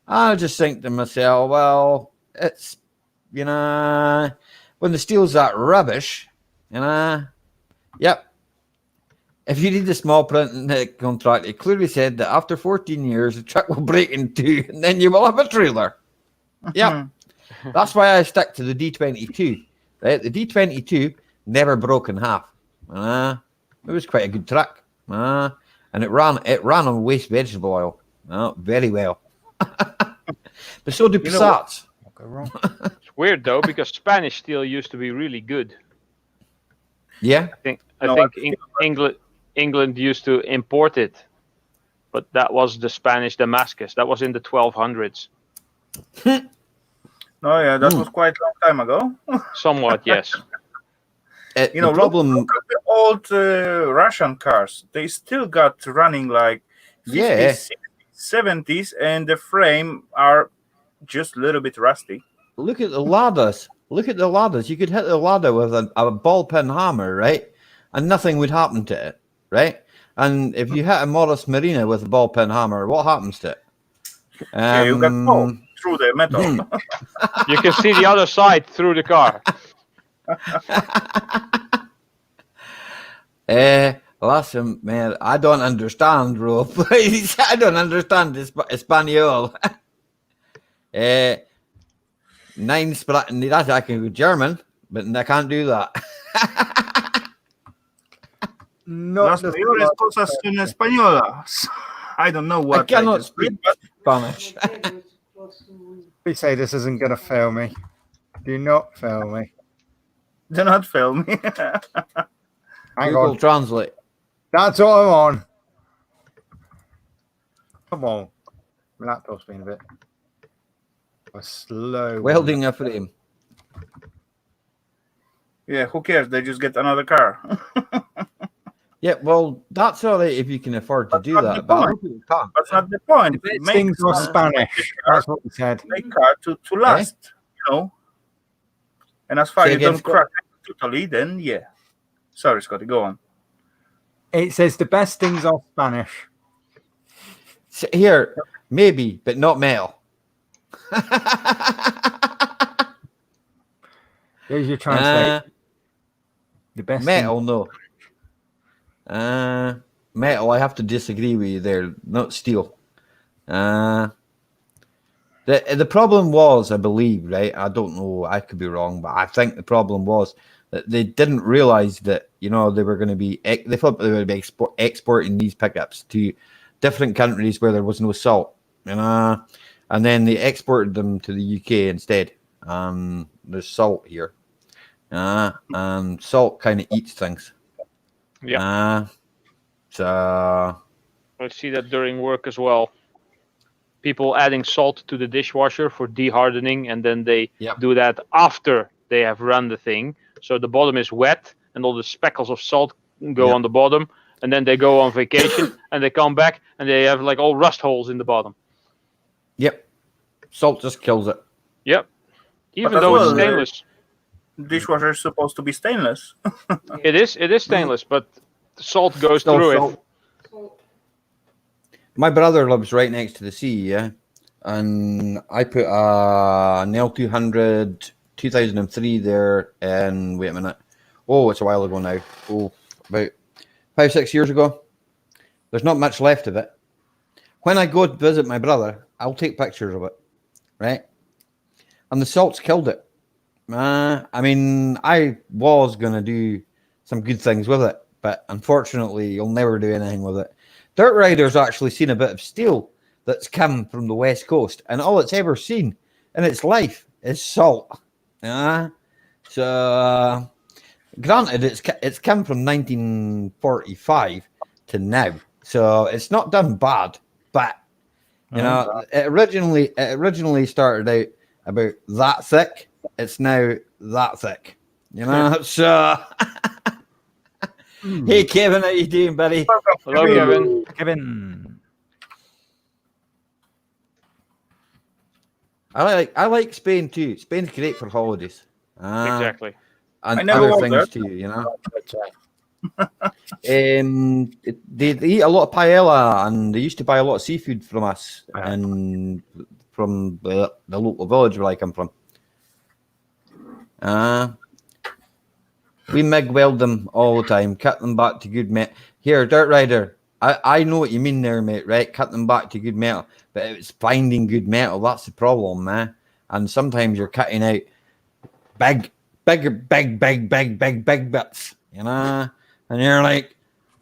I just think to myself, well, it's, you know, when the steel's that rubbish, you know, yep. If you read the small print in the contract, it clearly said that after 14 years, the truck will break in two, and then you will have a trailer. Yeah, that's why I stick to the D22. Right, the D22 never broke in half. It was quite a good truck, and it ran on waste vegetable oil. Very well. But so do Passats. It's weird though, because Spanish steel used to be really good. Yeah, I think England used to import it, but that was the Spanish Damascus. That was in the 1200s. Oh yeah, that was quite a long time ago. Somewhat, yes. You know, problem. Look at the old Russian cars. They still got running like 50s, 60s, 70s, and the frame are just a little bit rusty. Look at the ladders. Look at the ladders. You could hit the ladder with a ball peen hammer, right? And nothing would happen to it, right? And if you hit a Morris Marina with a ball peen hammer, what happens to it? Yeah, you got holes through the metal. You can see the other side through the car. Listen, man, I don't understand, bro. Please, I don't understand this Espanol. Nine split. That's I can go German, but I can't do that. Las peores cosas son españolas. I don't know what I cannot speak Spanish. We say this isn't going to fail me. Do not fail me. Do not fail me. Hang Google on. Translate. That's all I'm on. Come on. My laptop's been a bit slow. Welding a frame. Yeah, who cares? They just get another car. Yeah, well, that's all right if you can afford to do that, but I don't think you can. That's not the point. Things are Spanish. That's what we said. Make car to last, you know. And as far as you don't crack it totally, then yeah. Sorry, Scotty, go on. It says the best things are Spanish. So here, maybe, but not metal. Here's your translate. The best metal, thing. no. Metal, I have to disagree with you there. Not steel. The problem was, I believe, right? I don't know. I could be wrong, but I think the problem was that they didn't realize that, you know, they were going to be. They thought they would be exporting these pickups to different countries where there was no salt, you know, and then they exported them to the UK instead. There's salt here, and salt kind of eats things. Yeah. So I see that during work as well. People adding salt to the dishwasher for dehardening, and then they Yep. do that after they have run the thing. So the bottom is wet, and all the speckles of salt go Yep. on the bottom. And then they go on vacation, and they come back, and they have like all rust holes in the bottom. Yep. Salt just kills it. Yep. Even as though it's well, stainless. Dishwasher is supposed to be stainless. It is stainless, but the salt goes Still through salt. it. So, My brother lives right next to the sea, yeah. And I put a Nel 200 2003 there, and wait a minute. Oh, it's a while ago now. Oh, about 5-6 years ago. There's not much left of it. When I go to visit my brother, I'll take pictures of it, right? And the salt's killed it. I mean, I was going to do some good things with it, but unfortunately, you'll never do anything with it. Dirt Rider's actually seen a bit of steel that's come from the West Coast, and all it's ever seen in its life is salt. So, granted, it's come from 1945 to now, so it's not done bad. But you know, it originally started out about that thick. It's now that thick. You know, so. Hey Kevin, how you doing, buddy? Hello, Kevin. Kevin. I like Spain too. Spain's great for holidays. Exactly. And I never other was things there. too, you know. They eat a lot of paella, and they used to buy a lot of seafood from us, and from the local village where I come from. We MIG weld them all the time, cut them back to good metal. Here, Dirt Rider, I know what you mean there, mate, right? Cut them back to good metal, but it's finding good metal. That's the problem, man. And sometimes you're cutting out big bits, you know? And you're like,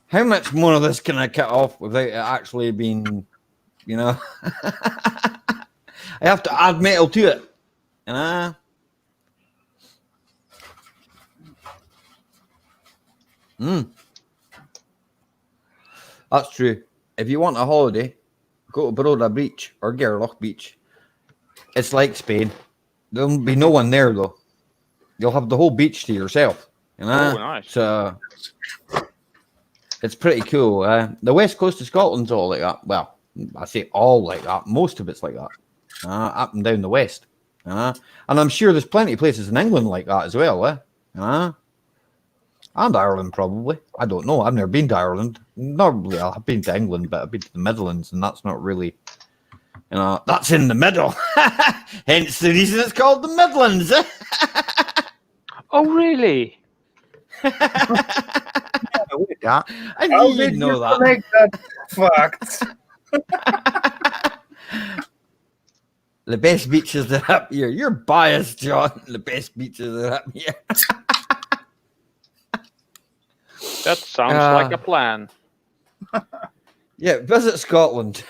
how much more of this can I cut off without it actually being, you know? I have to add metal to it, you know? That's true. If you want a holiday, go to Baroda Beach or Gerlach Beach. It's like Spain. There'll be no one there though. You'll have the whole beach to yourself. You know? Oh, nice. So it's pretty cool. The west coast of Scotland's all like that. Well, I say all like that. Most of it's like that. Up and down the west. And I'm sure there's plenty of places in England like that as well. And Ireland, probably. I don't know. I've never been to Ireland. Not really. I've been to England, but I've been to the Midlands, and that's not really, you know, that's in the middle. Hence the reason it's called the Midlands. Oh, really? I I How knew did you'd know you that. connect that fact? The best beaches are up here. You're biased, John. The best beaches are up here. That sounds like a plan. Yeah, visit Scotland.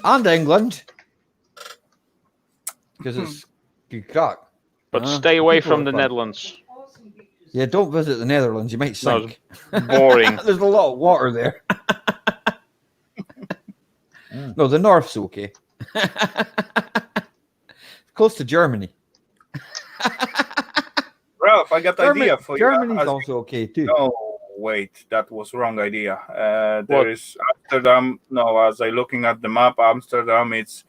And England. Because it's good crack. But stay away people from are the fun. Netherlands. Yeah, don't visit the Netherlands. You might No, sink. it's boring. There's a lot of water there. No, the north's okay. Close to Germany. Ralph, I got an idea for Germany's you. also okay too. No, wait, that was wrong idea. What? There is Amsterdam. No, as I looking at the map, Amsterdam, it's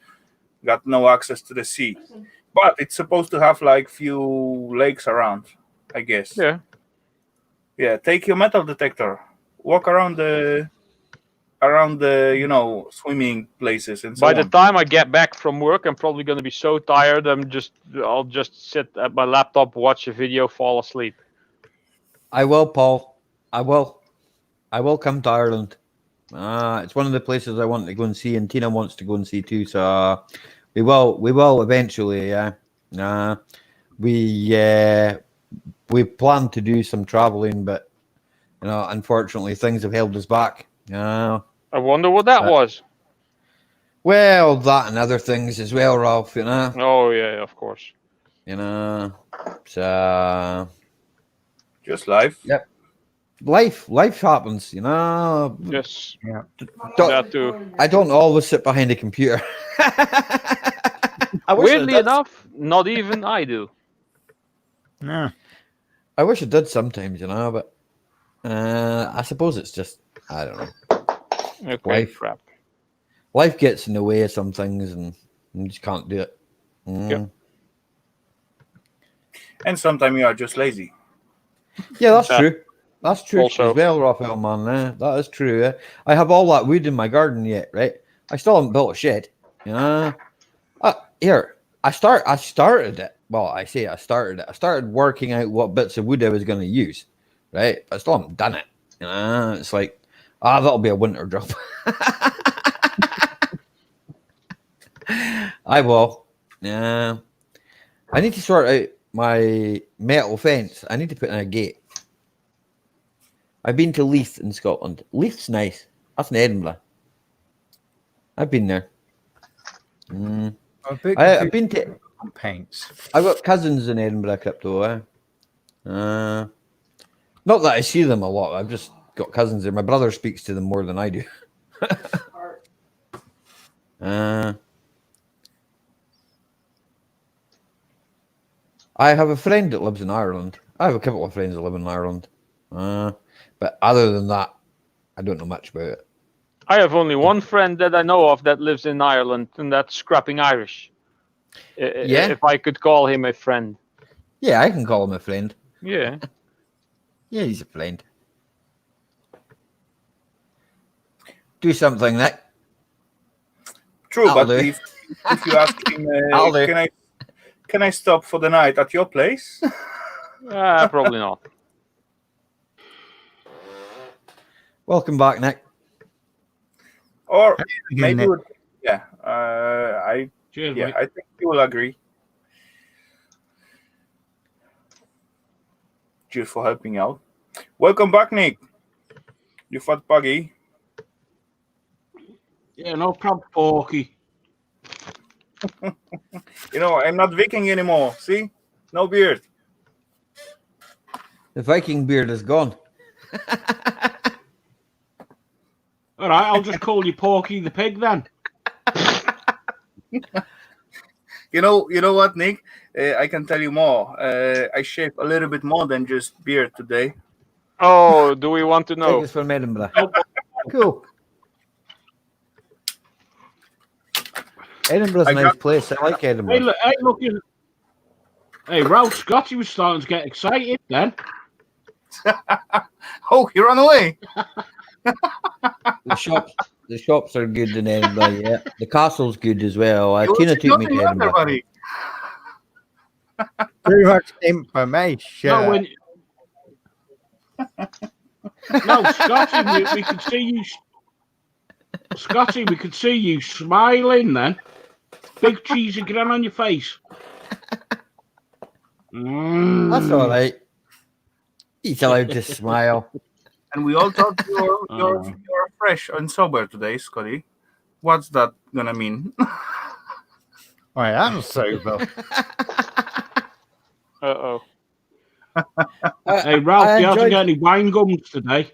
got no access to the sea, but it's supposed to have like few lakes around, I guess. Yeah. Yeah. Take your metal detector, walk around the swimming places and so By the on. time I get back from work, I'm probably going to be so tired. I'll just sit at my laptop, watch a video, fall asleep. I will, Paul. I will come to Ireland. It's one of the places I want to go and see, and Tina wants to go and see too. So we will eventually. We plan to do some traveling, but you know, unfortunately, things have held us back. I wonder what that was. Well, that and other things as well, Ralph. You know. Oh yeah, of course. You know. So Just life. yep. life happens, you know. Yes. Yeah. That too. I don't always sit behind a computer. I wish I Weirdly did. enough, not even I do. No. I wish I did sometimes, you know, but I suppose it's just, I don't know. Okay, crap. Life gets in the way of some things, and you just can't do it. Yep. And sometimes you are just lazy. Yeah, that's That true. That's true also. as well, Raphael, man. That is true. I have all that wood in my garden yet, right? I still haven't built a shed. You know? Here, I started it. Well, I say I started it. I started working out what bits of wood I was going to use, right? But I still haven't done it. You know? It's like, that'll be a winter job. I will. Yeah. I need to sort out my metal fence. I need to put in a gate. I've been to Leith in Scotland. Leith's nice. That's in Edinburgh. I've been there. I've been to paints. I've got cousins in Edinburgh, Crypto. Not that I see them a lot. I've just got cousins there. My brother speaks to them more than I do. I have a friend that lives in Ireland. I have a couple of friends that live in Ireland. But other than that, I don't know much about it. I have only one friend that I know of that lives in Ireland, and that's Scrapping Irish. Yeah? If I could call him a friend. Yeah, I can call him a friend. Yeah. Yeah, he's a friend. Do something, Nick. True, That'll but do. if you ask him, That'll do. can I stop for the night at your place? Probably not. Welcome back, Nick. Or Again, maybe, Nick. yeah, I Cheers, yeah, mate. I think you will agree. Cheers for helping out. Welcome back, Nick. You fat buggy. Yeah, no problem, Porky. You know, I'm not Viking anymore. See? No beard. The Viking beard is gone. All right, I'll just call you Porky the Pig then. You know what, Nick? I can tell you more. I shaved a little bit more than just beard today. Oh, do we want to know? Take us from Edinburgh. Cool. Edinburgh's a nice place. I like Edinburgh. Hey, Ralph Scotty was starting to get excited then. Oh, you ran away. The shops are good in Edinburgh, yeah. The castle's good as well. Tina took me to Edinburgh. Buddy. Too much information. No, no, Scotty, we could see you. Scotty, we could see you smiling then. Big cheesy grin on your face. That's all right. He's allowed to smile. And we all thought you're fresh and sober today, Scotty. What's that gonna mean? I am sober. Uh-oh. Hey, Ralph, you haven't got any wine gums today.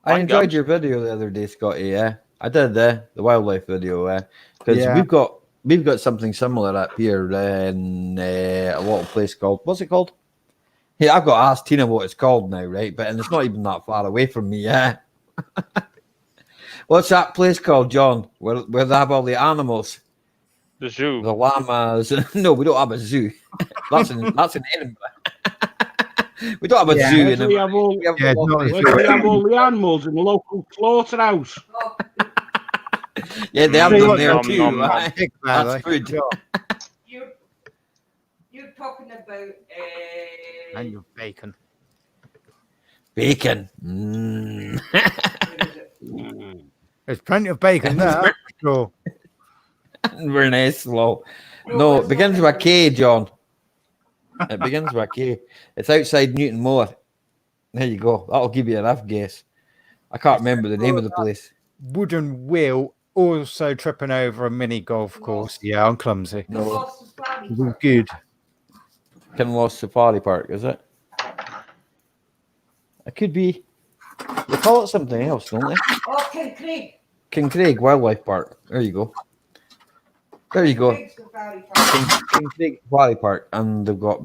I enjoyed your video the other day, Scotty. Yeah, I did the wildlife video. Because we've got something similar up here in a little place called, what's it called? Hey, I've got to ask Tina what it's called now, right? And it's not even that far away from me. Yeah. What's that place called, John? Where they have all the animals? The zoo. The llamas. No, we don't have a zoo. That's in Edinburgh. We don't have a zoo in We have all, we have all the animals in the local slaughterhouse. Yeah, they have them there too. nom, nom. Right? That's food. You're talking about And your bacon. Bacon. There's plenty of bacon there. Sure. Very nice, slow. No, it begins with a K, John. It begins with a K. It's outside Newton Moor. There you go. That'll give you a rough guess. I can't remember the name of the place. Wooden wheel also tripping over a mini golf course. Yeah, I'm clumsy. No, Good. Kinloss Safari Park, is it? It could be. They call it something else, don't they? Oh, King Craig. King Craig Wildlife Park. There you go. There you go. Craig Safari Park. King Craig Safari Park, and they've got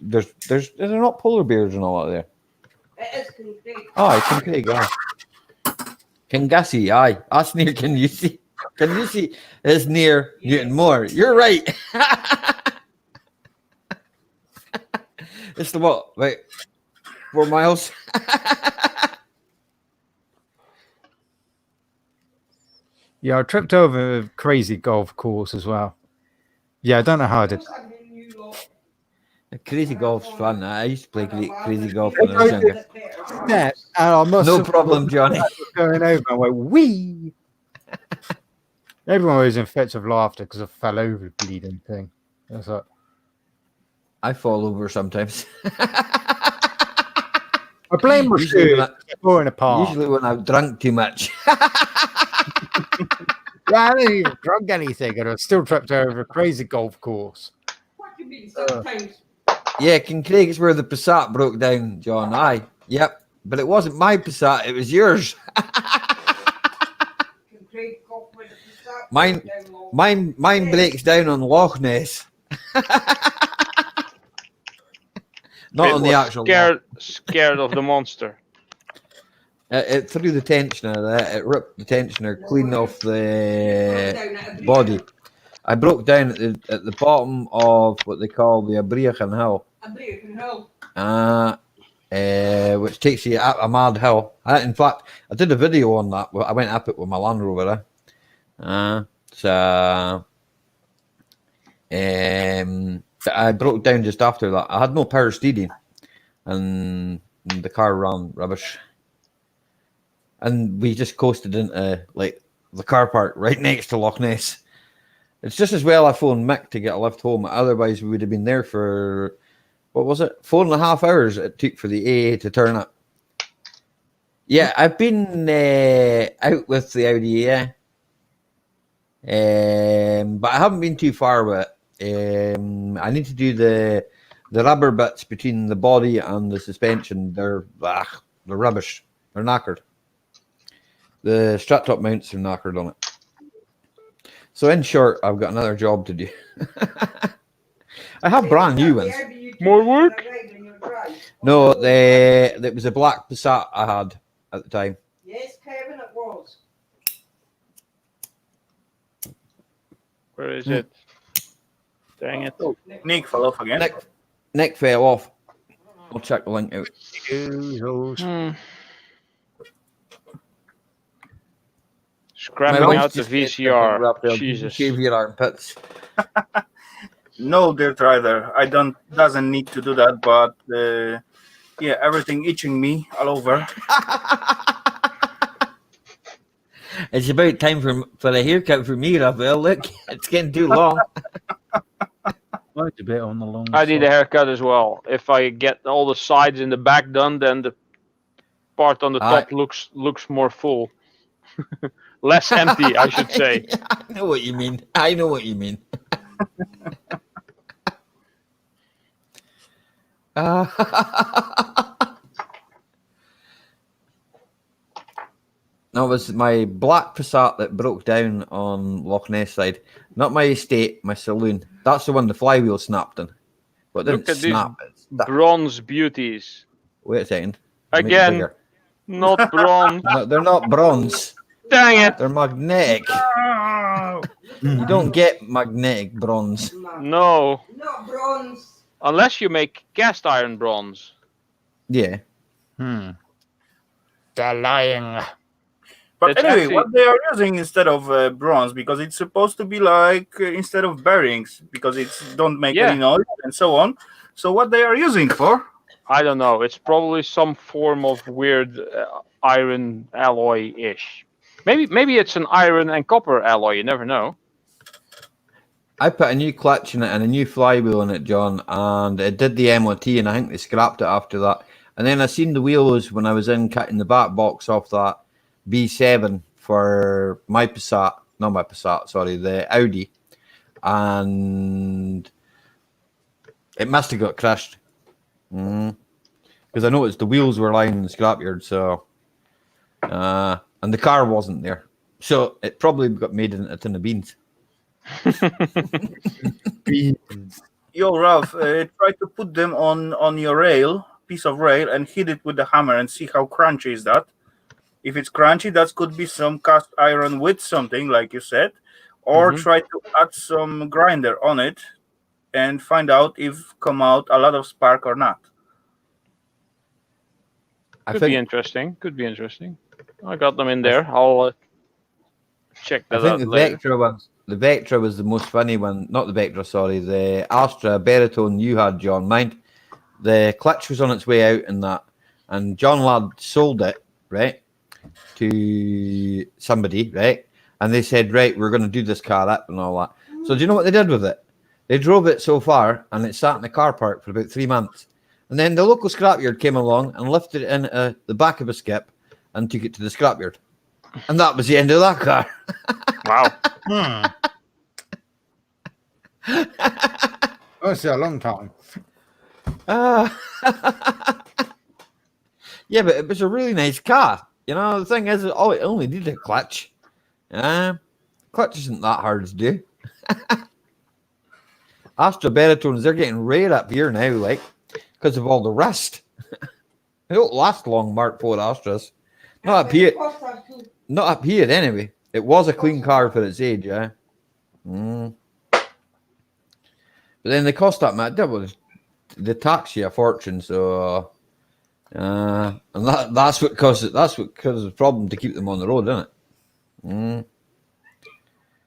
there's there not polar bears and all that there. It is King Craig. Aye, King Craig, aye. Kingassie, aye. That's near Kinussie. Kinussie is near Newtonmore. You're right. It's the what? Wait, 4 miles. Yeah, I tripped over a crazy golf course as well. Yeah, I don't know how I did. Crazy golf's fun. I used to play crazy golf when I was younger. Yeah, and I must No have problem, Johnny. going over. I went wee. Everyone was in fits of laughter because I fell over the bleeding thing. I was like, I fall over sometimes. I blame my Usually shoes falling apart. Usually when I've drunk too much. Yeah, I didn't even drunk anything, and I still tripped over a crazy golf course. What do you mean sometimes? Yeah, King Craig is where the Passat broke down, John. Aye, yep. But it wasn't my Passat; it was yours. King Craig golf with the Passat. Mine breaks down on Loch Ness. Not on the actual. Scared of the monster. It threw the tensioner. It ripped the tensioner clean off the body. I broke down at the bottom of what they call the Abriachan Hill. Which takes you up a mad hill. In fact, I did a video on that. I went up it with my Land Rover. I broke down just after that. I had no power steering, and the car ran rubbish. And we just coasted into like the car park right next to Loch Ness. It's just as well I phoned Mick to get a lift home. Otherwise, we would have been there for, what was it, 4.5 hours it took for the AA to turn up. Yeah, I've been out with the Audi, yeah. But I haven't been too far with it. I need to do the rubber bits between the body and the suspension. They're rubbish. They're knackered. The strut top mounts are knackered on it. So in short, I've got another job to do. I have brand new ones. More work? No, it was a black Passat I had at the time. Yes, Kevin, it was. Where is it? Dang it. Oh, Nick fell off again. Nick fell off. I'll check the link out. Scrapping out the VCR. Jesus. Shave your armpits. No, Dirt Rider. Doesn't need to do that, but yeah, everything itching me all over. It's about time for a haircut for me, Raphael. Look, it's getting too long. Quite a bit on the long I need a haircut as well. If I get all the sides and the back done, then the part on the top looks more full. Less empty, I should say. I know what you mean. I know what you mean. No, it was my black Passat that broke down on Loch Ness side. Not my estate, my saloon. That's the one the flywheel snapped in. But it didn't Look at snap. these bronze beauties. Wait a second. Again, not bronze. No, they're not bronze. Dang it. They're magnetic. You don't get magnetic bronze. No. Not bronze. Unless you make cast iron bronze. Yeah. They're lying. But It's anyway, actually- what they are using instead of bronze, because it's supposed to be like instead of bearings, because it's don't make any noise and so on. So what they are using for? I don't know. It's probably some form of weird iron alloy-ish. Maybe it's an iron and copper alloy. You never know. I put a new clutch in it and a new flywheel in it, John, and it did the MOT, and I think they scrapped it after that. And then I seen the wheels when I was in cutting the back box off that B7 for my Passat, not my Passat, sorry, the Audi, and it must have got crushed. Because I noticed the wheels were lying in the scrapyard, so And the car wasn't there. So it probably got made in a tin of beans. Beans. Yo, Ralph, try to put them on your piece of rail, and hit it with the hammer and see how crunchy is that. If it's crunchy, that could be some cast iron with something, like you said, or try to add some grinder on it and find out if come out a lot of spark or not. Could be interesting. I got them in there. I'll check that out later. The Vectra was the most funny one. Not the Vectra, sorry. The Astra Baritone you had, John. Mind, the clutch was on its way out in that. And John Ladd sold it, right, to somebody, right? And they said, right, we're going to do this car up and all that. So do you know what they did with it? They drove it so far and it sat in the car park for about 3 months. And then the local scrapyard came along and lifted it in the back of a skip and took it to the scrapyard. And that was the end of that car. Wow. That's a long time. Yeah, but it was a really nice car. You know, the thing is, it only needed a clutch. Clutch isn't that hard to do. Astra Baritones, they're getting rare up here now, like, because of all the rust. They don't last long, Mark IV Astras. Not up here. Not up here, anyway. It was a clean car for its age, yeah. But then they cost that much. They tax you a fortune, so and that's what causes the problem to keep them on the road, isn't it?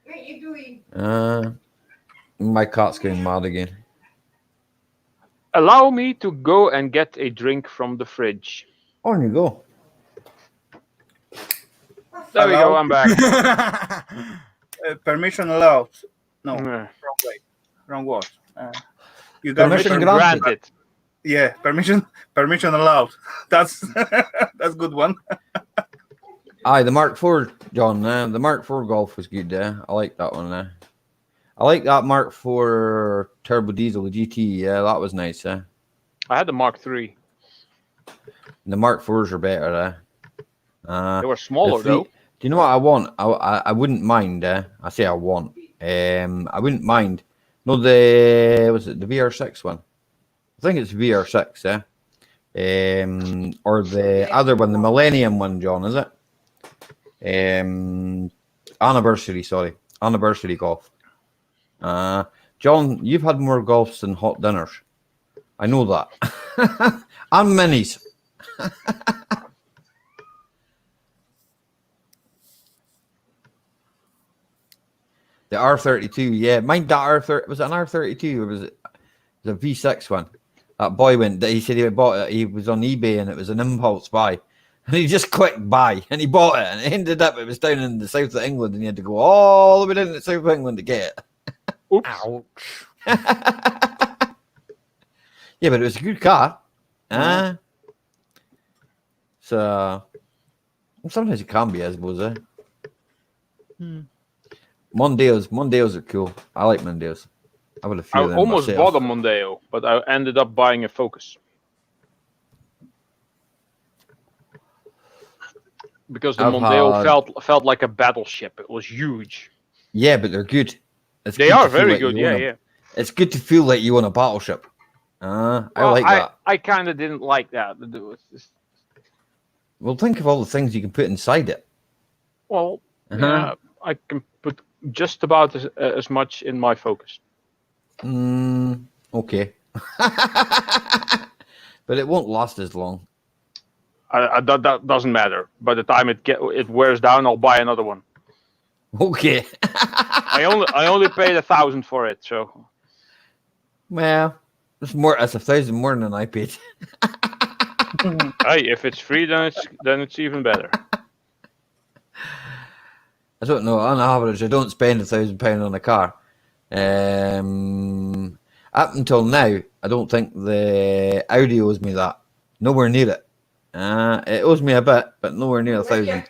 What are you doing? My cat's going mad again. Allow me to go and get a drink from the fridge. On you go. There we go. I'm back. Permission allowed. No, Yeah. wrong way. Wrong word. You got Permission permission granted. Yeah, permission allowed. That's that's good one. Aye, the Mark IV, John. The Mark IV Golf was good. I like that one. I like that Mark IV Turbo Diesel, the GT. Yeah, that was nice. I had the Mark III. The Mark IVs are better. They were smaller though. Do you know what I want? I wouldn't mind. I say I want. I wouldn't mind. No, was it the VR6 one? I think it's VR6. Or the other one, the Millennium one, John, is it? Anniversary golf. John, you've had more golfs than hot dinners. I know that. And minis. The R32, yeah. Mind that R30. Was it an R32 or was it a V6 one? That boy he said he bought it. He was on eBay and it was an impulse buy. And he just clicked buy and he bought it. And it ended up, it was down in the south of England and he had to go all the way down to the south of England to get it. Oops. Ouch. Yeah, but it was a good car. So sometimes it can be, I suppose. Mondeos are cool. I like Mondeos. I would have few of them almost myself. bought a Mondeo, but I ended up buying a Focus. Because the Mondeo felt like a battleship. It was huge. Yeah, but they're good. They are very good. Yeah. It's good to feel like you own a battleship. I like that. I kind of didn't like that. Well, think of all the things you can put inside it. Well, yeah, I can put just about as much in my Focus. Okay. But it won't last as long. That doesn't matter. By the time it wears down, I'll buy another one. Okay. I only paid 1,000 for it, so. Well, that's $1,000 more than I paid. Hey, if it's free, then it's even better. I don't know. On average, I don't spend £1,000 on a car. Up until now, I don't think the Audi owes me that. Nowhere near it. It owes me a bit, but nowhere near 1,000.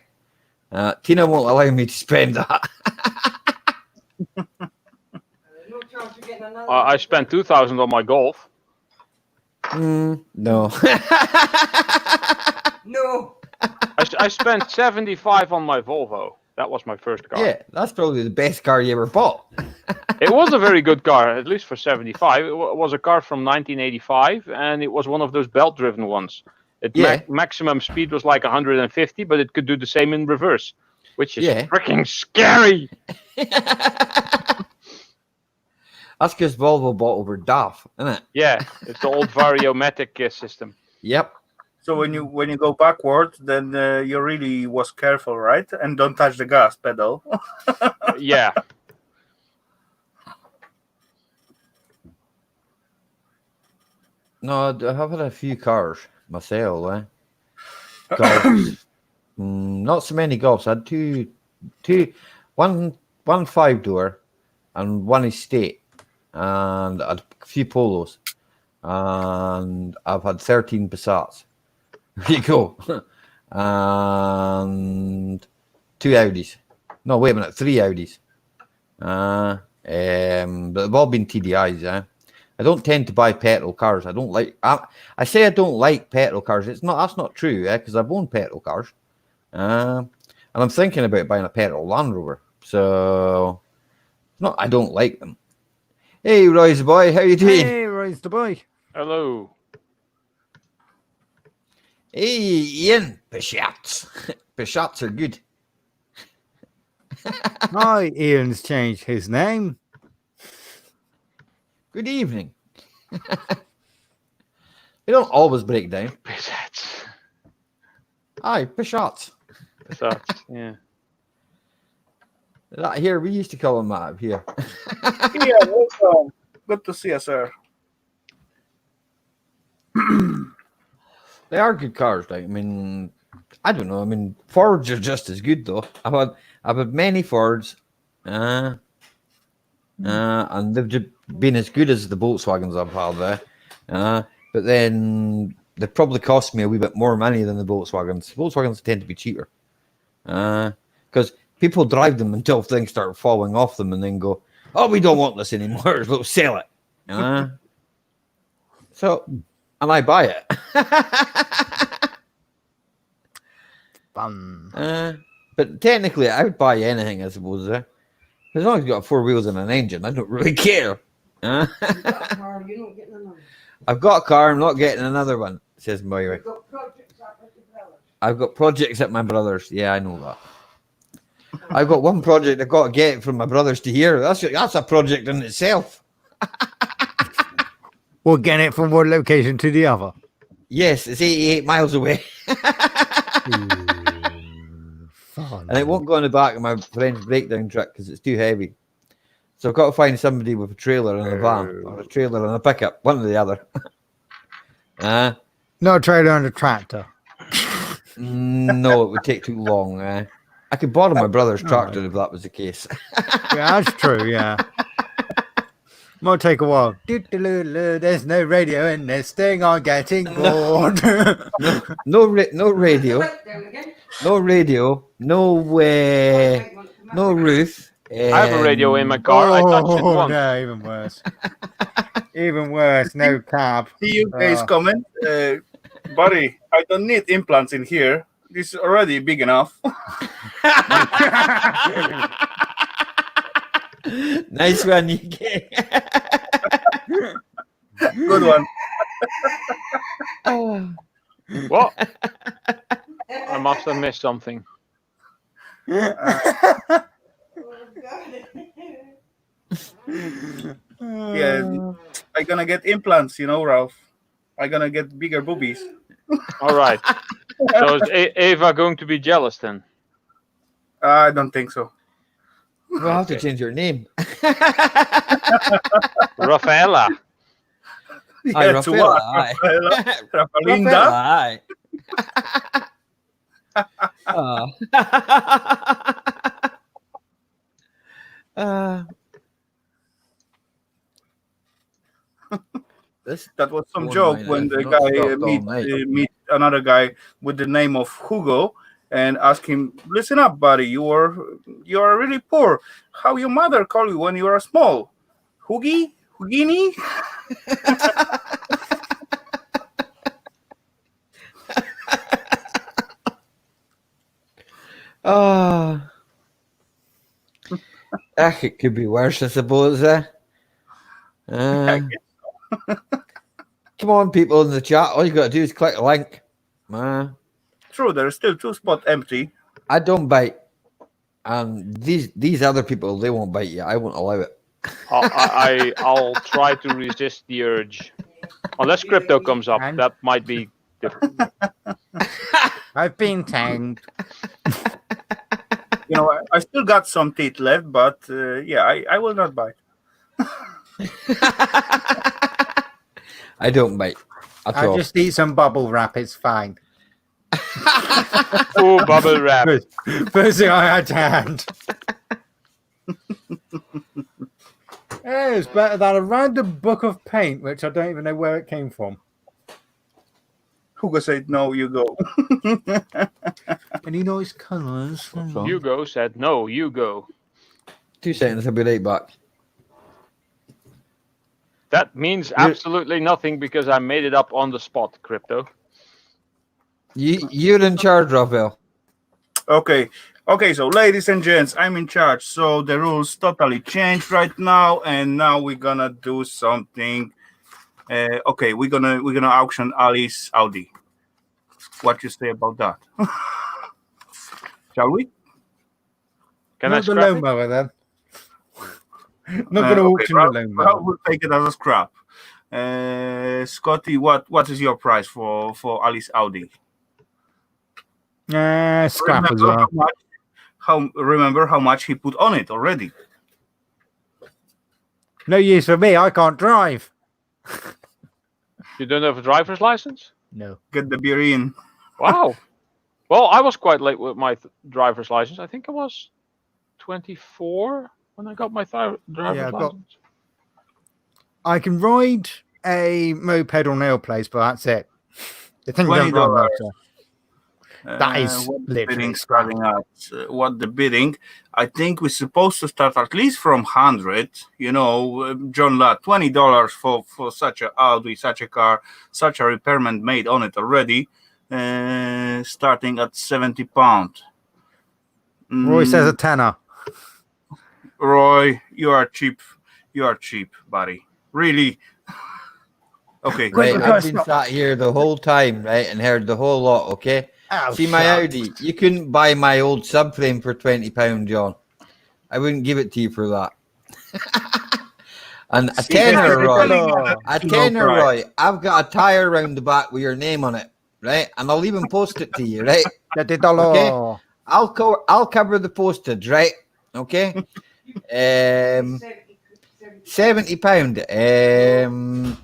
Tina won't allow me to spend that. I spent 2,000 on my Golf. No. No. I spent 75 on my Volvo. That was my first car. Yeah, that's probably the best car you ever bought. It was a very good car, at least for 75. It was a car from 1985, and it was one of those belt-driven ones. Yeah. Maximum speed was like 150, but it could do the same in reverse, which is Yeah. freaking scary. That's because Volvo bought over DAF, isn't it? Yeah, it's the old Variomatic system. Yep. So when you go backward, then you really was careful, right? And don't touch the gas pedal. Yeah. No, I've had a few cars myself. Golfs. Not so many golfs. I had one 5-door and one estate, and I had a few Polos, and I've had 13 Passats. There you go. And 2 Audis. No, wait a minute, 3 Audis. But they've all been TDIs. I don't tend to buy petrol cars. I don't like. I say I don't like petrol cars. That's not true. Because I've owned petrol cars, and I'm thinking about buying a petrol Land Rover. So, no, I don't like them. Hey, Roy's the boy, how you doing? Hey, Roy's the boy. Hello. Hey, Ian, Pashats. Pashats are good. Hi, Ian's changed his name. Good evening. They don't always break down. Passats. Aye, Pashats. Passats, yeah. That here, we used to call them that here. Yeah, welcome. Good to see you, sir. They are good cars. Like, I mean, I don't know. I mean, Fords are just as good though. I've had many Fords, and they've just been as good as the Volkswagens I've had there. But then they probably cost me a wee bit more money than the Volkswagens. Volkswagens tend to be cheaper, because people drive them until things start falling off them, and then go, "Oh, we don't want this anymore. We'll sell it." So, and I buy it. But technically, I would buy anything, I suppose. As long as you got 4 wheels and an engine, I don't really care. You got a car, you're not getting another. I've got a car, I'm not getting another one, says my wife. You've got projects up at your brother's. I've got projects at my brother's. Yeah, I know that. I've got one project I've got to get from my brother's to here. That's a project in itself. We'll get it from one location to the other. Yes, it's 88 miles away. Fun. And it won't go in the back of my friend's breakdown truck because it's too heavy. So I've got to find somebody with a trailer and a van, or a trailer and a pickup, one or the other. No trailer and a tractor. No, it would take too long. I could borrow my brother's tractor if that was the case. Yeah, that's true, yeah. Might take a while. There's no radio in this thing. I'm getting bored. No radio. Down again. No radio. No roof. I have a radio in my car. I touched it once. No, even worse. Even worse. No cab. See you guys comment. Buddy, I don't need implants in here. This is already big enough. Nice one, you get. Good one. What? I must have missed something. Yeah, I'm gonna get implants, Ralph. I'm gonna get bigger boobies. All right. So is Ava going to be jealous then? I don't think so. We'll have to change your name. Rafaela. Aye, Yeah, to what? Rafalinda? Aye. That was some One joke line, when I've the not guy stopped all night. meet another guy with the name of Hugo and ask him, "Listen up, buddy. You are really poor. How your mother call you when you are small? Hoogie? Houdini?" Oh, it could be worse, I suppose. Come on, people in the chat. All you got to do is click a link. True, there are still 2 spots empty. I don't bite. And these other people, they won't bite you. I won't allow it. I'll try to resist the urge. Unless crypto comes up, And- that might be different. I've been tamed. You know, I still got some teeth left, but yeah, I will not bite. I don't bite at I all. just eat some bubble wrap. It's fine. Oh, bubble wrap. First thing I had to hand. Yeah, it's better than a random book of paint, which I don't even know where it came from. Hugo said, no, you go. Any nice colours? Hugo said, no, you go. 2 seconds, I'll be right back. That means absolutely nothing because I made it up on the spot, crypto. You're in charge, Raphael. Okay, so ladies and gents, I'm in charge. So the rules totally changed right now, and now we're gonna do something. Okay, we're gonna auction Ali's Audi. What you say about that? Shall we? Can I Not the scrap it? lawnmower then. Not going to auction the lawnmower. We'll take it as a scrap. Scotty, what is your price for Ali's Audi? Scrap as well. Remember how much he put on it already. No use for me. I can't drive. You don't have a driver's license? No. Get the beer in. Wow. Well, I was quite late with my driver's license. I think I was 24 when I got my driver's license. I can ride a moped or nail place, but that's it. The thing don't run $20. motor. That is what the literally bidding scrap. starting at? What the bidding? I think we're supposed to start at least from 100. You know, John Ladd, $20 for such a Audi, such a car, such a repairman made on it already. Starting at £70. Roy says a tenner. Roy, you are cheap. You are cheap, buddy. Really? Okay. Right, Quick, I've been sat here the whole time, right, and heard the whole lot, okay? Oh, See my shut. Audi. You couldn't buy my old subframe for £20, John. I wouldn't give it to you for that. And a tenner, Roy. A tenner, Roy. I've got a tire around the back with your name on it, right? And I'll even post it to you, right? $30. Okay. I'll cover the postage, right? Okay. £70.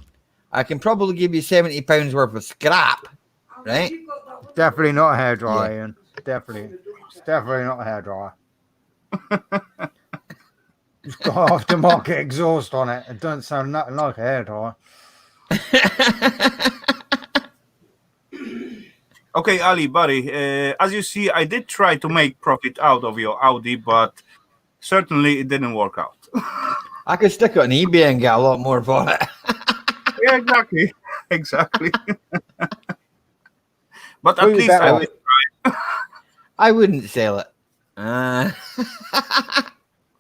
I can probably give you £70 worth of scrap, right? Definitely not a hairdryer, Ian. Definitely. It's definitely not a hairdryer. It's got aftermarket exhaust on it. It doesn't sound nothing like a hairdryer. Okay, Ali, buddy. As you see, I did try to make profit out of your Audi, but certainly it didn't work out. I could stick it on eBay and get a lot more for it. Yeah, exactly. Exactly. But at Who you least bet I on? would. I wouldn't sell it.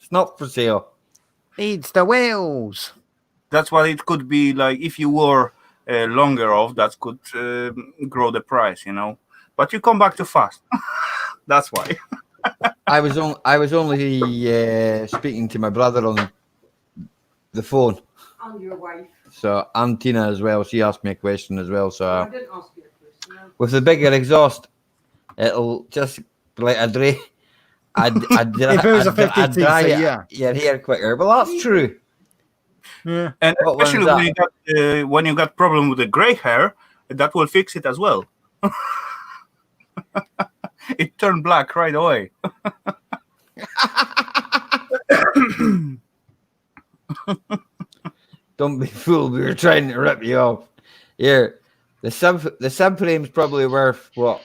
It's not for sale. Needs the wheels. That's what it could be like if you were longer off. That could grow the price, you know. But you come back too fast. That's why. I was only speaking to my brother on the phone. And your wife. So and Tina as well. She asked me a question as well. So I didn't ask you a question. No. with the bigger exhaust, it'll just be like a dray. I'd If it was a 50cc, dry yeah. your hair quicker. Well, that's true. Yeah. And What one's especially that? when you got problem with the gray hair, that will fix it as well. It turned black right away. Don't be fooled. We were trying to rip you off. Here, the subframe's probably worth what?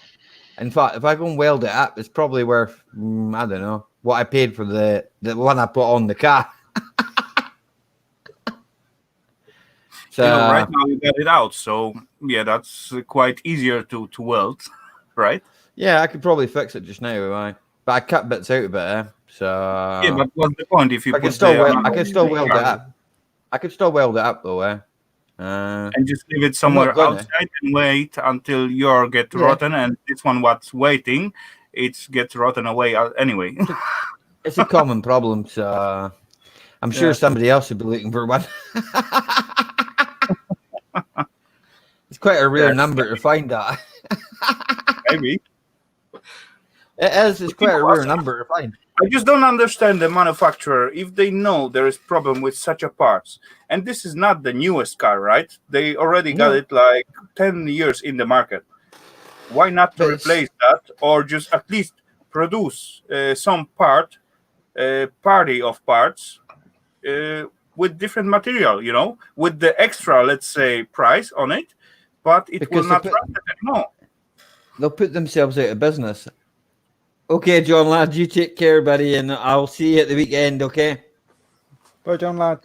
In fact, if I go and weld it up, it's probably worth I don't know what I paid for the one I put on the car. So You know, right now you got it out, so yeah, that's quite easier to weld, right? yeah, I could probably fix it just now. If I but I cut bits out of it. So Yeah, but what's the point if you I can put still the I can still weld it up. I could still weld it up though. and just leave it I'm not somewhere gonna. outside and wait until your get Yeah. rotten, and this one what's waiting, it's gets rotten away anyway. It's a common problem, so I'm sure Yeah. somebody else would be looking for one. It's quite a rare Yeah. number to find that. Maybe. It is. It's quite a rare number to find. I just don't understand the manufacturer if they know there is problem with such a parts. And this is not the newest car, right? They already got No. it like 10 years in the market. Why not to But it's- replace that, or just at least produce some party of parts with different material, with the extra, let's say, price on it, but it Because will they not put- run it anymore. They'll put themselves out of business. Okay, John lad, you take care, buddy, and I'll see you at the weekend. Okay, Bye, John lad.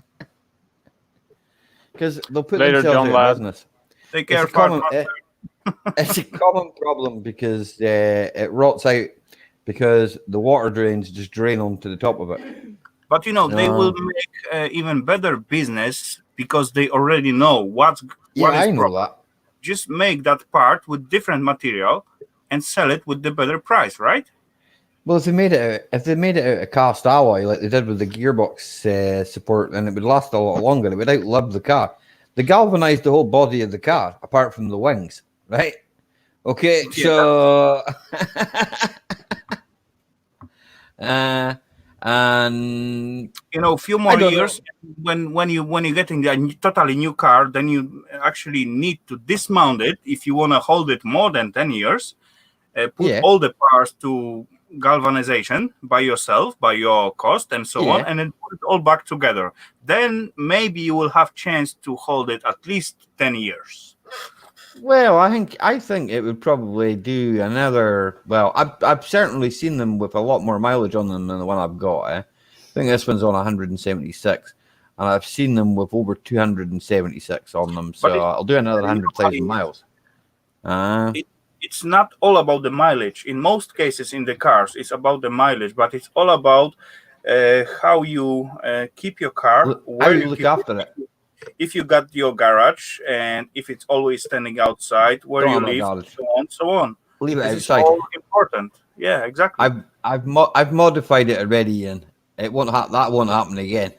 because they'll put Later, themselves John out lad. of business. Take It's care, a common. Farmer. It's a common problem because it rots out because the water drains just drain onto the top of it. But they will make even better business because they already know what Yeah, is I know problem. that. Just make that part with different material and sell it with the better price, right? Well, if they made it out of cast alloy like they did with the gearbox support, then it would last a lot longer. It would outlive the car. They galvanized the whole body of the car apart from the wings, right? Okay, Yeah. so and A few I more don't years when you're getting a totally new car, then you actually need to dismount it if you want to hold it more than 10 years. Put Yeah. all the parts to galvanization by yourself, by your cost and so on, Yeah. and then put it all back together. Then maybe you will have chance to hold it at least 10 years. well, I think it would probably do another. Well, I've certainly seen them with a lot more mileage on them than the one I've got. I think this one's on 176, and I've seen them with over 276 on them. So I'll do another 100,000 miles. It's not all about the mileage. In most cases in the cars, it's about the mileage, but it's all about how you keep your car, How where you you look keep after it. if you got your garage, and if it's always standing outside, where Don't you have a live, garage. so on. Leave it This is outside. all important. Yeah, exactly. I've modified it already, and it won't that won't happen again.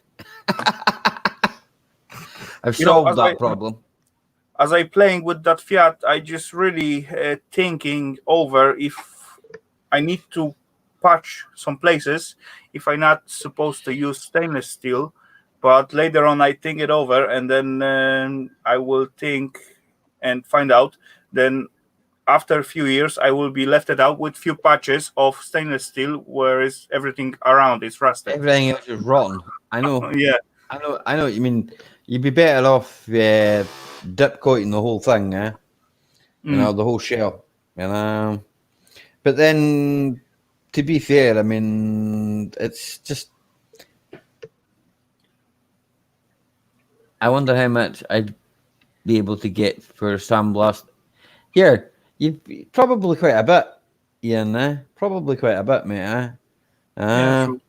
I've solved that problem. As I playing with that Fiat, I just really thinking over if I need to patch some places, if I'm not supposed to use stainless steel. But later on, I think it over, and then I will think and find out. Then after a few years, I will be left it out with few patches of stainless steel, whereas everything around is rusted. Everything else is rotten. I know. Yeah. I know what you mean. You'd be better off dip coating the whole thing, the whole shell. But then, to be fair, I mean, it's just. I wonder how much I'd be able to get for sandblast. Here, you probably quite a bit, Ian. Probably quite a bit, mate. Yeah, true.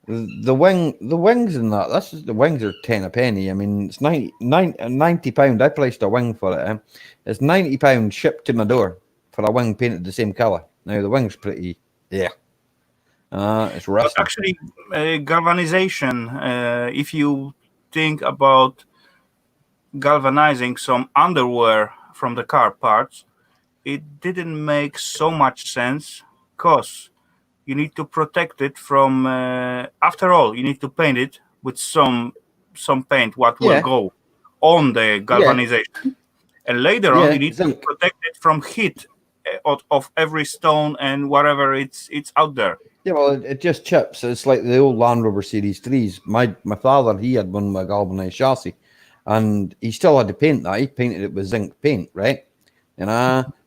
The wings and that. That's just, the wings are 10 a penny. I mean, it's £90. I placed a wing for it. It's £90 shipped to my door for a wing painted the same color. Now the wing's pretty, it's But rusty. actually, galvanization. If you think about galvanizing some underwear from the car parts, it didn't make so much sense because you need to protect it from. After all, you need to paint it with some paint what will Yeah. go on the galvanization, and later on you need zinc. to protect it from heat of every stone and whatever it's out there. Yeah, well, it just chips. It's like the old Land Rover Series 3s. My father, he had one with a galvanized chassis, and he still had to paint that. He painted it with zinc paint, right?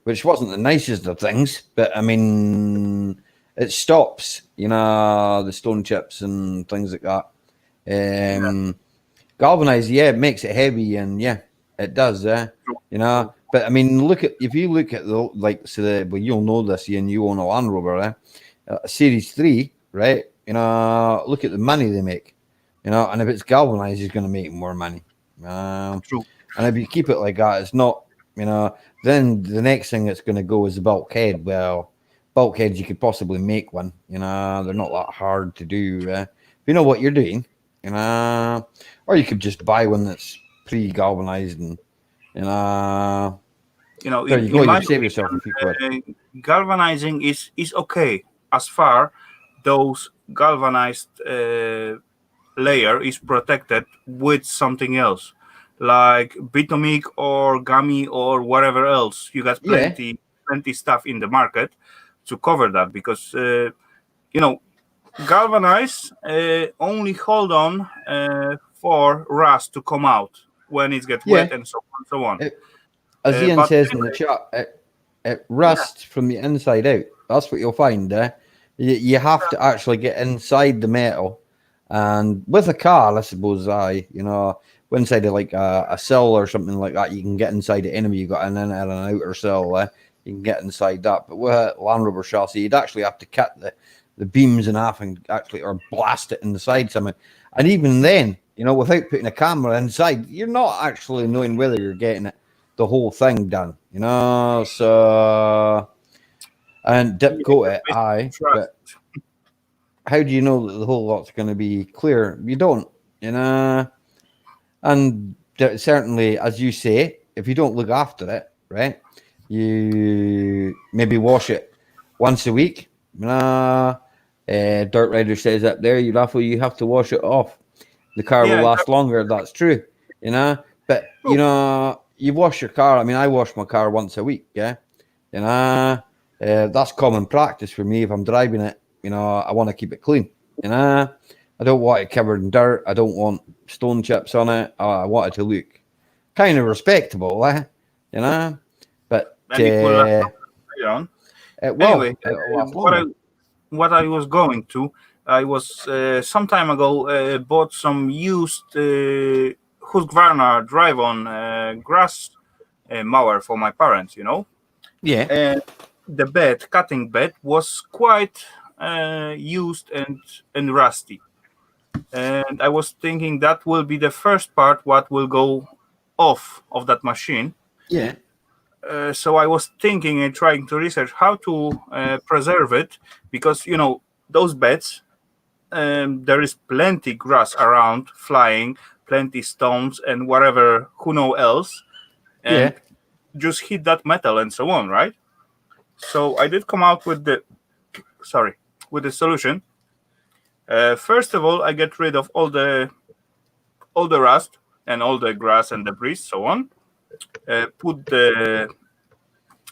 Which wasn't the nicest of things, but I mean, it stops, the stone chips and things like that. Galvanized, it makes it heavy, and it does, But I mean, if you look at you'll know this, and you own a Land Rover, a Series 3, right? Look at the money they make, and if it's galvanized, he's going to make more money. True. And if you keep it like that, it's not, then the next thing that's going to go is the bulkhead. Well, bulkheads, you could possibly make one, they're not that hard to do. If you know what you're doing, or you could just buy one that's pre-galvanized and, there you go, you save yourself a few quid. Galvanizing is okay as far those galvanized layer is protected with something else, like bitumic or gummy or whatever else. You got plenty stuff in the market to cover that, because galvanized only hold on for rust to come out when it gets wet and so on and so on. As Ian says in the chat, it rusts from the inside out. That's what you'll find. You have to actually get inside the metal. And with a car, I suppose, inside of like a cell or something like that, you can get inside the enemy. You've got an inner and an outer cell. You can get inside that. But with a Land Rover chassis, you'd actually have to cut the beams in half and or blast it in the side somehow. And even then, without putting a camera inside, you're not actually knowing whether you're getting the whole thing done. So and dip coat it, but how do you know that the whole lot's going to be clear? You don't, and certainly, as you say, if you don't look after it, right, you maybe wash it once a week. Dirt Rider says up there, you have to wash it off. The car will last longer. That's true, but you wash your car. I mean, I wash my car once a week. Yeah, that's common practice for me. If I'm driving it, I want to keep it clean. I don't want it covered in dirt. I don't want stone chips on it. I want it to look kind of respectable, But anyway, what I was going to, I was some time ago bought some used Husqvarna drive-on grass mower for my parents. Yeah. And the cutting bed was quite used and rusty. And I was thinking that will be the first part what will go off of that machine. Yeah. So I was thinking and trying to research how to preserve it, because those beds, there is plenty grass around flying, plenty stones and whatever, who know else, and just hit that metal and so on, right? So I did come out with the solution. First of all, I get rid of all the rust and all the grass and debris, so on. Put the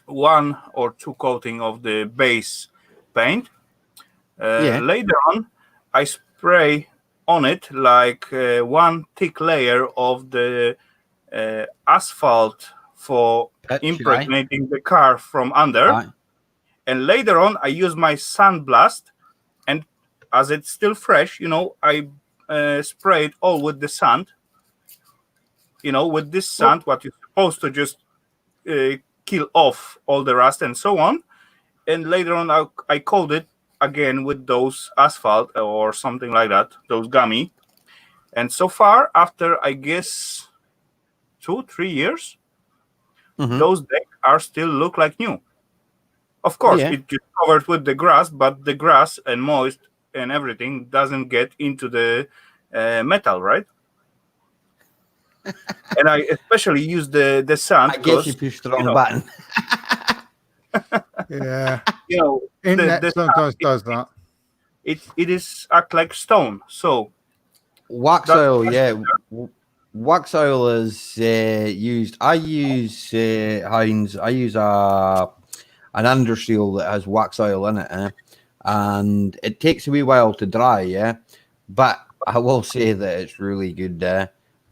1 or 2 coating of the base paint. Later on, I spray on it like 1 thick layer of the asphalt for impregnating the car from under. And later on, I use my sandblast, and as it's still fresh, I spray it all with the sand. With this sand, what you're supposed to just kill off all the rust and so on. And later on, I coat it again with those asphalt or something like that, those gummy. And so far, after, I guess, 2-3 years, those decks are still look like new. Of course, it's just covered with the grass, but the grass and moist and everything doesn't get into the metal, right? And I especially use the sand. I guess you pushed the wrong button. Yeah. The sometimes does that. It is act like stone. So wax oil, wax oil is used. I use Heinz. I use an underseal that has wax oil in it, and it takes a wee while to dry. But I will say that it's really good.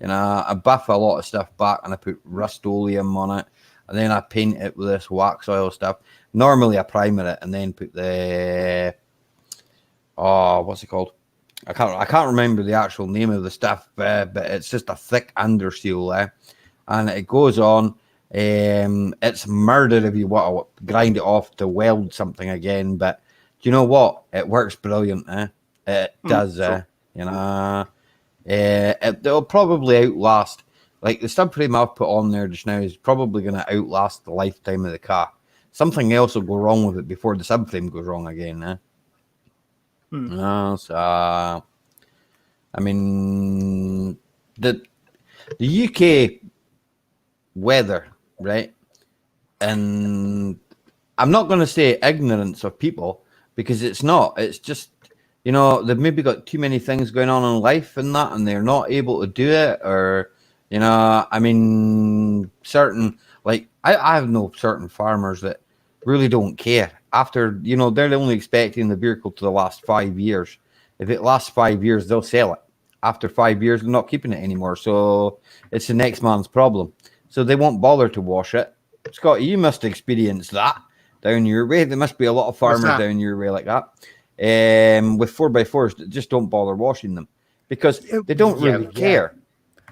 I buff a lot of stuff back, and I put Rust-Oleum on it, and then I paint it with this wax oil stuff. Normally, I primer it and then put the what's it called? I can't remember the actual name of the stuff, but it's just a thick underseal, and it goes on. It's murder if you want to grind it off to weld something again, but you know what? It works brilliant. It does. So- You know, it'll probably outlast. Like the subframe I've put on there just now is probably going to outlast the lifetime of the car. Something else will go wrong with it before the subframe goes wrong again. So, I mean, the UK weather, right? And I'm not going to say ignorance of people because it's not. It's just, you know, they've maybe got too many things going on in life and that, and they're not able to do it. Or, you know, I mean, certain, like, I have no certain farmers that really don't care. After, you know, they're only expecting the vehicle to last 5 years. If it lasts 5 years, they'll sell it. After 5 years, they're not keeping it anymore. So it's the next man's problem. So they won't bother to wash it. Scott, you must experience that down your way. There must be a lot of farmers down your way like that. With 4x4s that just don't bother washing them because they don't really care.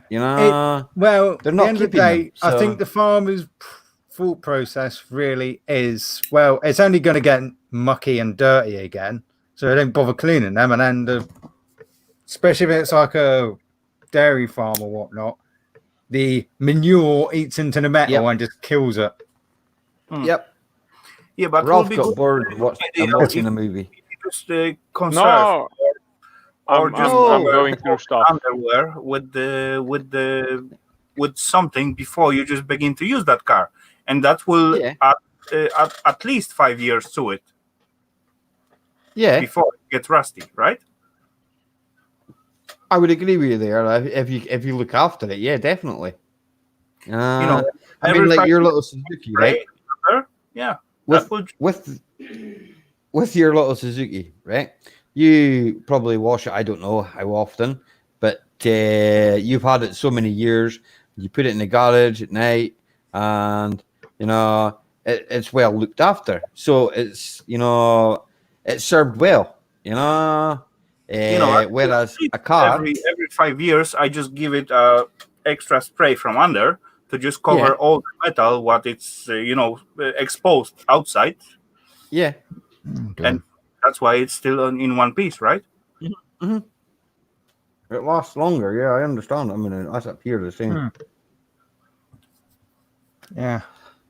You know, Well, they're not at the end of the keeping day, them. So. I think the farmer's thought process really is, well, it's only going to get mucky and dirty again, so they don't bother cleaning them. And then, especially if it's like a dairy farm or whatnot, the manure eats into the metal and just kills it. Yep. Yeah, but Ralph got bored watching a movie. Just conserve. No, Or I'm just going through stuff. underwear with something before you just begin to use that car, and that will add at least 5 years to it. Yeah, before it gets rusty, right? I would agree with you there. If you look after it, yeah, definitely. You know, I mean, like your little Suzuki, right? Yeah, with your little Suzuki, right? You probably wash it. I don't know how often, but you've had it so many years. You put it in the garage at night, and you know it's well looked after. So it's it's served well. Whereas a car every 5 years, I just give it extra spray from under to just cover all the metal what it's exposed outside. Yeah, and that's why it's still in one piece, right? Mm-hmm. It lasts longer. Yeah, I understand. I mean, that's up here the same. Yeah,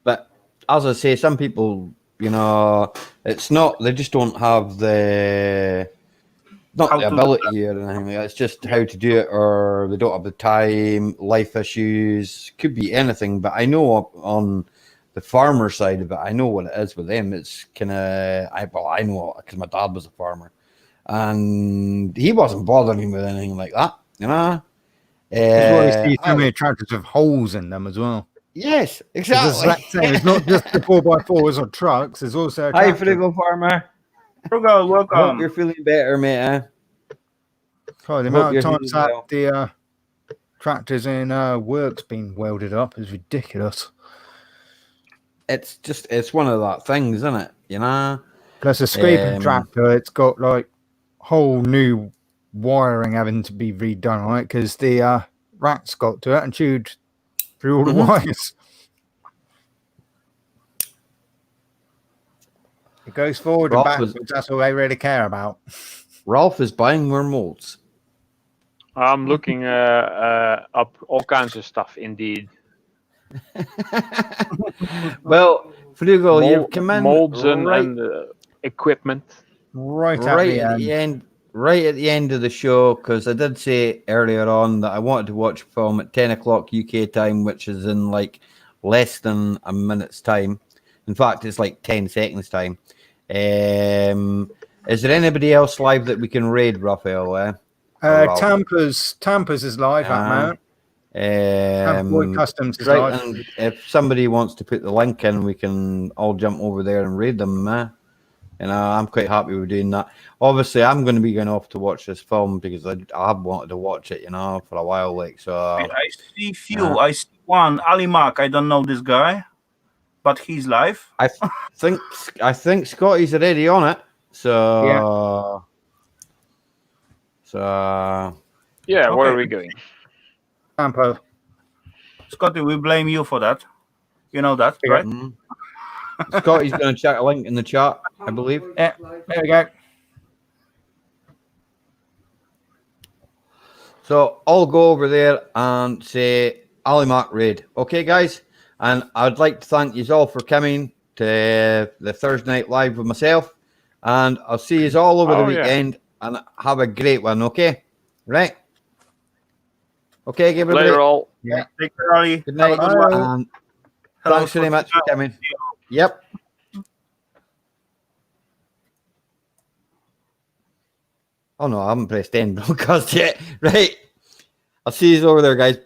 but as I say, some people, it's not. They just don't have the ability or anything. It's just how to do it, or they don't have the time, life issues. Could be anything. But I know on the farmer side of it, I know what it is with them. It's kind of I know because my dad was a farmer, and he wasn't bothering with anything like that. That's why you see so many tractors with holes in them as well. Yes, exactly. It's not just the 4x4s or trucks. There's also Hi, Frugal Farmer. Frugal, welcome. I hope you're feeling better, mate. Oh, the amount of times that the tractors in works being welded up is ridiculous. It's one of that things, isn't it? Plus a scraping tractor, it's got like whole new wiring having to be redone on it because the rats got to it and chewed through all the wires. It goes forward and backwards. That's all they really care about. Ralph is buying more molds. I'm looking up all kinds of stuff, indeed. Well, Frugal, you've come in molds and equipment. Right at the end. Right at the end of the show, because I did say earlier on that I wanted to watch a film at 10 o'clock UK time, which is in like less than a minute's time. In fact, it's like 10 seconds time. Is there anybody else live that we can raid, Raphael? Tampa's is live at Mount. Customs is live. And if somebody wants to put the link in, we can all jump over there and raid them. I'm quite happy with doing that. Obviously, I'm going to be going off to watch this film because I have wanted to watch it, for a while. I see few. I see one, Ali Mack. I don't know this guy, but he's live. I think Scotty's already on it. So yeah. Where are we going? Tampa. Scotty, we blame you for that. You know that, right? Scotty's going to check a link in the chat, I believe. Yeah, there we go. So I'll go over there and say Ali Mack Raid. Okay, guys? And I'd like to thank you all for coming to the Thursday Night Live with myself. And I'll see you all over the weekend. And have a great one, okay? Right? Okay, everybody. Later, all. Yeah. Take care, Ali. Good night. Have a good one. And Hello, thanks very much for coming. Yep. Oh no, I haven't pressed end broadcast yet. Right. I'll see you over there, guys.